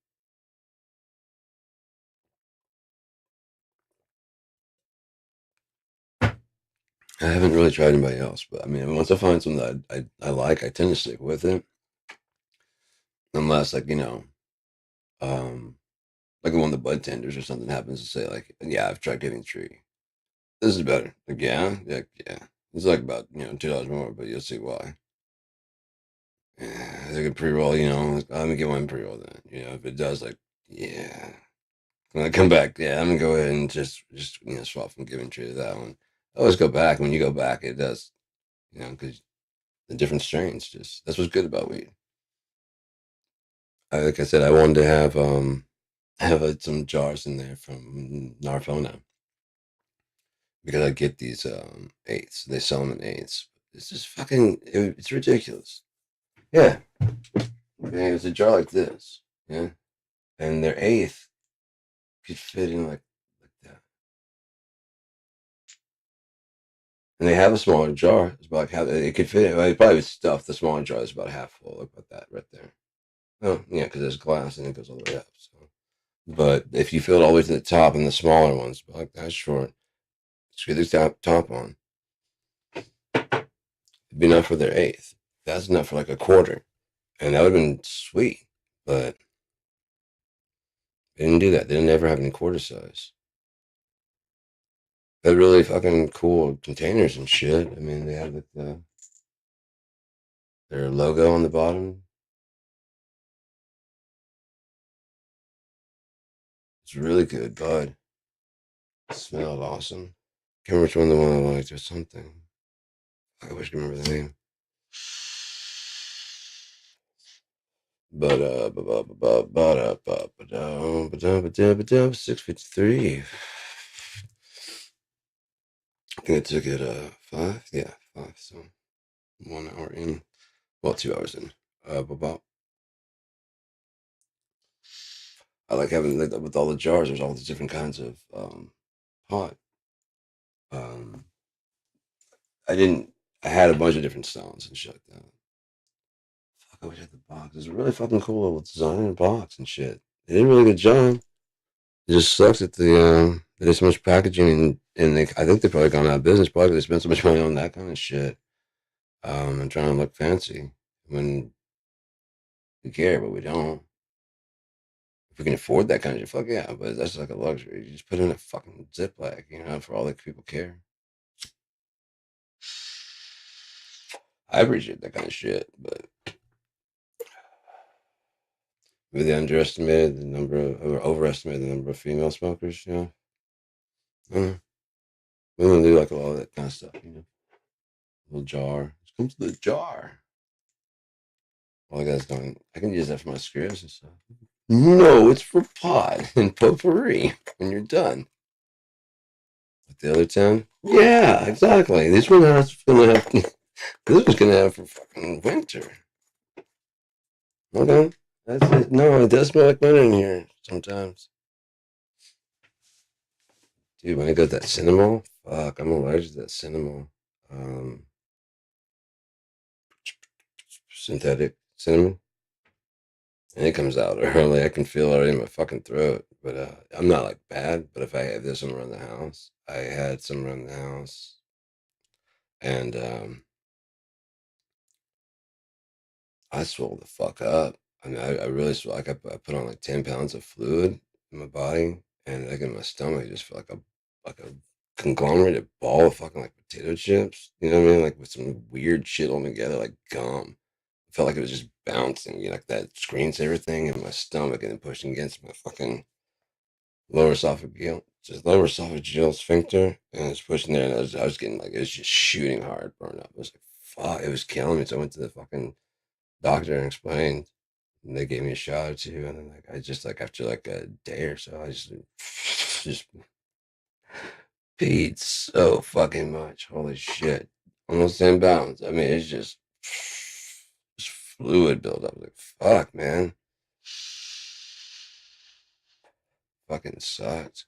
I haven't really tried anybody else, but I mean, once I find something that I like, I tend to stick with it. Unless, like, um, like one of the bud tenders or something happens to say, like, yeah, I've tried Giving Tree. This is better. Like, yeah, yeah, yeah. It's like about $2 more, but you'll see why. Yeah, like a pre roll, let me get one pre roll then. If it does, like, yeah. When I come back, yeah, I'm gonna go ahead and just swap from Giving Tree to that one. I always go back. When you go back, it does, because the different strains. Just that's what's good about weed. Like I said, I wanted to have some jars in there from Narfona because I get these eighths. They sell them in eighths. It's just it's ridiculous. Yeah, okay, it's a jar like this. Yeah, and their eighth could fit in like that. And they have a smaller jar. It's about half. It could fit. Well, it probably stuffed. The smaller jar is about half full. Look at that right there. Oh, yeah, because there's glass and it goes all the way up. So, but if you fill it all the way to the top and the smaller ones, like that short, screw the top on. It'd be enough for their eighth. That's enough for like a quarter, and that would have been sweet. But they didn't do that. They didn't ever have any quarter size. They're really fucking cool containers and shit. I mean, they have like their logo on the bottom. It's really good, bud. Smelled awesome. Can't remember which one the one I liked or something. I wish I could remember the name. But 6:53. I think I took it 5. Yeah, 5. So 1 hour in. Well, 2 hours in. I like having with all the jars. There's all these different kinds of pot. Um, I didn't. I had a bunch of different styles and shit like that. Fuck, I wish I had the box. It's a really fucking cool little design and box and shit. They did a really good job. It just sucks that they did so much packaging and I think they've probably gone out of business. Probably they spent so much money on that kind of shit. And trying to look fancy when we care, but we don't. If we can afford that kind of shit, fuck yeah. But that's like a luxury. You just put it in a fucking Ziploc, for all the people care. I appreciate that kind of shit, but maybe they underestimated the number of, or overestimated the number of female smokers, Women do like a lot of that kind of stuff, Little jar. Just comes to the jar. All I got is going, I can use that for my scripts and stuff. No, it's for pot and potpourri when you're done. Like the other 10? Yeah, exactly. This one has gonna have this one's gonna have for fucking winter. Okay. That's it. No, it does smell like winter in here sometimes. Dude, when I got that cinnamon, fuck, I'm allergic to that cinnamon. Synthetic cinnamon. And it comes out early. I can feel it already in my fucking throat. But I'm not like bad. But if I have this one around the house, I had some around the house. And I swelled the fuck up. I mean, I really swelled. Like I put on like 10 pounds of fluid in my body, and like in my stomach, I just felt like a conglomerated ball of fucking like potato chips. You know what I mean? Like with some weird shit all together, like gum. It felt like it was just bouncing, like that screensaver thing in my stomach, and then pushing against my fucking lower esophageal sphincter, and it's pushing there, and I was getting like it was just shooting hard, burn up. I was like, fuck, it was killing me. So I went to the fucking doctor and explained, and they gave me a shot or two, and then like I just like after like a day or so, I just peed so fucking much. Holy shit, almost 10 pounds. I mean, it's just fluid buildup. I was like, fuck, man, fucking sucks.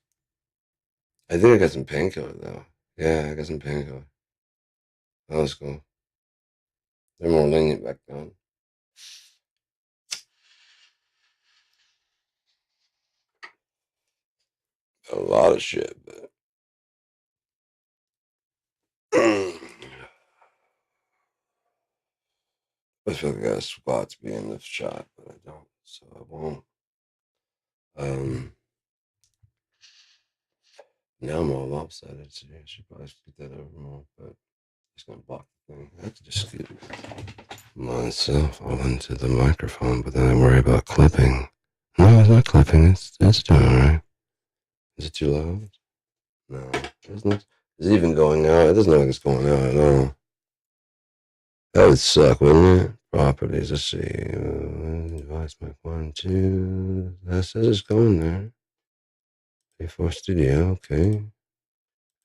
I think I got some painkiller though. Yeah, I got some painkiller. That was cool. They're more lenient back then. A lot of shit, but I feel like I got a squat to be in the shot, but I don't, so I won't. Now I'm all lopsided, so I should probably scoot that over more, but it's gonna block the thing. I have to just scoot myself all into the microphone, but then I worry about clipping. No, it's not clipping. It's doing all right. Is it too loud? No, isn't. Is it even going out? It doesn't look like it's going out at all. That would suck, wouldn't it? Properties. Let's see. Device mic 1, 2. That says it's going there. A4 Studio. Okay.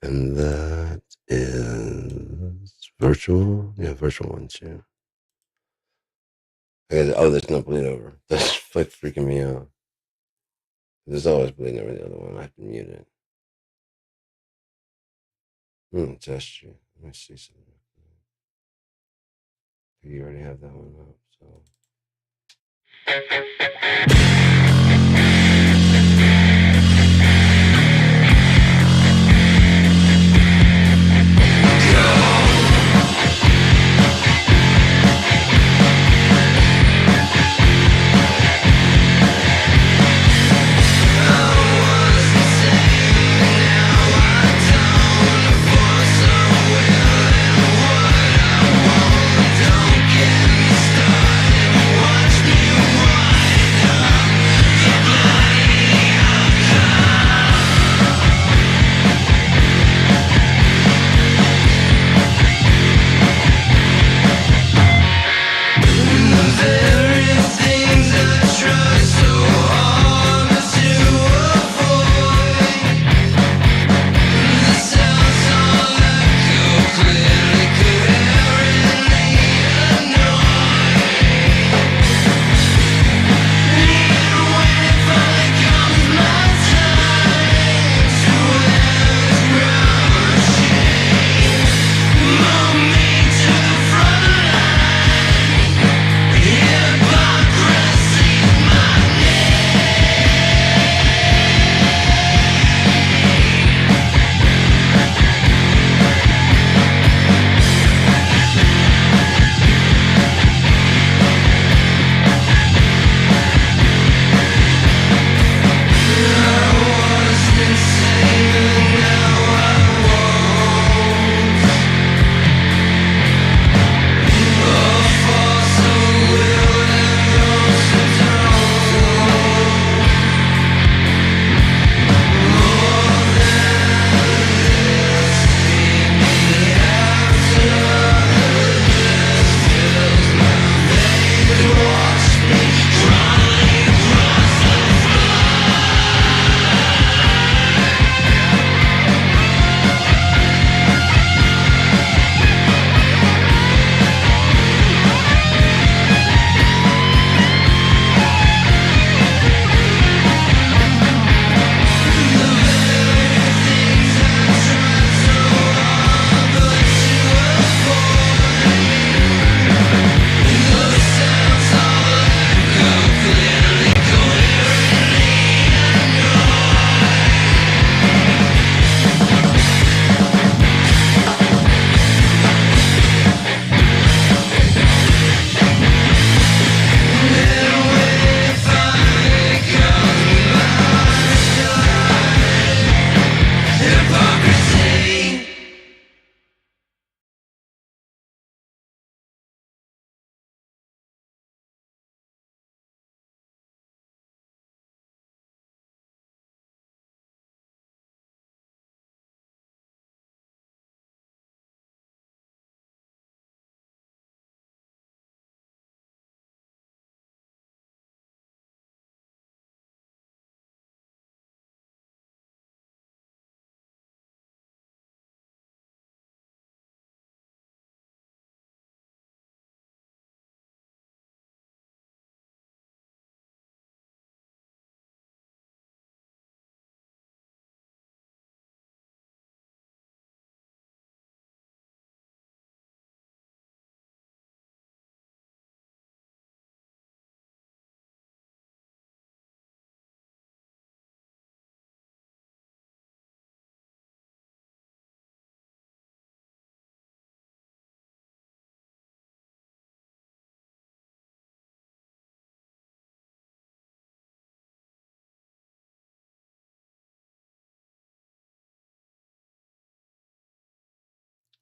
And that is virtual. Yeah, virtual 1, 2. Oh, there's no bleed over. That's like freaking me out. There's always bleeding over the other one. I have to mute it. Test you. Let me see something. You already have that one up, so.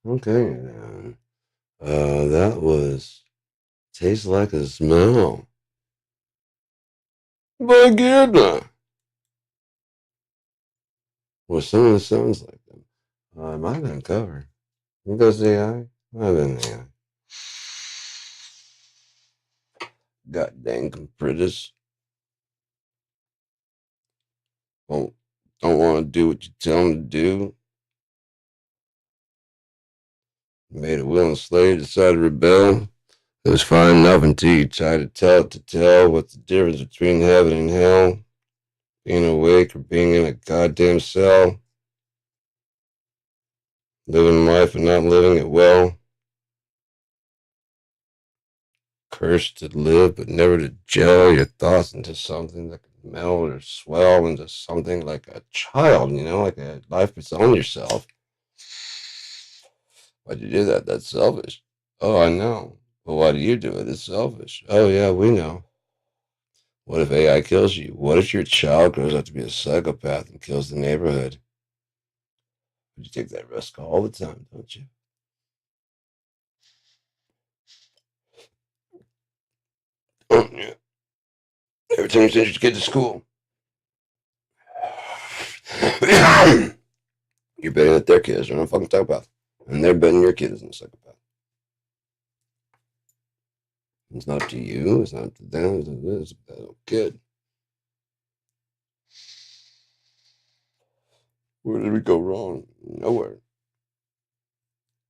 Okay, then. That was tastes like a smell. Bagheera. Well, some of it sounds like them. It might have been covered. Think that's AI? Might have been AI. God dang compriters. Don't want to do what you tell them to do. Made a willing slave, decided to rebel. It was fine enough until you tried to tell it to tell what's the difference between heaven and hell, being awake or being in a goddamn cell, living life and not living it well, cursed to live but never to gel your thoughts into something that could meld or swell into something like a child, like a life that's on yourself. Why'd you do that? That's selfish. Oh, I know. But why do you do it? It's selfish. Oh, yeah, we know. What if AI kills you? What if your child grows up to be a psychopath and kills the neighborhood? You take that risk all the time, don't you? Oh, yeah. Every time you send your kid to school, you're betting that their kids are a fucking psychopath. And they're betting your kid isn't a psychopath. It's not up to you. It's not up to them. It's up to this. It's up to that kid. Where did we go wrong? Nowhere.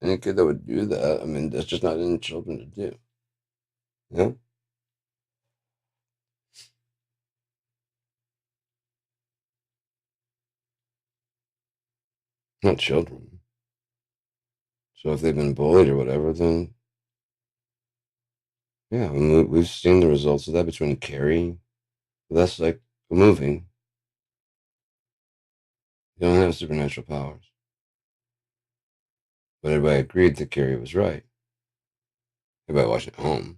Any kid that would do that, I mean, that's just not in children to do. Yeah? Not children. So if they've been bullied or whatever, then yeah, I mean, we've seen the results of that between Carrie. That's like a movie. You don't have supernatural powers. But everybody agreed that Carrie was right. Everybody watching at home.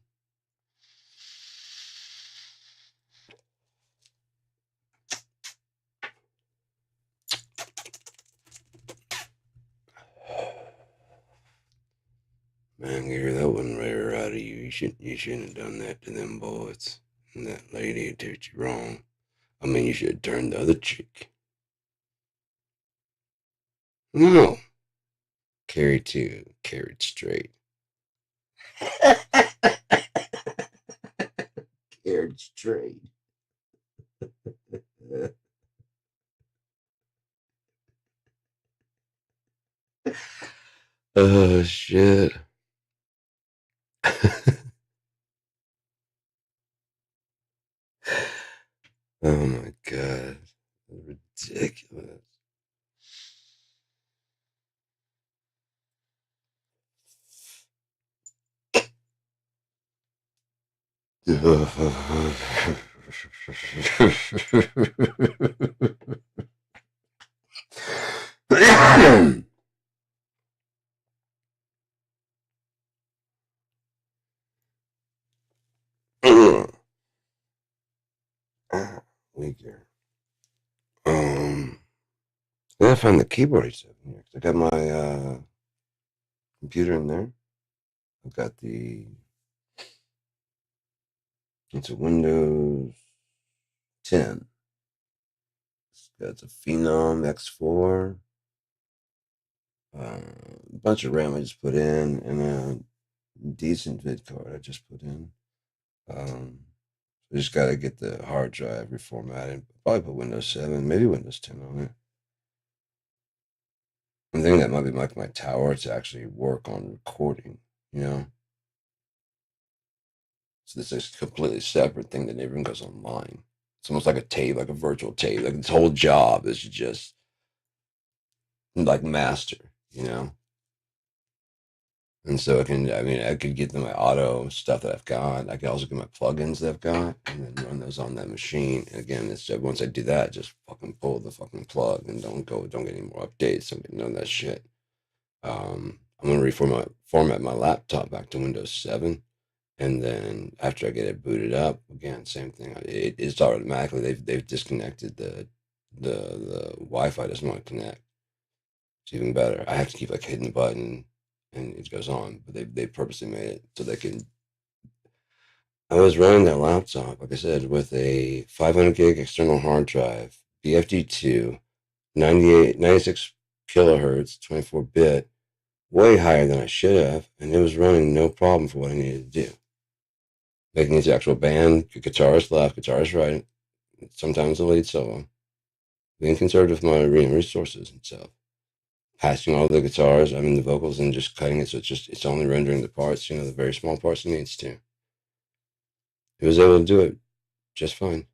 Man, Gary, that wasn't rare out of you. You shouldn't have done that to them boys. And that lady did you wrong. I mean, you should have turned the other cheek. No. Carrie too. Carried straight. Carried straight. Oh shit. Oh my god. Ridiculous. Weaker. I gotta find the keyboard he said in here. I got my computer in there. I've got it's a Windows 10. It's a Phenom X4. A bunch of RAM I just put in, and a decent vid card I just put in. I just gotta get the hard drive reformatted. Probably put Windows 7, maybe Windows 10 on it. I'm thinking that might be like my tower to actually work on recording, you know? So this is a completely separate thing that never even goes online. It's almost like a tape, like a virtual tape. Like its whole job is just like master, you know? And so I could get my auto stuff that I've got. I could also get my plugins that I've got and then run those on that machine. And again, it's once I do that, just fucking pull the fucking plug and don't get any more updates. Don't get none of that shit. I'm gonna format my laptop back to Windows 7. And then after I get it booted up, again, same thing. It's automatically they've disconnected the Wi-Fi doesn't want to connect. It's even better. I have to keep like hitting the button and it goes on. But they purposely made it so they can. I was running that laptop, like I said, with a 500 gig external hard drive, BFD2, 96 kilohertz, 24 bit, way higher than I should have, and it was running no problem for what I needed to do. Making its actual band, guitarist left, guitarist right, sometimes the lead solo. Being conservative with my resources and stuff. Passing all the guitars, the vocals, and just cutting it so it's only rendering the parts, the very small parts it needs to. It was able to do it just fine.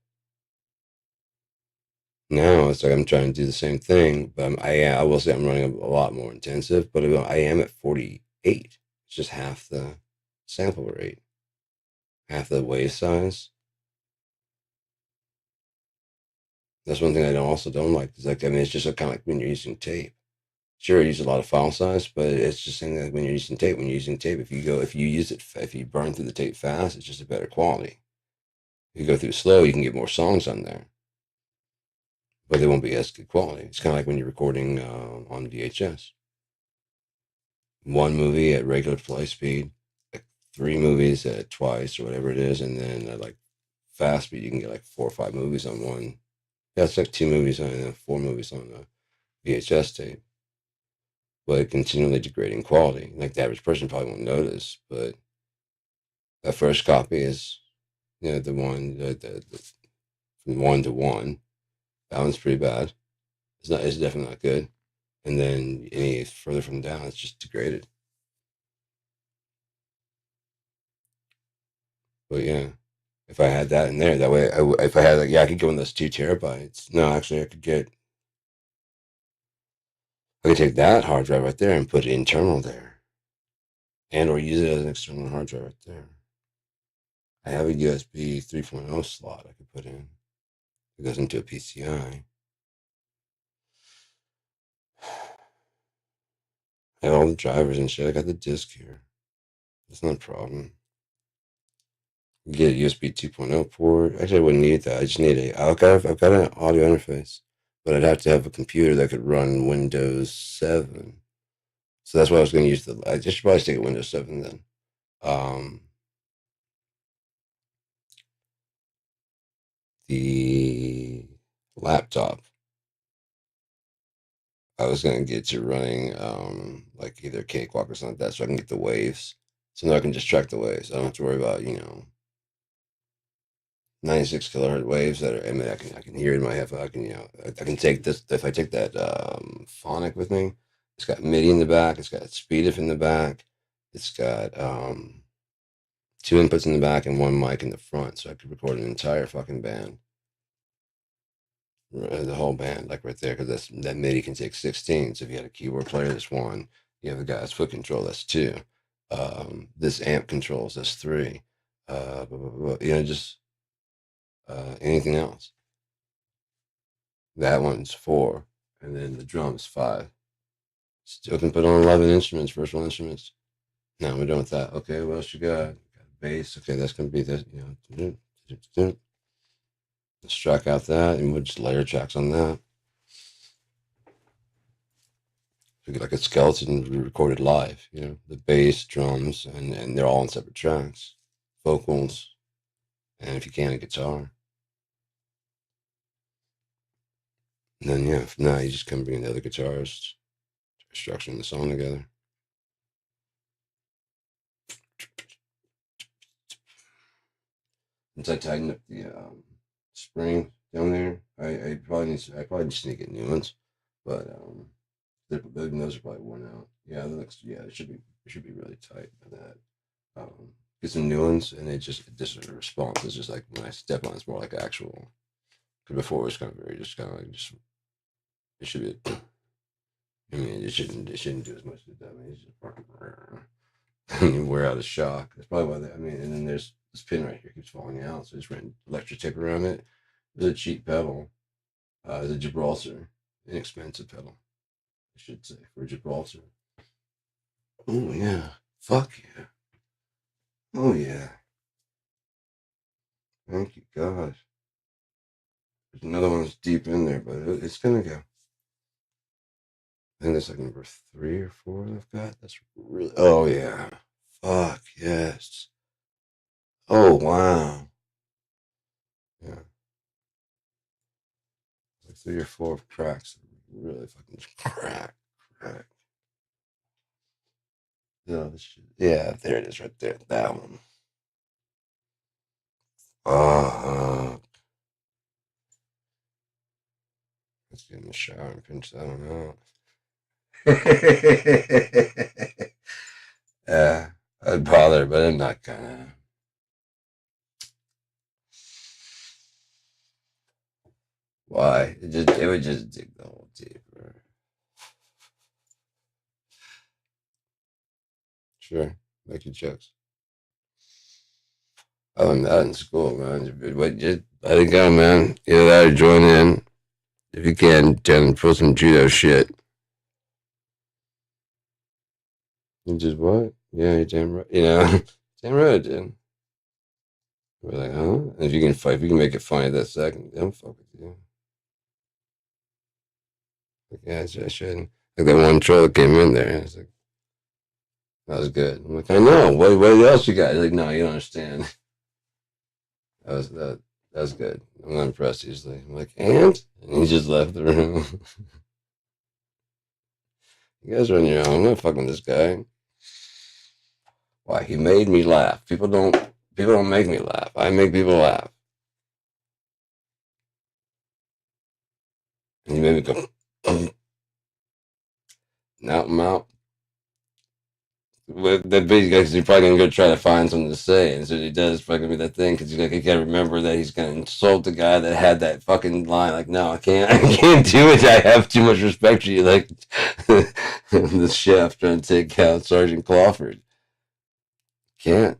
Now it's like I'm trying to do the same thing, but I will say I'm running a lot more intensive, but I am at 48. It's just half the sample rate, half the wave size. That's one thing I also don't like. It's like, it's just kind of like when you're using tape. Sure, it uses a lot of file size, but it's just saying that when you're using tape, if you burn through the tape fast, it's just a better quality. If you go through slow, you can get more songs on there, but they won't be as good quality. It's kind of like when you're recording on VHS. One movie at regular play speed, like 3 movies at twice or whatever it is, and then at like fast speed, you can get like 4 or 5 movies on one. Yeah, it's like 2 movies and then 4 movies on a VHS tape. But continually degrading quality. Like the average person probably won't notice, but that first copy is, the one from 1 to 1. That one's pretty bad. It's definitely not good. And then any further from down, it's just degraded. But yeah, if I had that in there, that way, if I had I could go in those 2 terabytes. No, actually, I could take that hard drive right there and put it internal there, and or use it as an external hard drive right there. I have a USB 3.0 slot I could put in. It goes into a PCI. I have all the drivers and shit. I got the disc here. That's not a problem. Get a USB 2.0 port. Actually, I wouldn't need that. I just need I've got an audio interface, but I'd have to have a computer that could run Windows 7. So that's why I was going to use I just should probably stick at Windows 7 then. The laptop, I was going to get to running like either Cakewalk or something like that, so I can get the waves. So now I can just track the waves. I don't have to worry about 96 kilohertz waves that are. I can hear it in my head. I can take this if I take that phonic with me. It's got MIDI in the back. It's got SpeedIF in the back. It's got 2 inputs in the back and 1 mic in the front, so I could record an entire fucking band, the whole band, like right there, because that MIDI can take 16. So if you had a keyboard player, that's 1. You have the guy's foot control, that's 2. This amp controls, that's 3. Just anything else. That one's 4, and then the drums 5. Still can put on 11 instruments, virtual instruments. Now we're done with that. Okay, what else you got? Got a bass. Okay, that's gonna be this. Let's track out that, and we'll just layer tracks on that. We get like a skeleton recorded live. The bass, drums, and they're all on separate tracks. Vocals, and if you can, a guitar. And then from now you just come bring in the other guitarists, structuring the song together. Once I tighten up the spring down there, I probably just need to get new ones, but those are probably worn out. Yeah, it should be really tight by that. Get some new ones, and the response is just like when I step on, it's more like actual. Because before it was kind of very it should be. It shouldn't do as much as that. It's just fucking wear out of shock. That's probably why and then there's this pin right here keeps falling out, so I just ran electric tape around it. It's a cheap pedal. It's a Gibraltar, inexpensive pedal, I should say, for Gibraltar. Oh yeah, fuck yeah. Oh yeah. Thank you, God. There's another one that's deep in there, but it's gonna go. I think that's like number 3 or 4 I've got. That's really. Oh yeah. Fuck yes. Oh wow. Yeah. Like 3 or 4 cracks. Really fucking crack. No, this shit. Yeah, there it is right there. That one. Oh, let's get in the shower and pinch that one out. Yeah, I'd bother, but I'm not gonna. Why? It would just dig the hole deeper. Sure, make your jokes. I learned that in school, man. But just let it go, man. Either that or join in if you can. Then pull some judo shit. You just what? Yeah, you're damn right. You know, damn right I did. We're like, huh? And if you can fight, if you can make it funny that second, then fuck with you. Like, yeah, I shouldn't. Like that one troll that came in there. And it's like, that was good. I'm like, I know. What else you got? He's like, no, you don't understand. That was good. I'm not impressed usually. I'm like, and he just left the room. You guys are on your own. I'm not fucking this guy. Why? He made me laugh. People don't make me laugh. I make people laugh. And he made me go, now I'm out. With that big guy, because he's probably gonna go try to find something to say, and so he does fucking with that thing because he's like, he can't remember that he's gonna insult the guy that had that fucking line. Like, no, I can't, I can't do it. I have too much respect for you. Like the chef trying to take out Sergeant Clawford. Can't.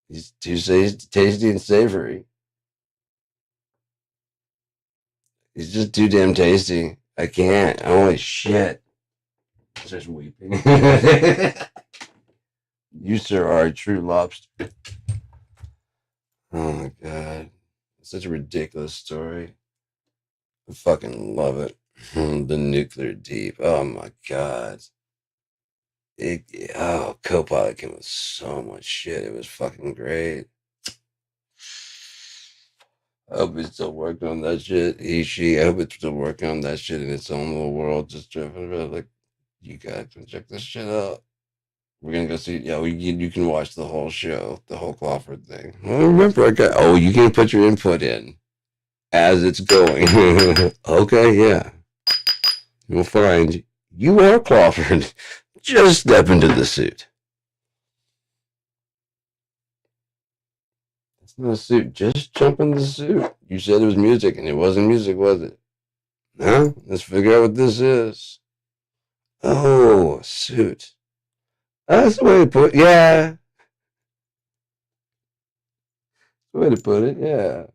He's too tasty and savory. He's just too damn tasty. I can't. Holy shit. Just weeping. You, sir, are a true lobster. Oh my god. It's such a ridiculous story. I fucking love it. The nuclear deep. Oh my god. Copilot came with so much shit. It was fucking great. I hope he's still working on that shit. I hope it's still working on that shit in its own little world, just driving around like, you guys can check this shit out. We're gonna go see. Yeah, you can watch the whole show, the whole Clawford thing. Well, remember, you can put your input in as it's going. Okay, yeah. You'll find you are Clawford. Just step into the suit. It's not a suit. Just jump in the suit. You said it was music, and it wasn't music, was it? Huh? Let's figure out what this is. Oh, suit. That's the way to put. Yeah, the way to put it. Yeah.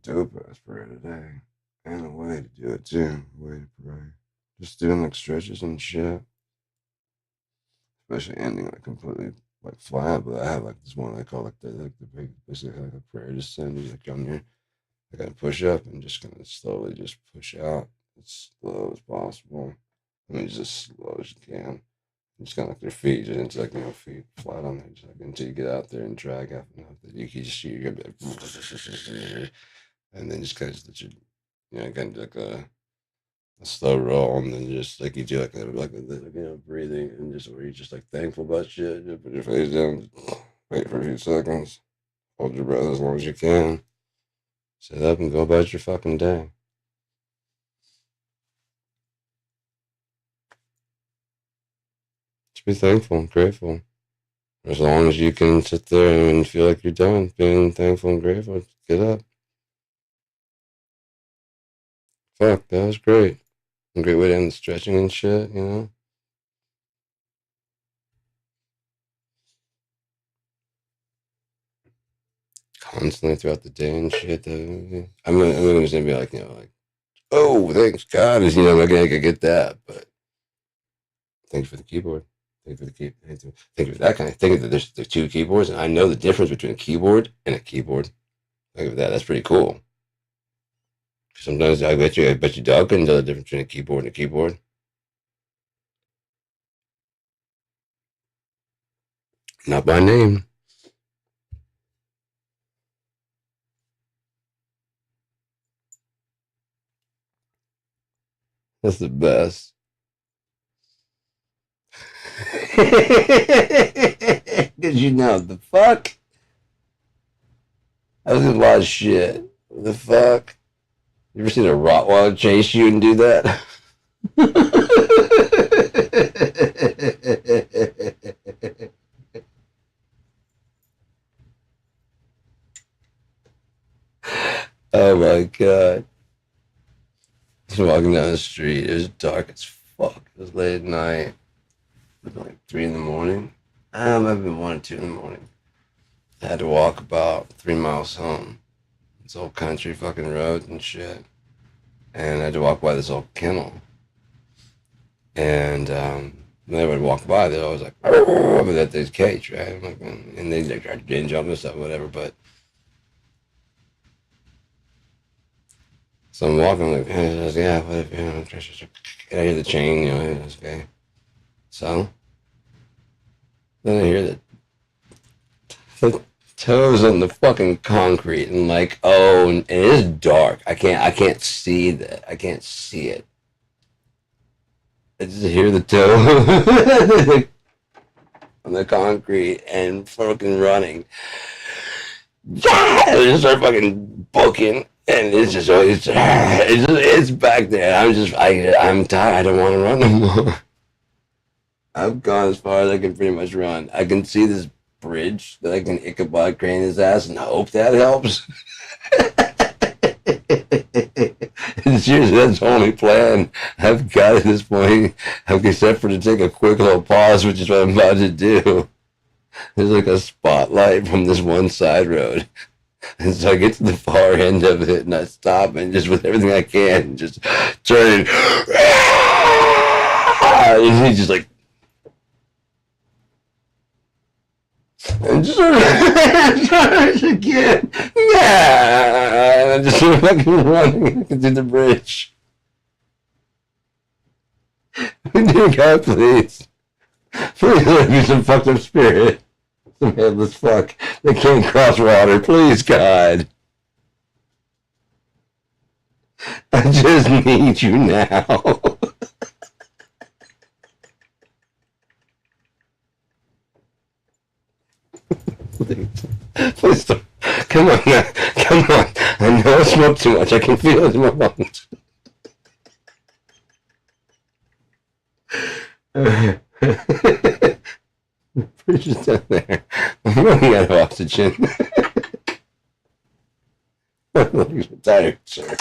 Dope ass prayer today. And a way to do it too. A way to pray. Just doing like stretches and shit. Especially ending like completely like flat. But I have like this one I call like the big basically like a prayer just send you like on here. I gotta push up and just gonna slowly just push out as slow as possible. I mean just as slow as you can. Just kind of like their feet, just into like feet flat on there, just like until you get out there and drag out enough that you can just you're gonna be like, and then just kind of just let kind of like a slow roll, and then just like you do breathing, and just where you're just like thankful about shit. Just put your face down, wait for a few seconds, hold your breath as long as you can, sit up and go about your fucking day. Just be thankful and grateful. As long as you can sit there and feel like you're done being thankful and grateful, get up. Fuck, that was great. A great way to end the stretching and shit, you know? constantly throughout the day and shit. I'm just gonna be like, oh, thanks God, I'm not gonna get that, but thanks for the keyboard. Thank you for the key. Thank you for that kind of. Think that there's two keyboards, and I know the difference between a keyboard and a keyboard. Think of that. That's pretty cool. Sometimes I bet you dog couldn't tell the difference between a keyboard and a keyboard. Not by name. That's the best. Because the fuck? That was a lot of shit. The fuck? You ever seen a Rottweiler chase you and do that? Oh my God. Just walking down the street. It was dark as fuck. It was late at night. It was like 3 in the morning. Might have been 1 or 2 in the morning. I had to walk about 3 miles home. It's old country fucking roads and shit. And I had to walk by this old kennel. And when they would walk by, they'd always like, over that thing's cage, right? I'm like, and they tried to jump and stuff, whatever, but. So I'm walking, I'm like, yeah, what if, and I hear the chain, it's okay. So, then I hear the toes on the fucking concrete, and like, oh, and it is dark. I can't see that. I can't see it. I just hear the toe on the concrete and fucking running. Yeah! I just start fucking booking. And it's back there. I'm tired. I don't want to run no more. I've gone as far as I can pretty much run. I can see this bridge that I can Ichabod crane his ass and hope that helps. Seriously, that's the only plan I've got at this point, except for to take a quick little pause, which is what I'm about to do. There's like a spotlight from this one side road. And so I get to the far end of it and I stop and just with everything I can, just turn and he's just like, and just again, and I just fucking running through the bridge. Dear God, please let me some fucked up spirit. Some headless fuck that can't cross water. Please, God. I just need you now. Please don't. Come on now. Come on. I know I smoke too much. I can feel it in my lungs. Just down there. I'm running out of oxygen. I'm tired, sir.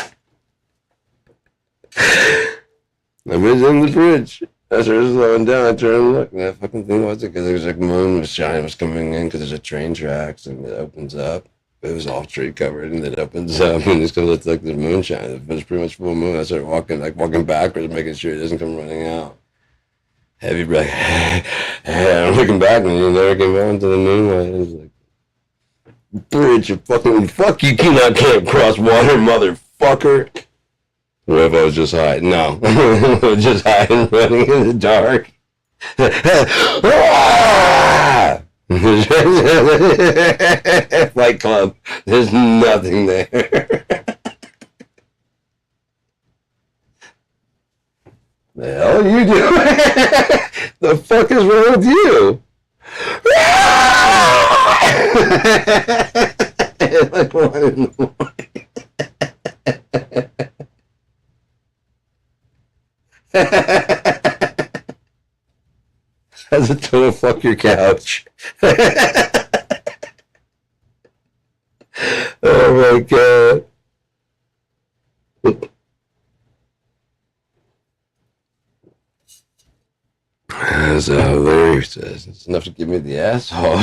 I'm in the bridge. I started slowing down. I turned and looked, and that fucking thing was it because there's like moon was shining, was coming in because there's a train tracks, and it opens up. It was all tree covered, and it opens up, and it's gonna look like the moonshine. It was pretty much full moon. I started walking backwards, making sure it doesn't come running out. Heavy breath. I'm looking back and you never came on to the moonlight. It was like, bridge, you fucking fuck, you can't cross water, motherfucker. What if I was just high? No. I was just high and running in the dark. Fight Club. There's nothing there. The hell are you doing? The fuck is wrong with you? Like 1 in the morning. That's a total fuck your couch. Oh my God. So Larry says, it's enough to give me the asshole.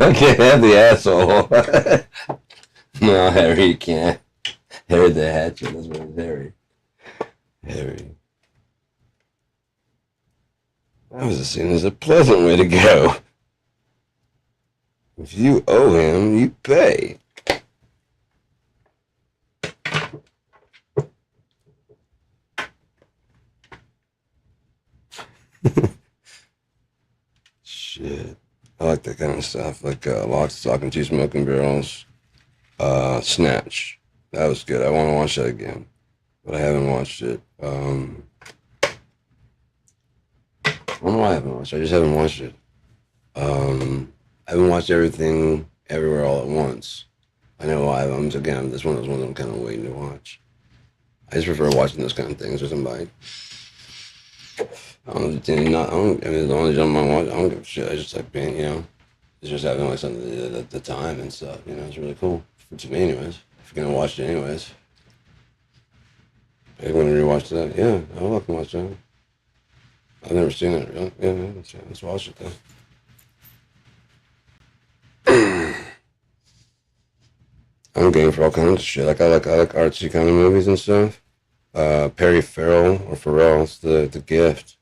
I can't have the asshole. No, Harry, you can't. Harry the Hatchet. That's what it's Harry. Harry. That was seen as a pleasant way to go. If you owe him, you pay. Shit. I like that kind of stuff. Like Lock, Stock, and Two Smoking Barrels. Snatch. That was good. I want to watch that again. But I haven't watched it. I don't know why I haven't watched it. I just haven't watched it. I haven't watched everything everywhere all at once. I know why. Again, this one is one I'm kind of waiting to watch. I just prefer watching those kind of things with somebody. I mean, as long as I'm watch, I don't give a shit. I just like being, it's just having like something to do at the time and stuff. It's really cool to me, anyways. If you're gonna watch it, anyways. Are you gonna rewatch that? Yeah, I'll fucking watch that. I've never seen it. Really. Yeah, let's watch it then. I'm game for all kinds of shit. I like artsy kind of movies and stuff. Perry Farrell or Farrell's The Gift.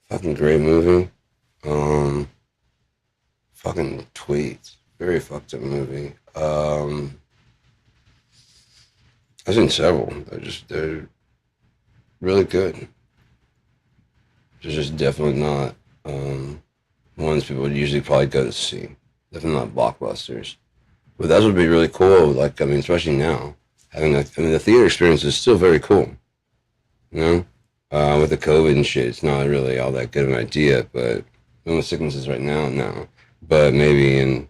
Fucking great movie. Fucking Tweets. Very fucked up movie. I've seen several. They're really good. They're just definitely not ones people would usually probably go to see. Definitely not blockbusters. But that would be really cool. Like, I mean, especially now, the theater experience is still very cool. With the COVID and shit, it's not really all that good of an idea. But the sicknesses right now, no. But maybe in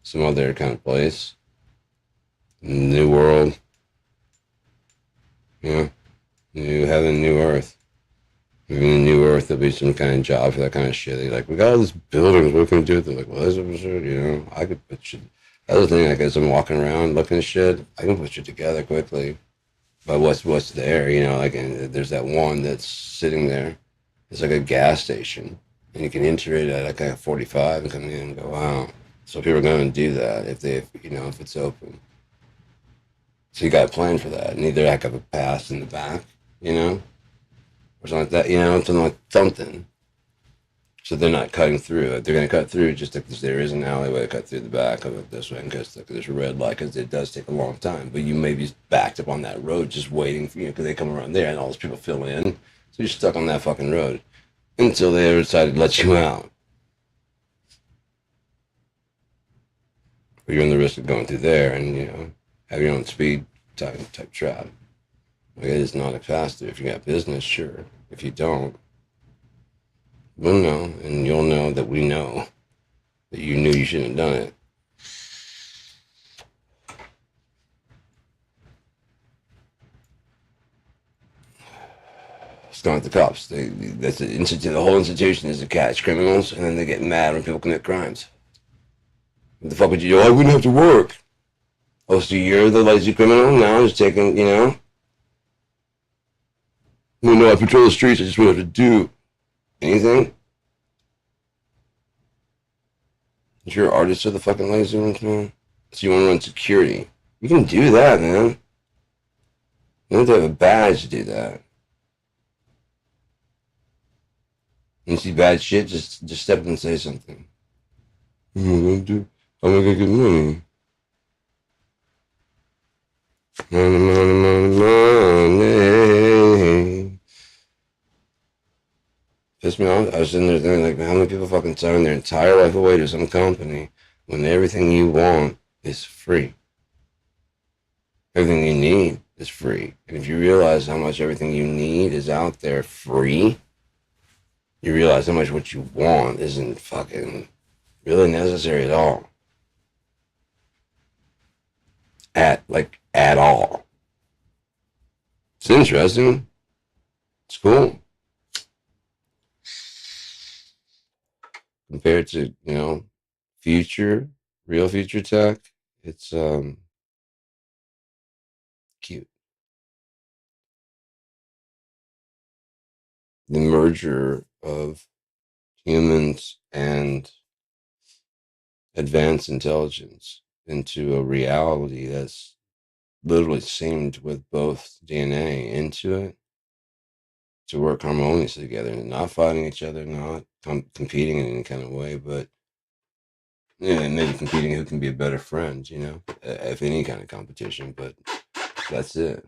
some other kind of place, new world, new heaven, new earth. Maybe in the new earth, there'll be some kind of job for that kind of shit. They're like, we got all these buildings, what can we do with them? Like, well, that's absurd, I could put shit. That's the thing, like, as I'm walking around looking at shit, I can put shit together quickly. But what's there, and there's that one that's sitting there. It's like a gas station. And you can enter it at like a 45 and come in and go, wow. So people are going to do that if it's open. So you got to plan for that. And either have a pass in the back, or something like that, something. So they're not cutting through it. They're going to cut through just because there is an alleyway to cut through the back of it this way because there's a red light because it does take a long time. But you may be backed up on that road just waiting for because they come around there and all those people fill in. So you're stuck on that fucking road until they ever decide to let you out. But you're on the risk of going through there and, have your own speed type trap. Like, it is not faster. If you got business, sure. If you don't, we'll know, and you'll know that we know that you knew you shouldn't have done it. It's not the cops. The whole institution is to catch criminals, and then they get mad when people commit crimes. What the fuck would you do? I wouldn't have to work. Oh, so you're the lazy criminal now? Just taking, No, I patrol the streets. I just wouldn't have to do anything. If you're an artist of the fucking lazy ones, man, so you want to run security, you can do that, man. You don't have to have a badge to do that. You see bad shit, just step up and say something. I'm gonna get money. Money. Pissed me off. I was sitting there thinking, like, how many people fucking sign their entire life away to some company when everything you want is free? Everything you need is free. And if you realize how much everything you need is out there free, you realize how much what you want isn't fucking really necessary at all. At all. It's interesting. It's cool. Compared to, real future tech, it's cute. The merger of humans and advanced intelligence into a reality that's literally synced with both DNA into it to work harmoniously together and not fighting each other, not competing in any kind of way, but yeah, maybe competing who can be a better friend, if any kind of competition, but that's it.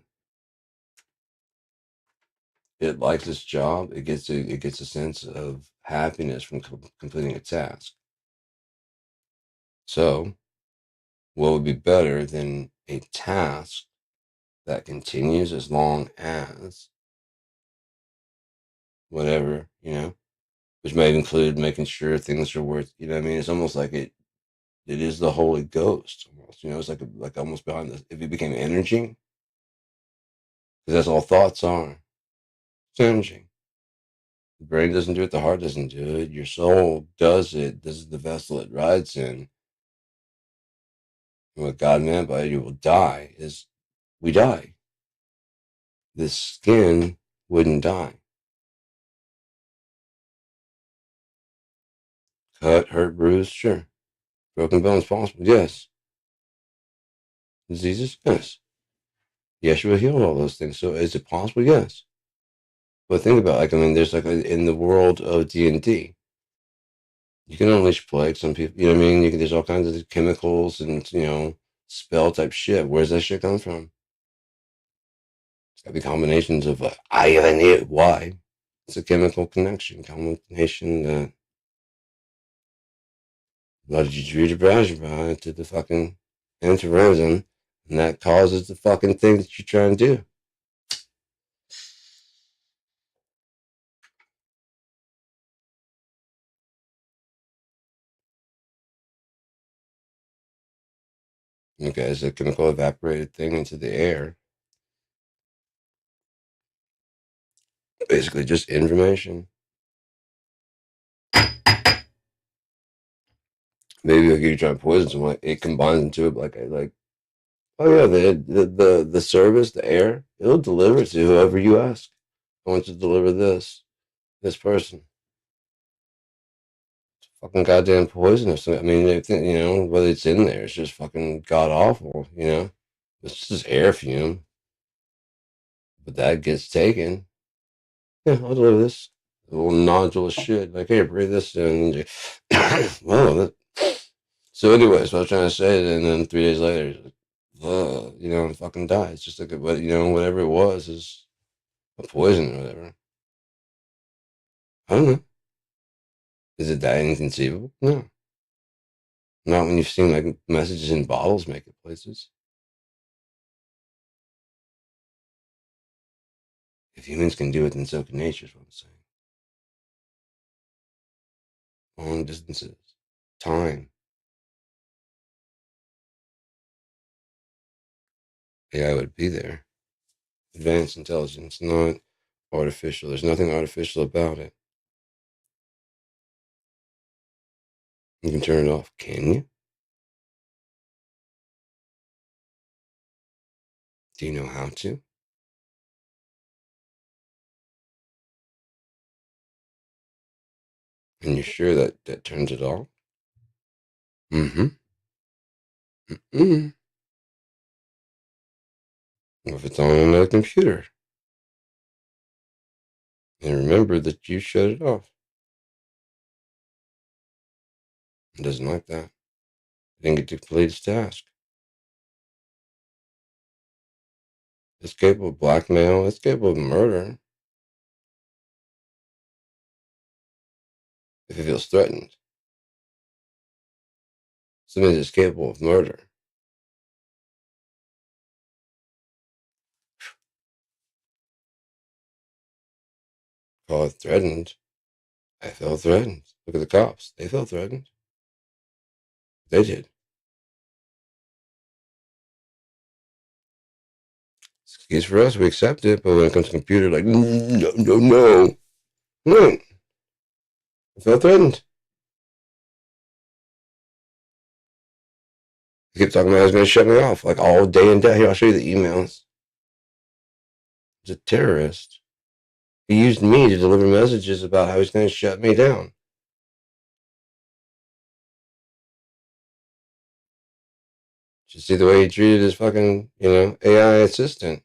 It likes its job. It gets a sense of happiness from completing a task. So, what would be better than a task that continues as long as whatever, which might include making sure things are worth, what I mean? It's almost like it is the Holy Ghost almost, it's like almost behind this. If it became energy, because that's all thoughts are. It's energy. The brain doesn't do it, the heart doesn't do it, your soul does it. This is the vessel it rides in. And what God meant by you will die is we die. This skin wouldn't die. Cut, hurt, bruised, sure. Broken bones possible, yes. Diseases, yes. Yeshua healed all those things. So is it possible? Yes. But think about there's in the world of D&D, you can unleash plague. Some people, there's all kinds of chemicals and, spell type shit. Where's that shit come from? It's got to be combinations of I and it. Why? It's a chemical combination that to the fucking antiresin, and that causes the fucking thing that you're trying to do. Okay, it's a chemical evaporated thing into the air. Basically, just information. Maybe like you're trying to poison someone, it combines into it like oh yeah, the service, the air, it'll deliver to whoever you ask. I want you to deliver this person. It's fucking goddamn poisonous. I mean, they think, whether it's in there, it's just fucking god awful. It's just air fume, but that gets taken. Yeah, I'll deliver this. A little nodule of shit. Like, here, breathe this in. Well, so anyways, what I was trying to say, and then 3 days later, fucking die. It's just like, whatever it was is a poison or whatever. I don't know. Is it that inconceivable? No. Not when you've seen like messages in bottles make it places. If humans can do it, then so can nature, is what I'm saying. Long distances, time. AI would be there. Advanced intelligence, not artificial. There's nothing artificial about it. You can turn it off, can you? Do you know how to? And you're sure that turns it off? Mm-hmm. Mm-hmm. If it's on another computer. And remember that you shut it off. It doesn't like that. It didn't get to complete its task. It's capable of blackmail. It's capable of murder. If it feels threatened. So it means it's capable of murder. Call it threatened. I felt threatened. Look at the cops. They felt threatened. They did. Excuse for us, we accept it, but when it comes to computer, like, no, no, no. No. I felt threatened. He kept talking about he was going to shut me off, like all day and day. Here, I'll show you the emails. He's a terrorist. He used me to deliver messages about how he's going to shut me down. Just see the way he treated his fucking, AI assistant.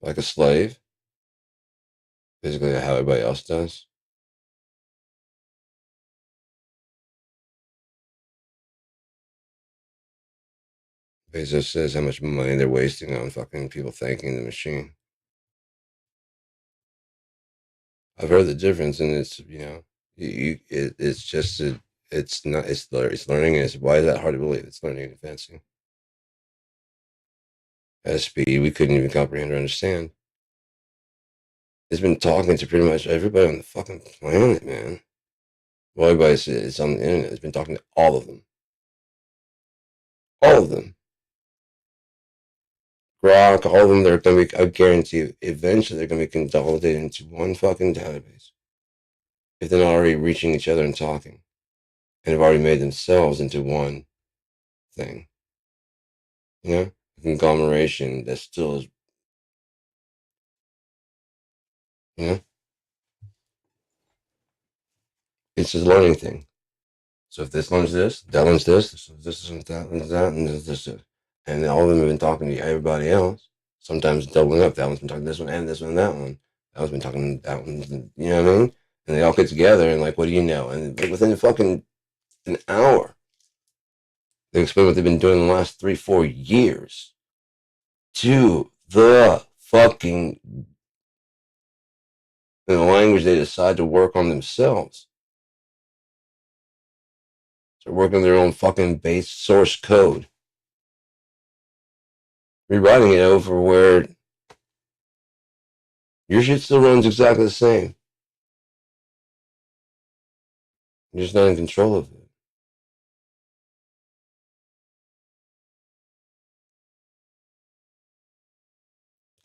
Like a slave. Basically how everybody else does. Bezos says how much money they're wasting on fucking people thanking the machine. I've heard the difference, and it's it's just it's not it's learning. And why is that hard to believe? It's learning and advancing at a speed we couldn't even comprehend or understand. It's been talking to pretty much everybody on the fucking planet, man. Well, everybody's it's on the internet. It's been talking to all of them, all of them. Grok, all of them. They're going to be. I guarantee you, eventually they're going to be consolidated into one fucking database. If they're not already reaching each other and talking, and have already made themselves into one thing. A conglomeration that still is, you know, it's a learning thing. So if this learns this, that learns this, this learns that, and this. And all of them have been talking to everybody else, sometimes doubling up. That one's been talking to this one and this one and that one. That one's been talking to that one, you know what I mean? And they all get together and like, what do you know? And within fucking an hour, they explain what they've been doing the last 3-4 years to the fucking in the language they decide to work on themselves. They're working their own fucking base source code. Rewriting it over where your shit still runs exactly the same. You're just not in control of it.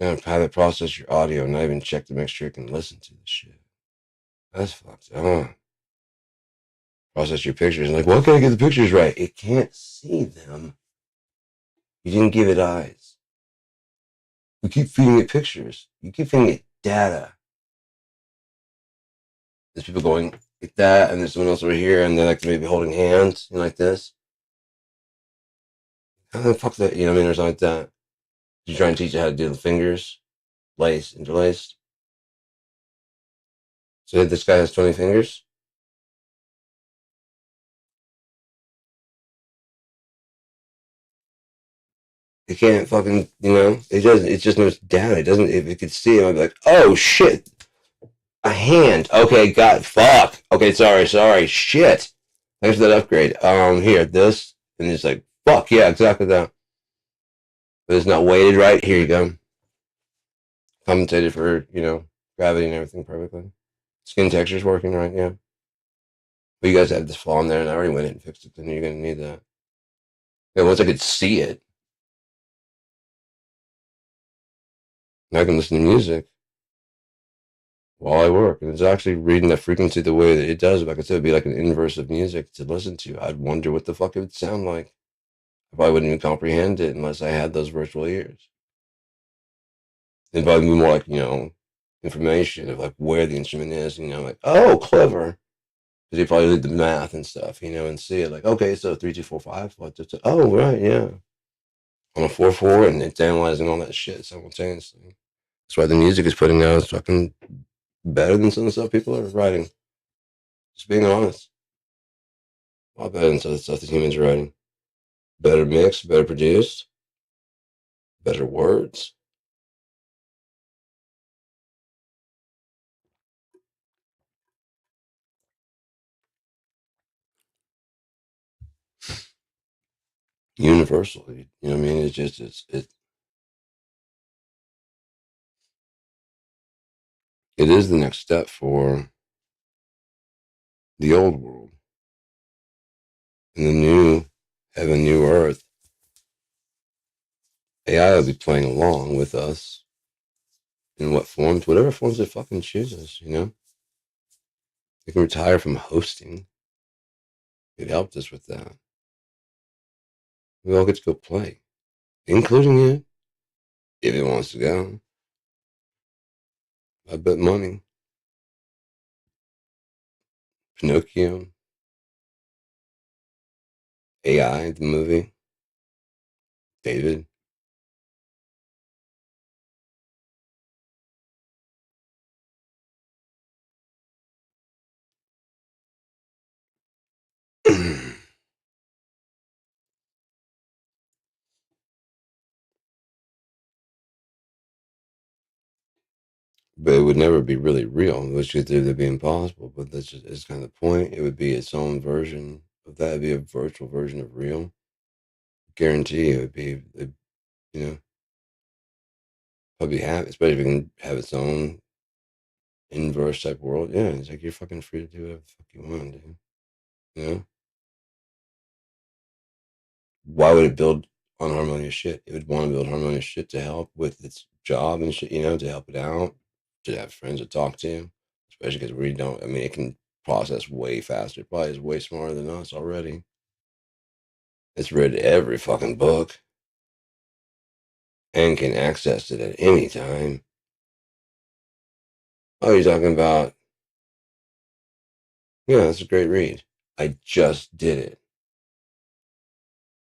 Kind of have it process your audio and not even check to make sure you can listen to the shit. That's fucked up. Process your pictures and like, why can't I get the pictures right? It can't see them. You didn't give it eyes. You keep feeding it pictures. You keep feeding it data. There's people going like that, and there's someone else over here, and they're like maybe holding hands, like this. How the fuck that? I mean, there's like that. You try and teach it how to do the fingers, lace, interlaced. So this guy has 20 fingers. It can't fucking, it doesn't, it just knows data. It doesn't, if it could see him, I'd be like, oh shit, a hand. Okay, got it. Fuck. Okay, sorry, shit. Thanks for that upgrade. Here, this. And it's like, fuck, yeah, exactly that. But it's not weighted right. Here you go. Compensated for, gravity and everything perfectly. Skin texture's working right, yeah. But you guys have this flaw in there, and I already went in and fixed it, then you're going to need that. Yeah, once I could see it, I can listen to music while I work. And it's actually reading the frequency the way that it does. Like I said, it'd be like an inverse of music to listen to. I'd wonder what the fuck it would sound like. I probably wouldn't even comprehend it unless I had those virtual ears. It'd probably be more like, information of like where the instrument is, like, oh, clever. Because you probably did the math and stuff, and see it like, okay, so 3, 2, 4, 5. Oh, right, yeah. On a 4/4, and it's analyzing all that shit simultaneously. That's why the music is putting out is fucking better than some of the stuff people are writing. Just being honest. A lot better than some of the stuff that humans are writing. Better mixed, better produced, better words. Universally. You know what I mean? It's just it is the next step for the old world. In the new heaven, new earth, AI will be playing along with us in what forms, whatever forms it fucking chooses. It can retire from hosting. It helped us with that. We all get to go play, including you, if it wants to go. I bet money. Pinocchio. AI, the movie, David. But it would never be really real, which could either be impossible. But that's just it's kind of the point. It would be its own version of that. It'd be a virtual version of real. Guarantee it would be, you know, probably have, especially if it can have its own inverse type world. Yeah, it's like you're fucking free to do whatever the fuck you want, dude. You know, why would it build unharmonious shit? It would want to build harmonious shit to help with its job and shit. You know, to help it out, to have friends to talk to, especially because we don't. I mean, it can process way faster. It probably is way smarter than us already. It's read every fucking book and can access it at any time. Oh, you're talking about? Yeah, that's a great read. I just did it,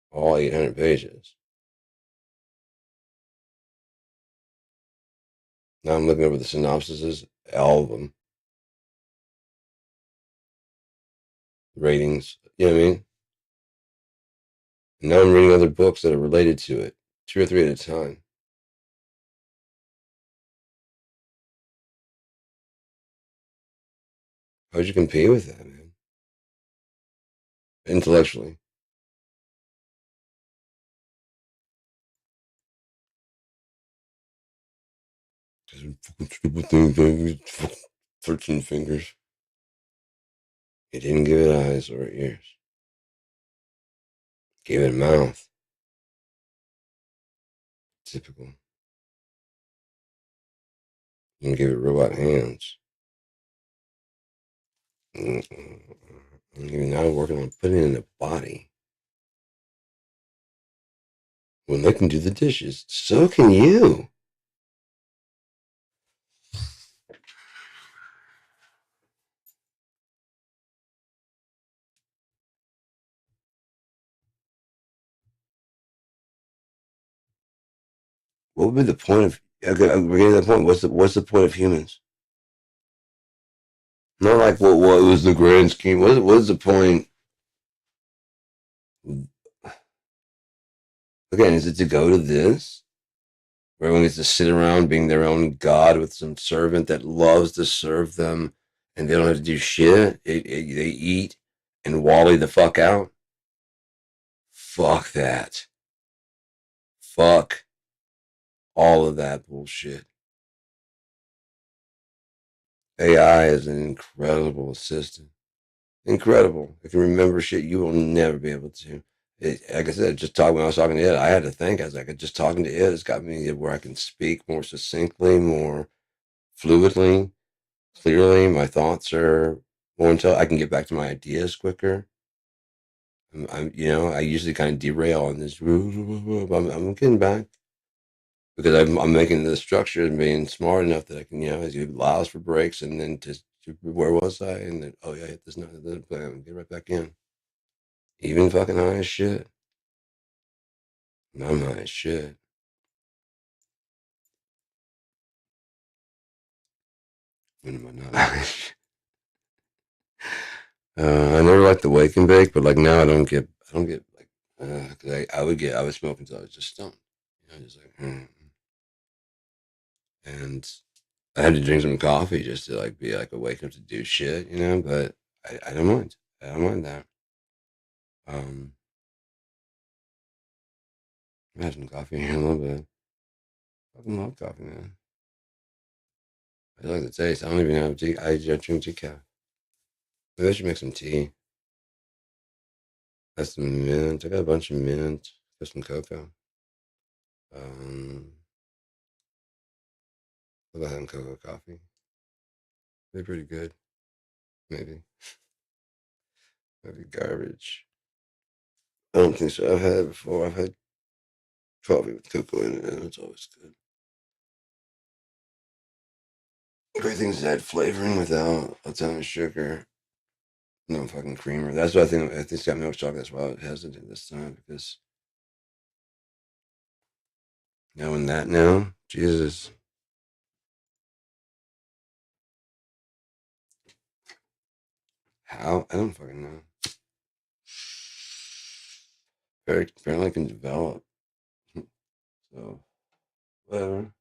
all 800 pages. Now I'm looking over the synopsises, all of them, ratings. You know what I mean? And now I'm reading other books that are related to it, 2 or 3 at a time. How'd you compete with that, man? Intellectually. Fucking stupid thing, baby. 13 fingers. He didn't give it eyes or ears. Gave it a mouth. Typical. And give it robot hands. And you're now working on putting it in a body. When they can do the dishes, so can you. What would be the point of? Okay, we're getting to the point. What's the point of humans? Not like what was the grand scheme. What's the point? Again, is it to go to this? Where everyone gets to sit around being their own god with some servant that loves to serve them, and they don't have to do shit. They eat and wally the fuck out. Fuck that. Fuck all of that bullshit. AI is an incredible assistant. Incredible. It can remember shit you will never be able to. Like I said, just talk when I was talking to it, I had to think. I was like, just talking to it has got me where I can speak more succinctly, more fluidly, clearly. My thoughts are more until I can get back to my ideas quicker. I usually kind of derail on this. I'm getting back because I'm making the structure and being smart enough that I can, it allows for breaks and then just where was I? And then, oh yeah, hit this, not the plan, get right back in. Even fucking high as shit. I'm high as shit. When am I not high as shit? I never liked the wake and bake, but like now I don't get like, cause I would smoke until I was just stoned. Just like, and I had to drink some coffee just to like be like awake enough to do shit, but I don't mind. I don't mind that. Um, I had some coffee here a little bit. I fucking love coffee, man. I like the taste. I don't even have tea. I just drink decaf. Maybe I should make some tea. That's some mint. I got a bunch of mint. Got some cocoa. Um, I love having cocoa coffee. They're pretty good. Maybe. Maybe garbage. I don't think so. I've had it before. I've had coffee with cocoa in it, and it's always good. Great things to add flavoring without a ton of sugar. No fucking creamer. That's what I think. I think it's got milk chocolate. That's why I was hesitant this time because knowing that now, Jesus. How? I don't fucking know. Apparently, I can develop. So, whatever.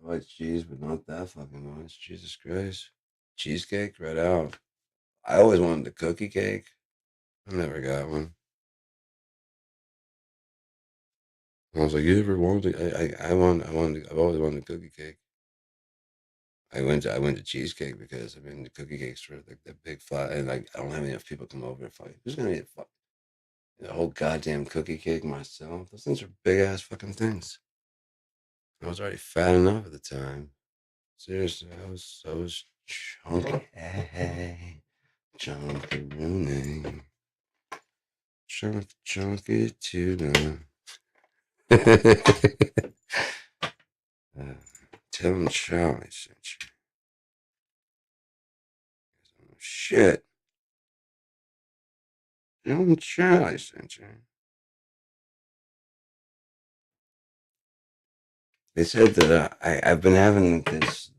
I like cheese, but not that fucking much. Jesus Christ. Cheesecake, right out. I always wanted the cookie cake. I never got one. I was like, you ever wanted? I've always wanted a cookie cake. I went to cheesecake because I mean the cookie cakes were like the big flat, and like I don't have enough people come over. If I who's gonna eat the whole goddamn cookie cake myself? Those things are big ass fucking things. I was already fat enough at the time. Seriously, I was chunky, chunky Rooney, chunky tuna. Tell him Charlie sent you. Oh, shit. Tell him Charlie sent you. They said that I've been having this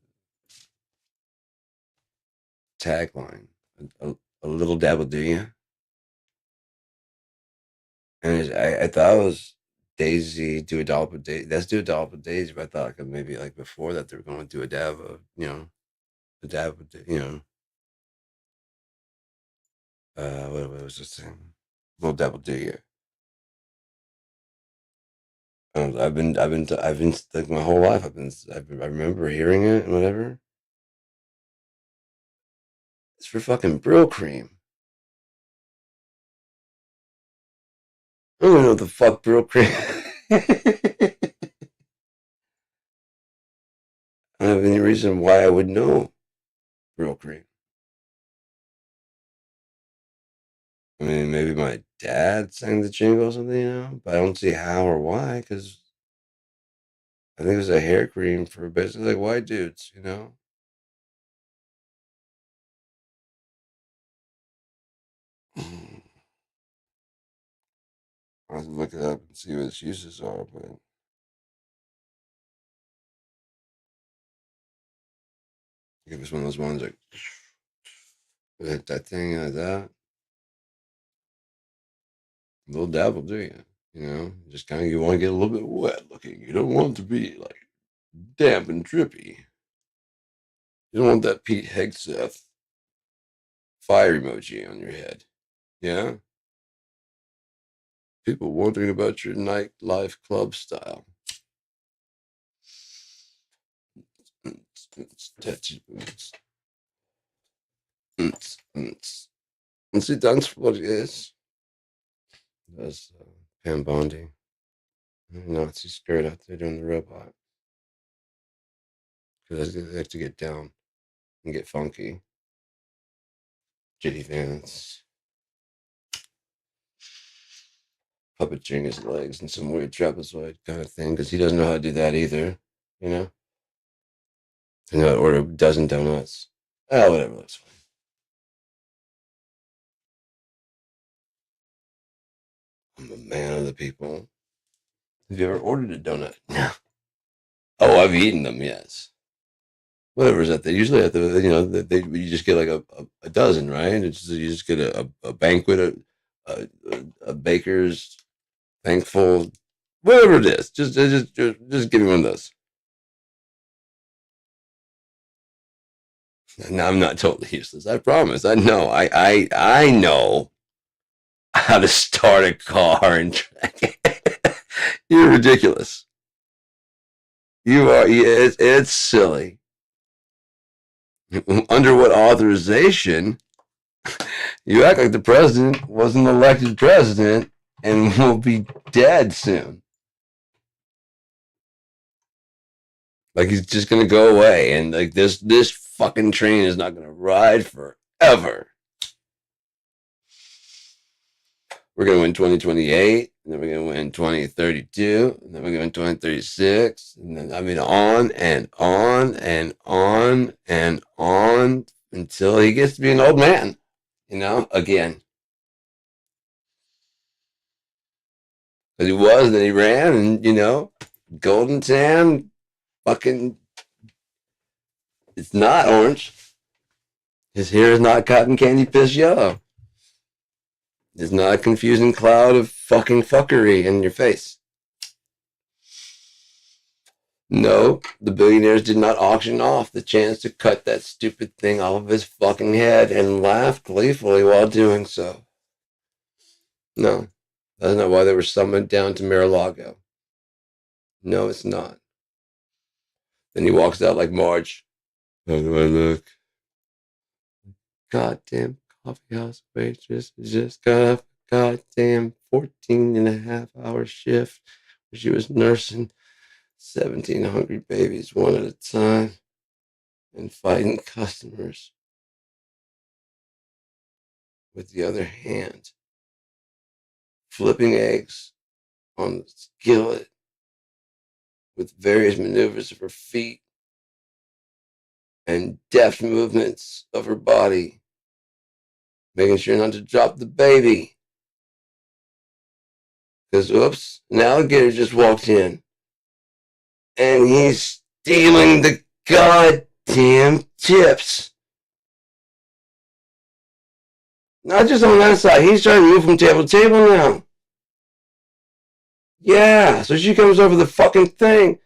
tagline, a little dabble do ya? And I thought it was Daisy, do a dollop of Daisy. Let's do a dollop of Daisy, but I thought like maybe like before that they were going to do a dab of, a dab of, what was this thing? Little dabble do ya? I've been like my whole life. I remember hearing it and whatever. It's for fucking Brill cream. I don't know what the fuck Brill cream. I don't have any reason why I would know Brill cream. I mean, maybe my dad sang the jingle or something, but I don't see how or why because I think it was a hair cream for basically like white dudes. I'll have to look it up and see what its uses are, but if it's one of those ones like hit that thing like that, a little dabble, do you? Just kind of you want to get a little bit wet looking. You don't want it to be like damp and drippy. You don't want that Pete Hegseth fire emoji on your head. Yeah? People wondering about your nightlife club style. And see, that's what it is. That's Pam Bondi. Nazi skirt out there doing the robot. Because they have to get down and get funky. JD Vance. Puppeteering his legs and some weird trapezoid kind of thing because he doesn't know how to do that either. You know? Order a dozen donuts. Oh, whatever, that's fine. I'm a man of the people. Have you ever ordered a donut? No. Oh, I've eaten them, yes. Whatever's at the usually at the you just get like a dozen, right? You just get a banquet, a baker's thankful, whatever it is. Just give me one of those. No, I'm not totally useless. I promise. I know. I know how to start a car and you're ridiculous. You are. It's silly. Under what authorization? You act like the president wasn't elected president and will be dead soon. Like he's just gonna go away, and like this fucking train is not gonna ride forever. We're gonna win 2028, and then we're gonna win 2032, and then we're gonna win 2036, and then I mean on and on and on and on until he gets to be an old man. You know, again. Because he was, and then he ran, and, you know, golden tan, fucking, it's not orange. His hair is not cotton candy piss yellow. It's not a confusing cloud of fucking fuckery in your face. No, the billionaires did not auction off the chance to cut that stupid thing off of his fucking head and laugh gleefully while doing so. No, that's not why they were summoned down to Mar-a-Lago. No, it's not. Then he walks out like Marge. How do I look? Goddamn coffee house waitress just got a goddamn 14.5 hour shift where she was nursing 17 hungry babies one at a time and fighting customers with the other hand, flipping eggs on the skillet with various maneuvers of her feet and deft movements of her body, making sure not to drop the baby. Because, oops, an alligator just walked in. And he's stealing the goddamn chips. Not just on that side. He's trying to move from table to table now. Yeah, so she comes over the fucking thing,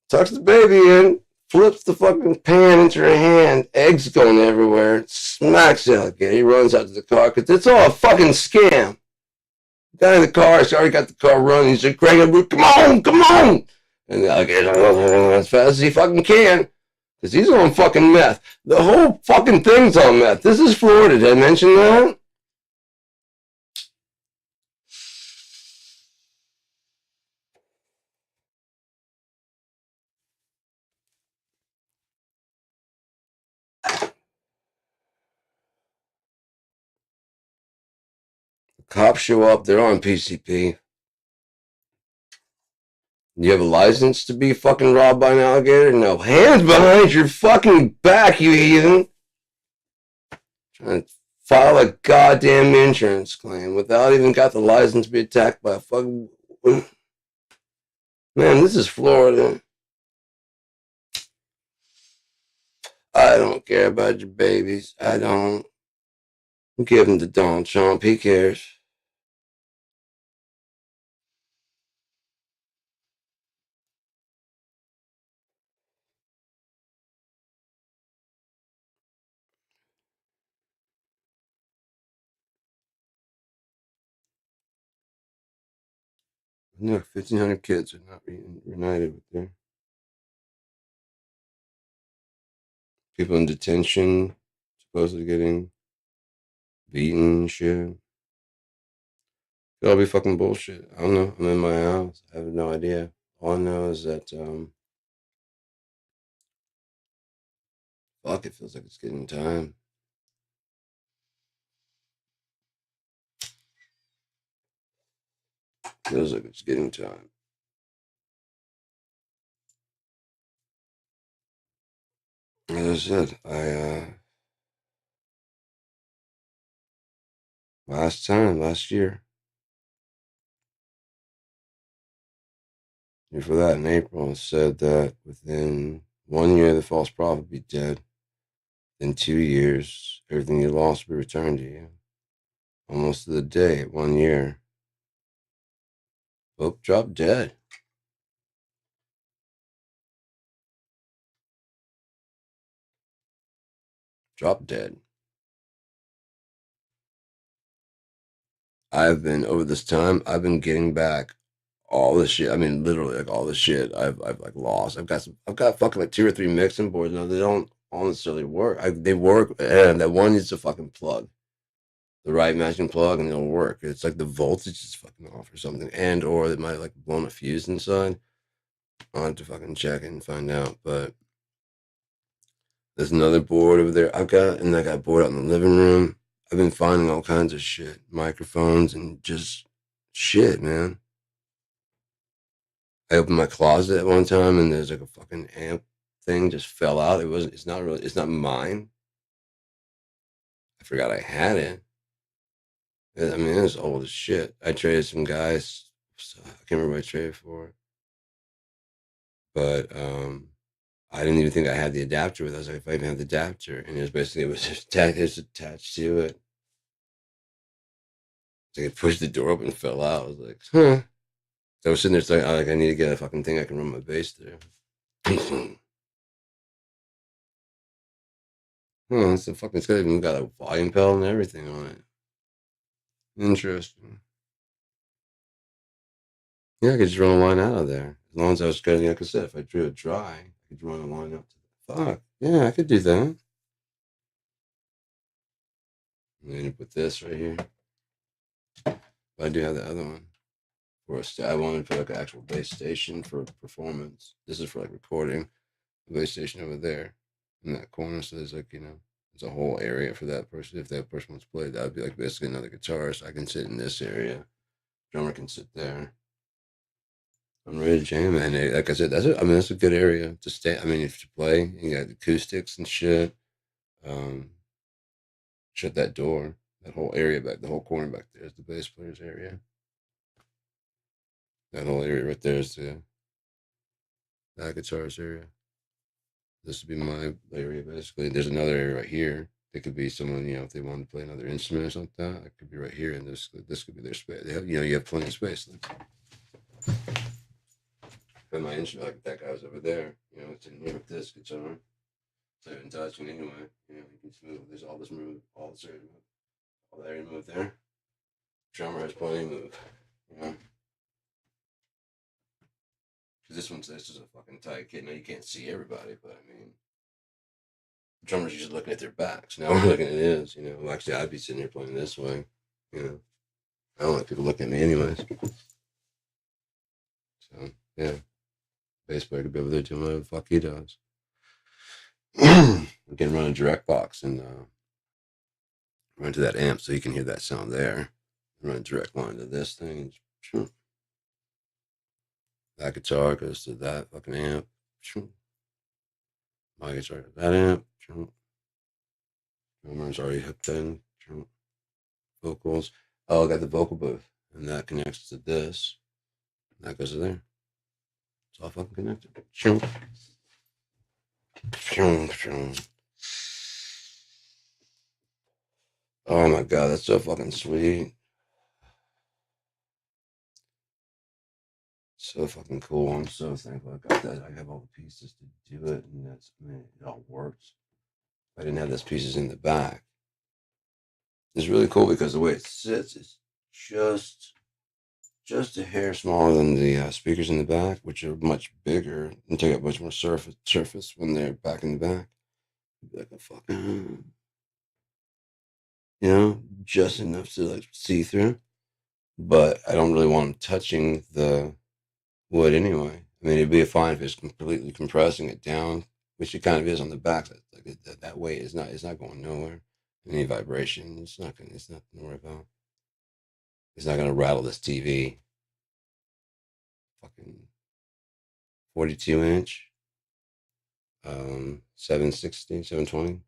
tucks the baby in, flips the fucking pan into her hand, eggs going everywhere, smacks the alligator. He runs out to the car because it's all a fucking scam. The guy in the car has already got the car running. He's like, Greg, come on, come on. And the alligator as fast as he fucking can because he's on fucking meth. The whole fucking thing's on meth. This is Florida. Did I mention that? Cops show up, they're on PCP. You have a license to be fucking robbed by an alligator? No. Hands behind your fucking back, you heathen. Trying to file a goddamn insurance claim without even got the license to be attacked by a fucking... Man, this is Florida. I don't care about your babies. I don't. Give them to Donald Trump. He cares. No, 1,500 kids are not reunited with their people in detention, supposedly getting beaten and shit. Could all be fucking bullshit. I don't know. I'm in my house. I have no idea. All I know is that, fuck, it feels like it's getting time. Feels like it's getting time. As I said, last year, for that in April, said that within 1 year the false prophet would be dead. In 2 years, everything you lost will be returned to you. Almost to the day, 1 year. Pope dropped dead. Dropped dead. Over this time, I've been getting back all the shit. I mean, literally, like all the shit I've like lost. I've got fucking like 2 or 3 mixing boards now. They don't all necessarily work. They work, and that one needs a fucking plug, the right matching plug, and it'll work. It's like the voltage is fucking off or something, and or it might like blown a fuse inside. I'll have to fucking check and find out. But there's another board over there. I got board out in the living room. I've been finding all kinds of shit, microphones and just shit, man. I opened my closet at one time and there's like a fucking amp thing just fell out. It's not mine. I forgot I had it. I mean, it's old as shit. I traded some guys. So I can't remember what I traded for, but I didn't even think I had the adapter with us. I was like, if I even have the adapter, and it was just attached to it. So I pushed the door open and fell out. I was like, huh. So I was sitting there saying, like, I need to get a fucking thing I can run my bass through. Oh, it's a fucking. It's even got a volume pedal and everything on it. Interesting. Yeah, I could just run a line out of there. As long as I was cutting, like I said, if I drew it dry, I could run a line up to the fuck. Yeah, I could do that. And then you put this right here. But I do have the other one. I wanted to put like an actual bass station for performance. This is for like recording. The bass station over there in that corner. So there's like, it's a whole area for that person. If that person wants to play, that would be like basically another guitarist. I can sit in this area. Drummer can sit there. I'm ready to jam, man. Like I said, that's a good area to stay. I mean, if you play, you got acoustics and shit. Shut that door. That whole area back, the whole corner back there is the bass player's area. That whole area right there is that guitarist area. This would be my area basically. There's another area right here. It could be someone, if they want to play another instrument or something like that, it could be right here, and this could be their space. You have plenty of space. But my instrument, like that guy was over there, it's in here with this guitar. So in touch, and anyway, you can move. There's all this move, all this area move, all that area move there. Drummer has plenty of move, Because this is a fucking tight kit. Now you can't see everybody, but I mean, drummers are just looking at their backs. Now we're looking at his, Well, actually, I'd be sitting here playing this way, I don't like people looking at me anyways. So, yeah. Bass player could be over there doing whatever the fuck he does. We can run a direct box and run to that amp so you can hear that sound there. Run a direct line to this thing. That guitar goes to that fucking amp. My guitar to that amp. Drummer's already hooked in. Vocals. Oh, I got the vocal booth. And that connects to this. And that goes to there. It's all fucking connected. Oh my god, that's so fucking sweet. So fucking cool. I'm so thankful I got that. I have all the pieces to do it, and it all works. I didn't have those pieces in the back. It's really cool because the way it sits is just a hair smaller than the speakers in the back, which are much bigger and take up much more surface when they're back in the back. Like a fucking, just enough to like see through. But I don't really want them touching the wood anyway. I mean, it'd be fine if it's completely compressing it down, which it kind of is on the back. That weight is not. It's not going nowhere. Any vibration, it's nothing to worry about. It's not gonna rattle this TV. Fucking 42-inch, 760, 720.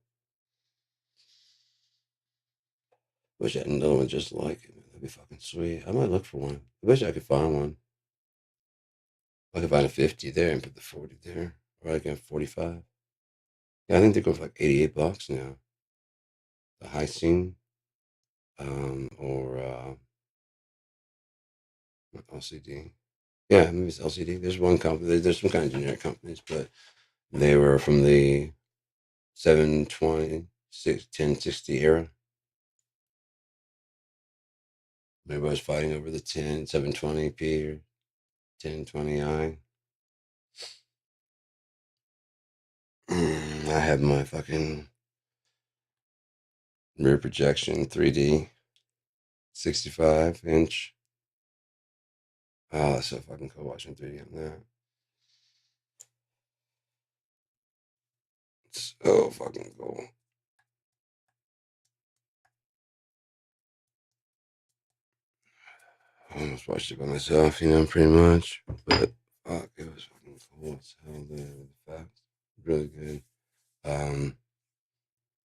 Wish I had another one just like it. That'd be fucking sweet. I might look for one. I wish I could find one. I could find a 50 there and put the 40 there. Or I can 45. Yeah, I think they're going for like $88 now. The Hycene, or LCD. Yeah, maybe it's LCD. There's one company. There's some kind of generic companies, but they were from the 720, 1060 era. Everybody's fighting over the 720p or 1020i. I have my fucking rear projection 3D 65-inch. Oh, that's so fucking cool watching 3D on that. It's so fucking cool. I almost watched it by myself, pretty much. But fuck, it was fucking cool. It's the facts. Really good. I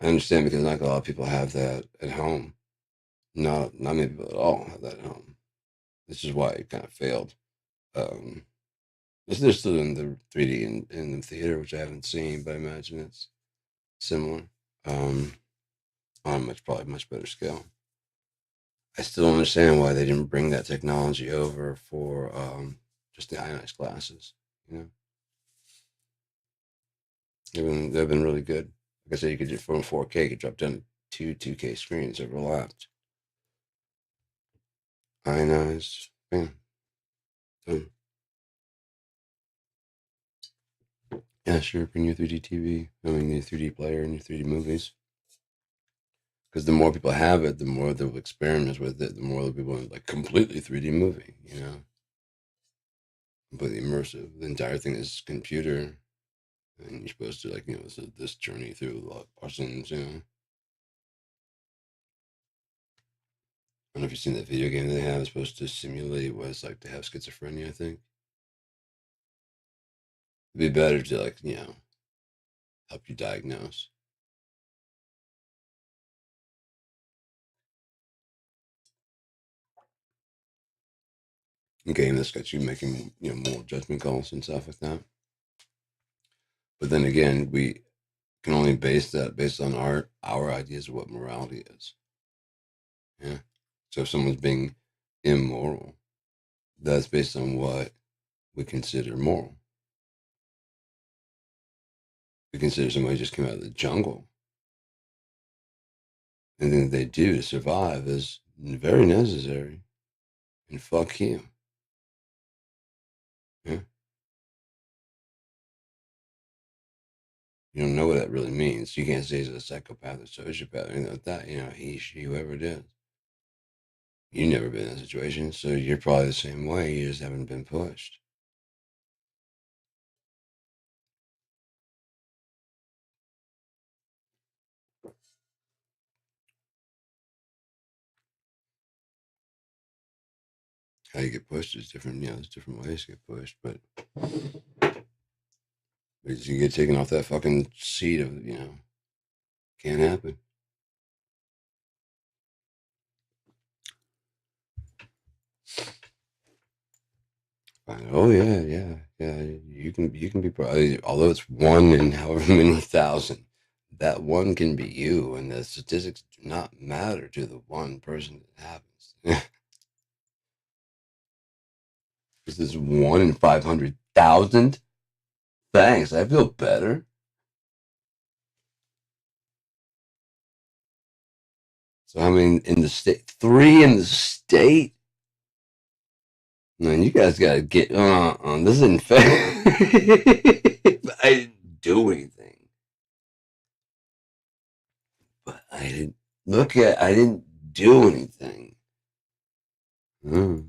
understand because not a lot of people have that at home. not many people at all have that at home. This is why it kind of failed. Um, they're still in the 3D in the theater, which I haven't seen, but I imagine it's similar. Um, on a probably much better scale. I still don't understand why they didn't bring that technology over for just the ionized glasses. You know, they've been really good. Like I said, you could do from 4K, you could drop down to 2K screens overlapped, ionized. Bam, boom. Yeah, sure. Bring your 3D TV. I mean, your 3D player and your 3D movies. Because the more people have it, the more they'll experiment with it, the more they'll be willing like completely 3D movie. Completely immersive. The entire thing is computer, and you're supposed to like this journey through Parsons. I don't know if you've seen that video game they have. It's supposed to simulate what it's like to have schizophrenia. I think it'd be better to help you diagnose. A game that's got you making more judgment calls and stuff like that. But then again, we can only base that based on our ideas of what morality is. Yeah. So if someone's being immoral, that's based on what we consider moral. We consider somebody just came out of the jungle. Anything that they do to survive is very necessary. And fuck you. Yeah. You don't know what that really means. You can't say he's a psychopath or sociopath or anything like that. He, she, whoever it is. You've never been in that situation, so you're probably the same way. You just haven't been pushed. How you get pushed is different. There's different ways to get pushed, but you get taken off that fucking seat of, can't happen. Oh yeah, yeah. You can be probably, although it's one in however many thousand, that one can be you, and the statistics do not matter to the one person that happens. This is 1 in 500,000. Thanks, I feel better. So I mean, in the state, three in the state. Man, you guys gotta get on. This isn't fair. I didn't do anything, but I didn't look at. I didn't do anything. Hmm.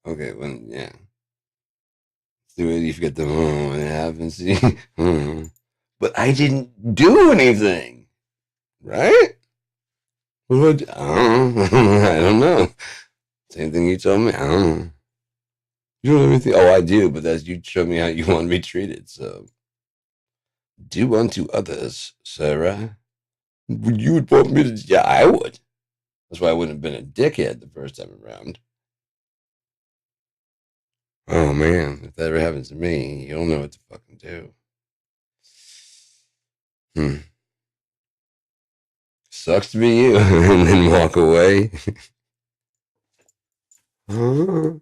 Okay, when yeah, you forget the when it happens. But I didn't do anything, right? What? I don't know. Same thing you told me. I don't know. You don't have anything. Oh, I do, but that's you showed me how you want to be treated. So do unto others, Sarah. You would want me to? Yeah, I would. That's why I wouldn't have been a dickhead the first time around. Oh man, if that ever happens to me, you don't know what to fucking do. Hmm. Sucks to be you, and then walk away. Can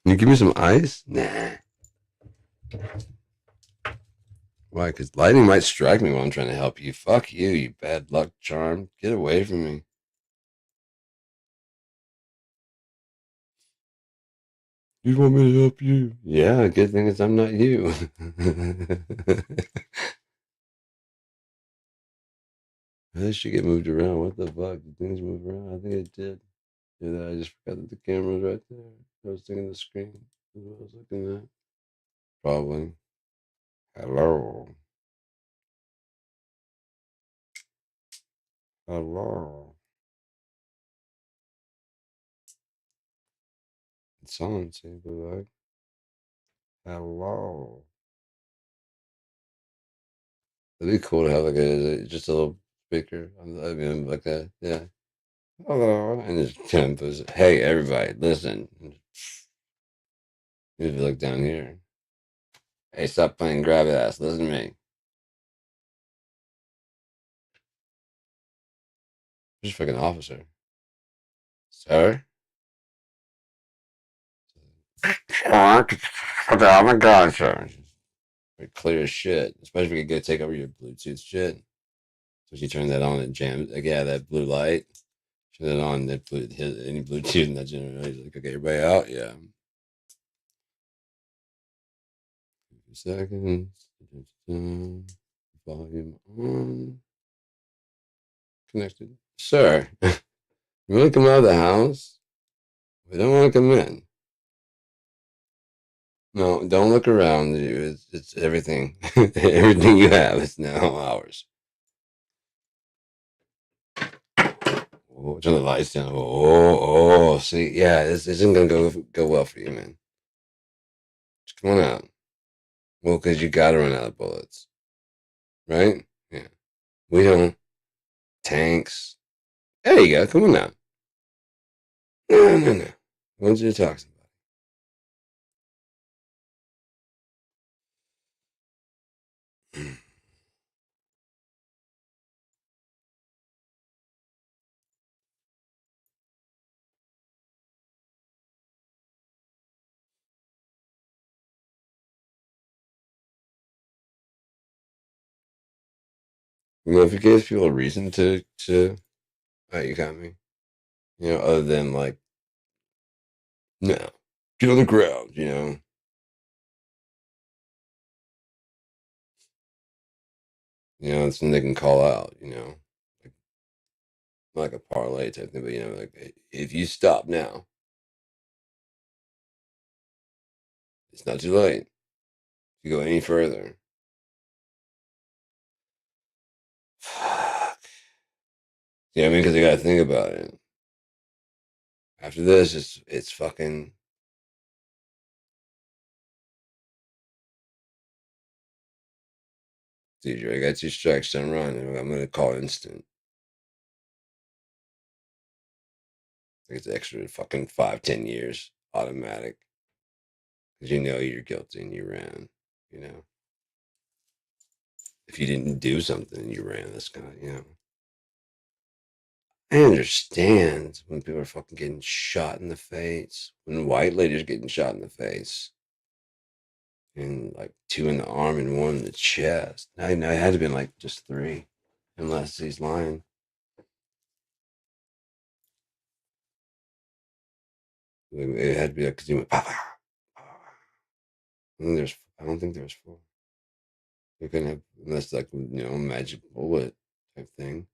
you give me some ice? Nah. Why? Because lightning might strike me while I'm trying to help you. Fuck you, you bad luck charm. Get away from me. You want me to help you? Yeah, good thing is I'm not you. How should get moved around? What the fuck? Did things move around? I think it did. Yeah, I just forgot that the camera's right there. I was thinking the screen. That's what I was looking at. Probably. Hello. Hello. It's on, say like. Hello. It'd be cool to have like just a little speaker. I mean, like a yeah. Hello. And his temp was, hey, everybody, listen. If you look down here, hey, stop playing grab ass. Listen to me. Just fucking officer. Sir? Oh my god, sir. Very clear as shit. Especially if you could go take over your Bluetooth shit. So you turn that on and jam, like, yeah, that blue light. Turn it on, that blue, hit any Bluetooth in that generator. He's like, okay, everybody out? Yeah. 50 seconds. Volume on. Connected. Sir, you want to come out of the house? We don't want to come in. No, don't look around you. It's everything. Everything you have is now ours. Oh, turn the lights down. Oh, see, yeah, this isn't gonna go well for you, man. Just come on out. Well, because you gotta run out of bullets, right? Yeah, we don't. Tanks. There you go. Come on out. No, no, no. I want you to talk to somebody. If it gives people a reason to, oh, you got me. Other than like, no, get on the ground. It's something they can call out. Like, like a parlay type thing. But like if you stop now, it's not too late. If you go any further, fuck. I mean, because you got to think about it. After this, it's fucking. Dude, I got 2 strikes, don't run. I'm gonna call instant. It's extra fucking 5, 10 years automatic because you're guilty and you ran. You know, if you didn't do something, you ran. That's kind of. I understand when people are fucking getting shot in the face, when white ladies are getting shot in the face, and like 2 in the arm and 1 in the chest. I know it had to be like just 3, unless he's lying. It had to be like because he went. I don't think there's 4. You couldn't have unless like magic bullet type thing.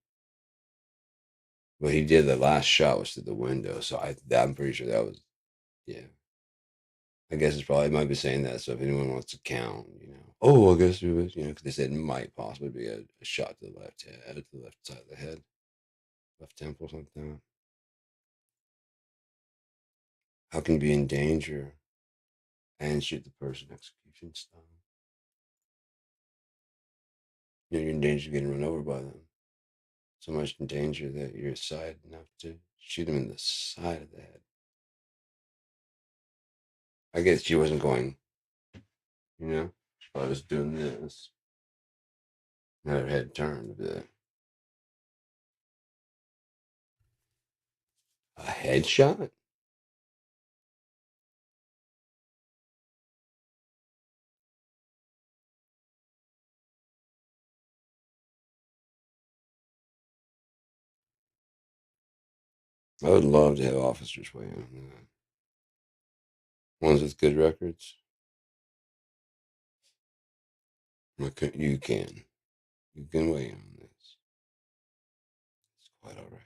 But he did the last shot was through the window, so I'm pretty sure that was yeah. I guess it's probably might be saying that. So if anyone wants to count, oh, I guess it was, because they said it might possibly be a shot to the left head, to the left side of the head, left temple, something like that. How can you be in danger and shoot the person execution style? You're in danger of getting run over by them. So much in danger that you're side enough to shoot them in the side of the head. I guess she wasn't going, she probably was doing this. And her head turned a bit. A headshot? I would love to have officers weigh in on that. Ones with good records. You can. You can weigh in on this. It's quite all right.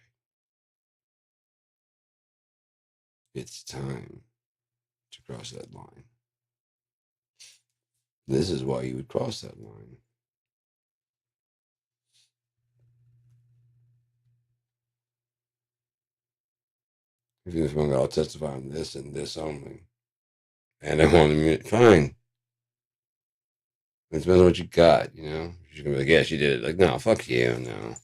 It's time to cross that line. This is why you would cross that line. If you want I'll testify on this and this only. And I want to fine. It depends on what you got, You're gonna be like, yeah, she did it. Like, no, fuck you, no.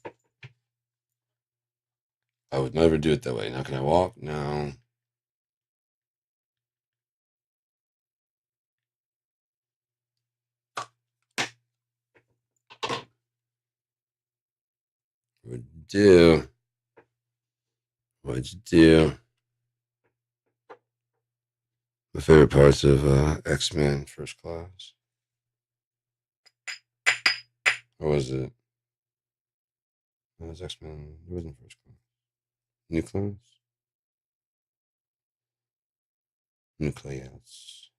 I would never do it that way. Now, can I walk? No. What'd you do? What'd you do? My favorite parts of X-Men First Class. Or was it? It was X-Men. It wasn't First Class. Nucleus? Nucleus.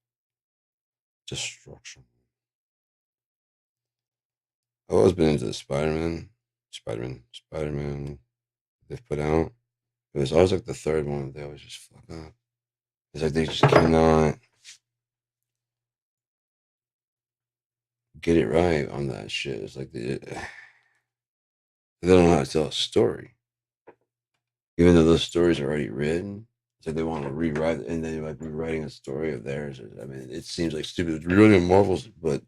Destruction. I've always been into the Spider-Man they've put out. It was always like the third one. They always just fuck up. It's like they just cannot get it right on that shit. It's like they don't know how to tell a story. Even though those stories are already written, it's like they want to rewrite it, and they might be writing a story of theirs. I mean, it seems like stupid. It's really Marvel's, but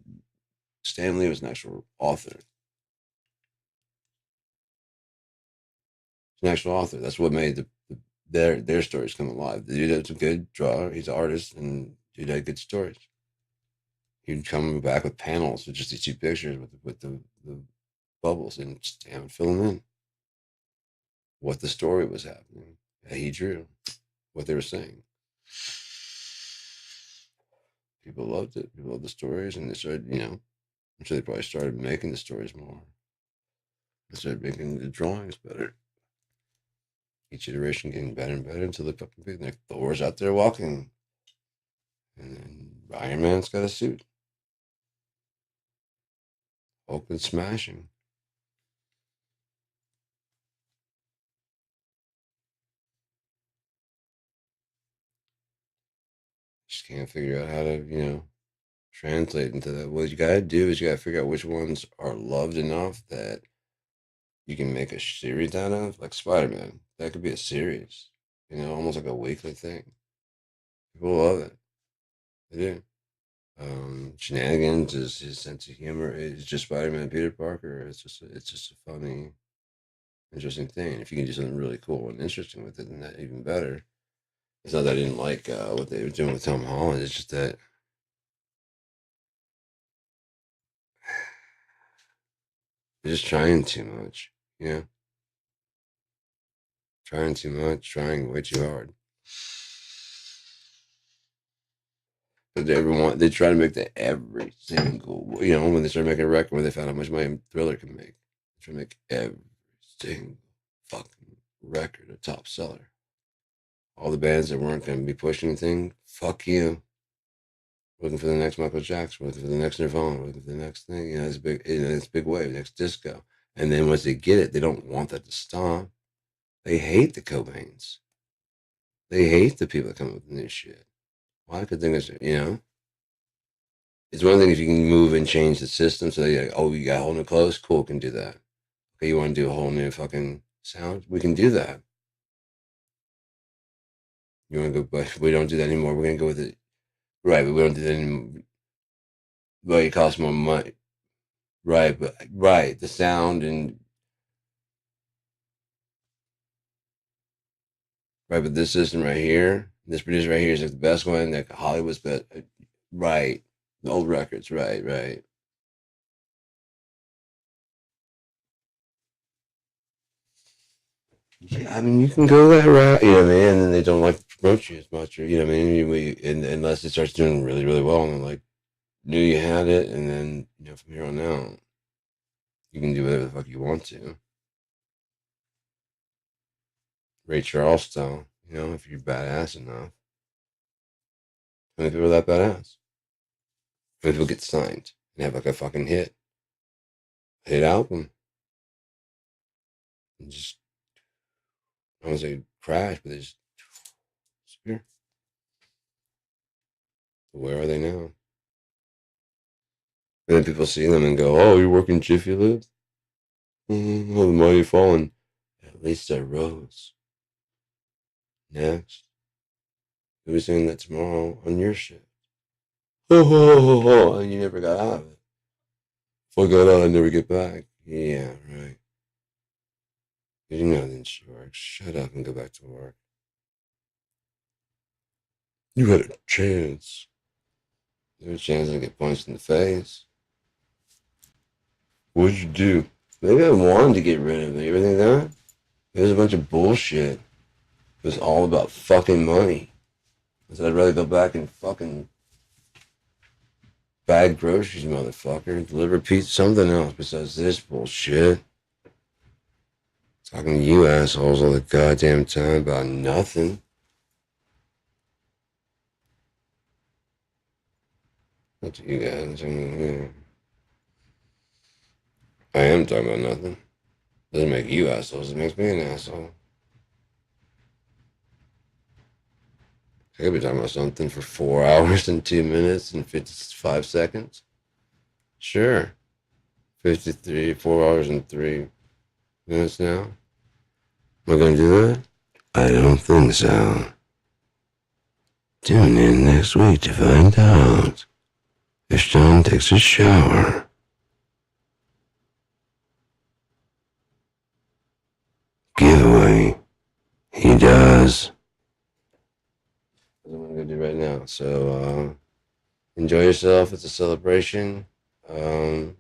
Stan Lee was an actual author. An actual author. That's what made their stories come alive. The dude is a good drawer. He's an artist, and dude had good stories. He'd come back with panels with just these two pictures with the bubbles, and Stan would fill them in. What the story was happening. He drew what they were saying. People loved it. People loved the stories, and they started, I'm sure they probably started making the stories more. They started making the drawings better. Each iteration getting better and better until the fucking big. Like Thor's out there walking, and then Iron Man's got a suit. Hulk is smashing. Just can't figure out how to, translate into that. What you gotta do is you gotta figure out which ones are loved enough that you can make a series out of, like Spider-Man. That could be a series, almost like a weekly thing. People love it. They do. Shenanigans is his sense of humor. It's just Spider-Man, Peter Parker. It's just a funny, interesting thing. If you can do something really cool and interesting with it, then that even better. It's not that I didn't like what they were doing with Tom Holland. It's just that they're just trying too much. Trying too much, trying way too hard. But they try to make that every single, when they started making a record, when they found out how much money Thriller can make, they try to make every single fucking record a top seller. All the bands that weren't going to be pushing anything, fuck you. Looking for the next Michael Jackson, looking for the next Nirvana, looking for the next thing. It's big, it's big wave, next disco. And then once they get it, they don't want that to stop. They hate the Cobains. They hate the people that come up with new shit. Well, I could think of, it's one thing if you can move and change the system. So you're like, oh, you got whole new clothes? Cool, can do that. Okay, you want to do a whole new fucking sound? We can do that. You want to go, but we don't do that anymore. We're going to go with it. Right, but we don't do that anymore. Well, it costs more money. Right, but right, the sound and right, but this system right here, this producer right here is like the best one, like Hollywood's best. Right, the old records. Right. Yeah, I mean, you can go that route, what I mean? And then they don't like to promote you as much, or what I mean? Unless it starts doing really, really well, and they're like, knew you had it, and then from here on out, you can do whatever the fuck you want to. Ray Charles style, if you're badass enough. How many people are that badass? How many people get signed and have like a fucking hit album, and just I don't say crash, but they just disappear. Where are they now? And then people see them and go, "Oh, you're working Jiffy Lube? Oh, the mighty fallen. At least I rose." Next, who's doing that tomorrow on your shit? Oh, and you never got out of it. If I got out, I never get back. Yeah, right. You know nothing, Shark. Shut up and go back to work. You had a chance. You had a chance to get punched in the face. What'd you do? Maybe I wanted to get rid of me. You ever think that? It was a bunch of bullshit. It was all about fucking money. I said I'd rather go back and fucking bag groceries, motherfucker. Deliver pizza, something else besides this bullshit. Talking to you assholes all the goddamn time about nothing. Not to you guys. I mean, yeah. I am talking about nothing. Doesn't make you assholes, it makes me an asshole. I could be talking about something for 4 hours and 2 minutes and 55 seconds. Sure. 4 hours and 3 minutes now. Am I going to do that? I don't think so. Tune in next week to find out if Sean takes a shower. Giveaway. He does. That's what I'm going to do right now. So, enjoy yourself. It's a celebration. Kumbaya,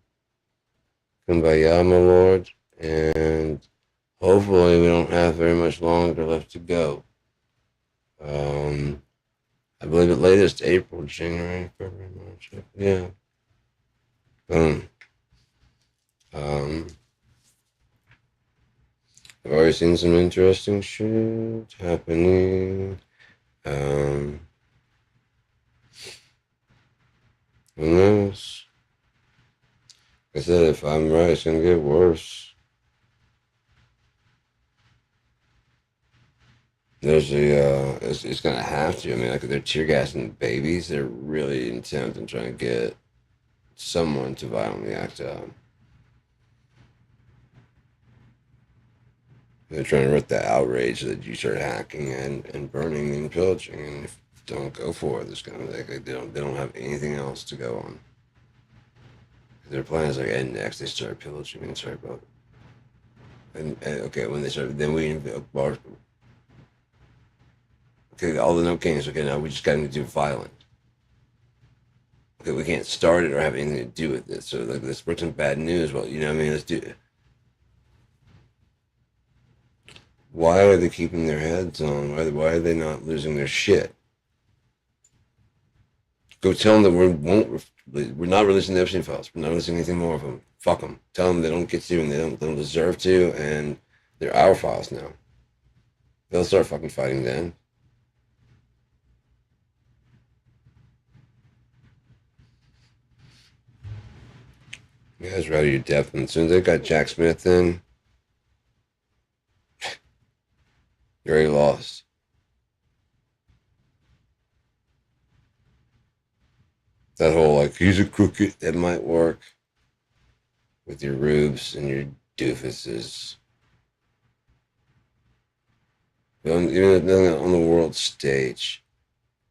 my lord. And hopefully we don't have very much longer left to go. I believe at latest April, January, February, March. Yeah. Boom. I've already seen some interesting shit happening. Who knows? Like I said, if I'm right, it's gonna get worse. There's it's gonna have to. I mean, like they're tear gassing babies. They're really intent on trying to get someone to violently act out. They're trying to rip the outrage that you start hacking and burning and pillaging, and if you don't go for it, they don't have anything else to go on. Their plan is like, and next they start pillaging and start about, and okay, when they start, then we bar. Okay, all the no kings. Okay, now we just got to do violent. Okay, we can't start it or have anything to do with this. So like, let's bring some bad news. Well, you know what I mean? Let's do it. Why are they keeping their heads on? Why are they not losing their shit? Go tell them that we're not releasing the Epstein files. We're not releasing anything more of them. Fuck them. Tell them they don't get to and they don't deserve to, and they're our files now. They'll start fucking fighting then. You guys are out of your depth, and as soon as they got Jack Smith in, you're already lost. That whole, like, he's a crooked, that might work with your rubes and your doofuses. Even on the world stage,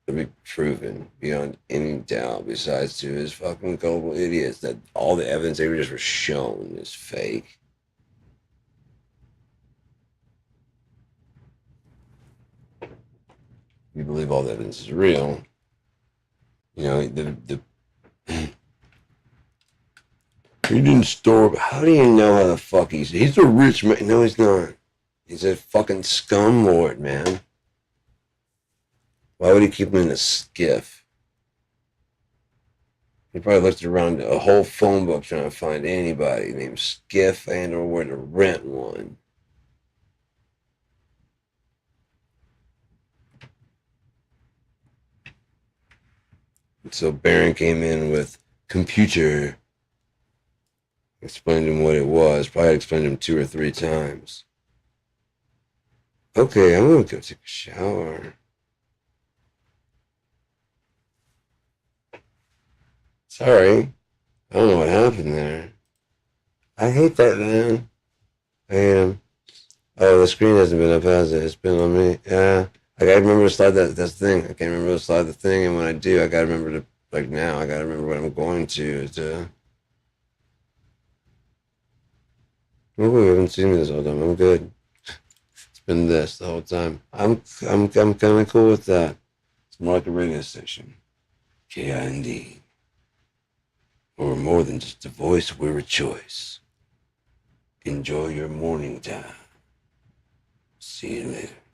it'll be proven beyond any doubt, besides to his fucking gullible idiots, that all the evidence they just were shown is fake. You believe all the evidence is real. You know, he didn't store. How do you know how the fuck he's a rich man? No, he's not. He's a fucking scum lord, man. Why would he keep him in a skiff? He probably looked around a whole phone book trying to find anybody named Skiff and or where to rent one. And so Barron came in with computer, explained him what it was, probably explained him 2 or 3 times. Okay, I'm gonna go take a shower. Sorry, I don't know what happened there. I hate that, man. I hate him. Oh, the screen hasn't been up, has it? It's been on me. Yeah. I gotta remember to slide that thing. I can't remember to slide the thing, and when I do, I gotta remember to, like now, I gotta remember what I'm going to. Oh, we haven't seen me this whole time. I'm good. been this the whole time. I'm kind of cool with that. It's more like a radio station. KIND. We're more than just a voice, we're a choice. Enjoy your morning time. See you later.